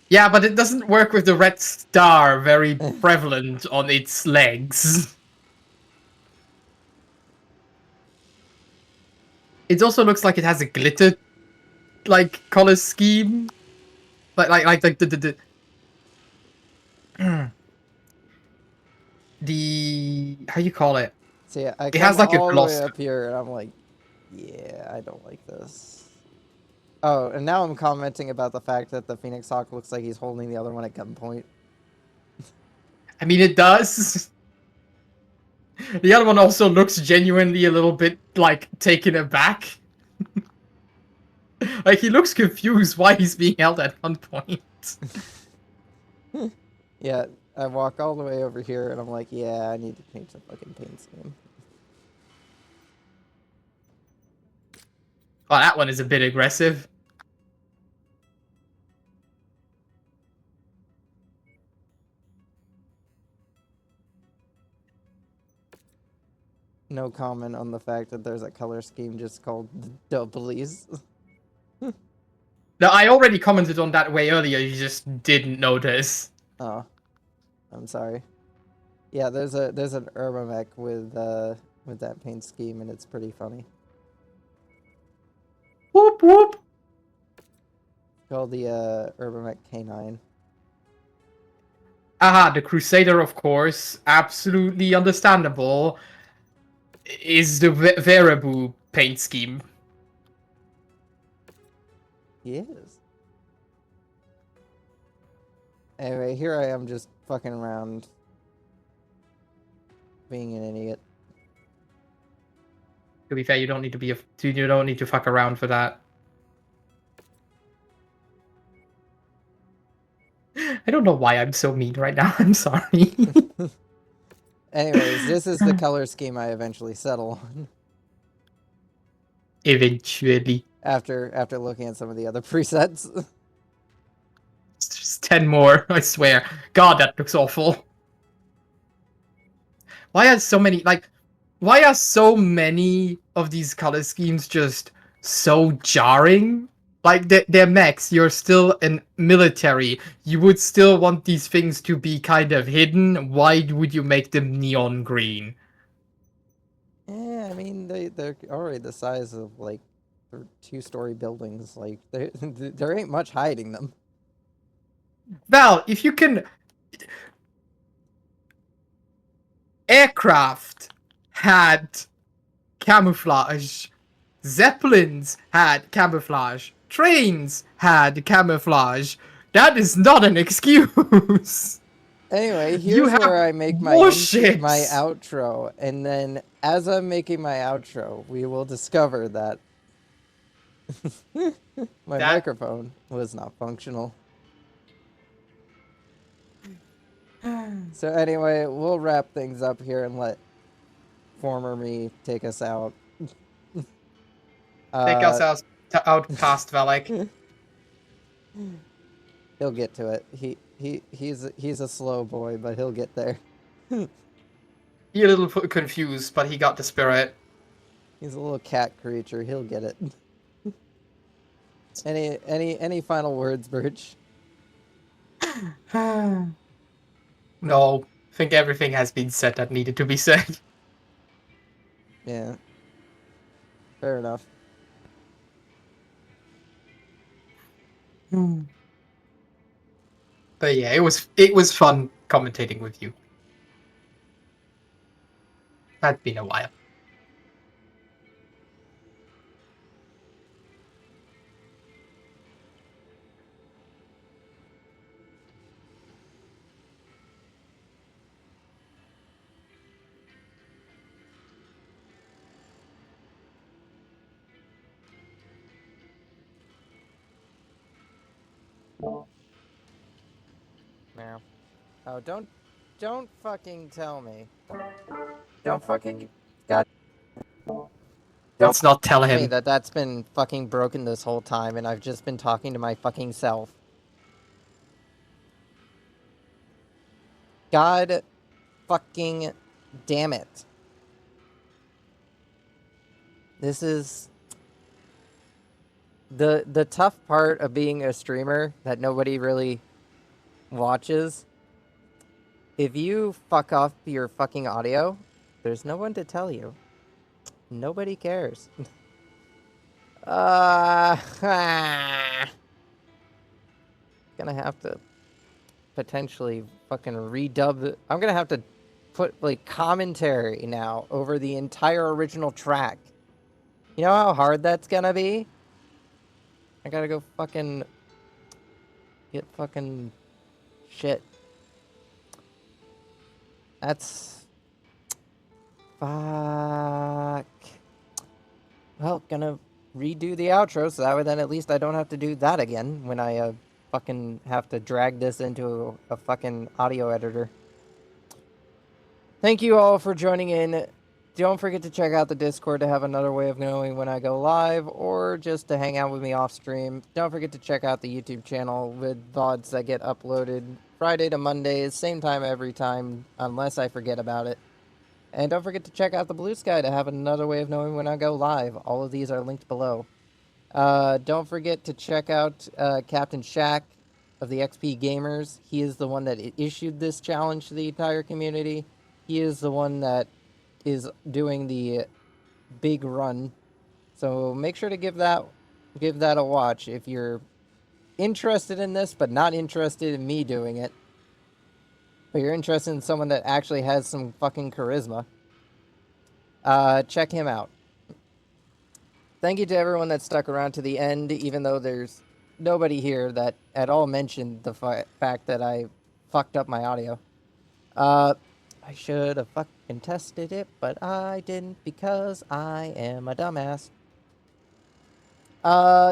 Yeah, but it doesn't work with the red star very prevalent on its legs. It also looks like it has a glitter, like, color scheme. Like the how you call it? So yeah, I It has come like a all the gloss. way up here, and I'm like, yeah, I don't like this. Oh, and now I'm commenting about the fact that the Phoenix Hawk looks like he's holding the other one at gunpoint. I mean, it does. The other one also looks genuinely a little bit, like, taken aback. Like, he looks confused why he's being held at gunpoint. Yeah, I walk all the way over here, and I'm like, yeah, I need to change the fucking paint scheme. Oh, that one is a bit aggressive. No comment on the fact that there's a color scheme just called Doublies. No, I already commented on that way earlier, you just didn't notice. Oh, I'm sorry. Yeah, there's an Urbamech with that paint scheme, and it's pretty funny. Whoop whoop. Called the Urbamech K9. Aha, the Crusader, of course, absolutely understandable, is the Variable paint scheme. He is. Anyway, here I am just fucking around, being an idiot. To be fair, you don't need to fuck around for that. I don't know why I'm so mean right now. I'm sorry. Anyways, this is the color scheme I eventually settle on Eventually. after looking at some of the other presets. It's just 10 more, I swear. God, that looks awful. Why are so many, like, why are so many of these color schemes just so jarring? Like, they're mechs, you're still in military. You would still want these things to be kind of hidden. Why would you make them neon green? Yeah, I mean they're already the size of like 2-story buildings. Like there ain't much hiding them. Well, if you can... Aircraft had camouflage. Zeppelins had camouflage. Trains had camouflage. That is not an excuse. Anyway, You here's where have I make my warships. my outro, and then as I'm making my outro, we will discover that my microphone was not functional. So anyway, we'll wrap things up here and let former me take us out. Take us out past Valak. He'll get to it. He's a slow boy, but he'll get there. You're a little confused, but he got the spirit. He's a little cat creature. He'll get it. Any final words, Birch? No, I think everything has been said that needed to be said. Yeah. Fair enough. But yeah, it was fun commentating with you. Had been a while. Meow. Oh, don't fucking tell me. Don't fucking God. Let's not tell Tell me him. that that's been fucking broken this whole time, and I've just been talking to my fucking self. God fucking damn it. This is the tough part of being a streamer that nobody really watches. If you fuck off your fucking audio, there's no one to tell you. Nobody cares. Gonna have to potentially fucking redub. I'm gonna have to put like commentary now over the entire original track. You know how hard that's gonna be? I gotta go fucking get fucking shit. That's fuck. Well, gonna redo the outro so that way then at least I don't have to do that again when I fucking have to drag this into a fucking audio editor. Thank you all for joining in. Don't forget to check out the Discord to have another way of knowing when I go live or just to hang out with me off stream. Don't forget to check out the YouTube channel with VODs that get uploaded Friday to Mondays, same time every time, unless I forget about it. And don't forget to check out the Blue Sky to have another way of knowing when I go live. All of these are linked below. Don't forget to check out Captain Shaq of the XP Gamers. He is the one that issued this challenge to the entire community. He is the one that is doing the big run. So make sure to give that a watch if you're interested in this but not interested in me doing it. But you're interested in someone that actually has some fucking charisma. Check him out. Thank you to everyone that stuck around to the end, even though there's nobody here that at all mentioned the fact that I fucked up my audio. I should have fucking tested it, but I didn't because I am a dumbass.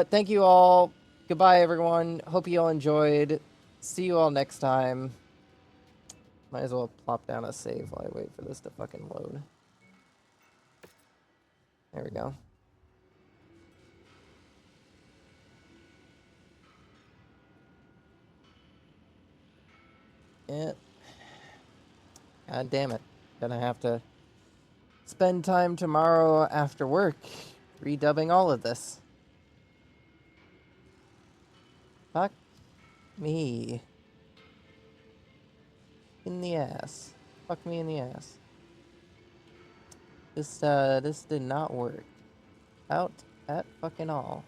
Thank you all. Goodbye, everyone. Hope you all enjoyed. See you all next time. Might as well plop down a save while I wait for this to fucking load. There we go. Yeah. God damn it. Gonna have to spend time tomorrow after work redubbing all of this. Fuck me. In the ass. Fuck me in the ass. This did not work out at fucking all.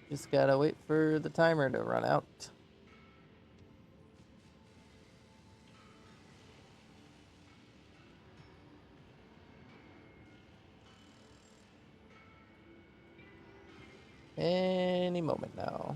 Just gotta wait for the timer to run out. Any moment now.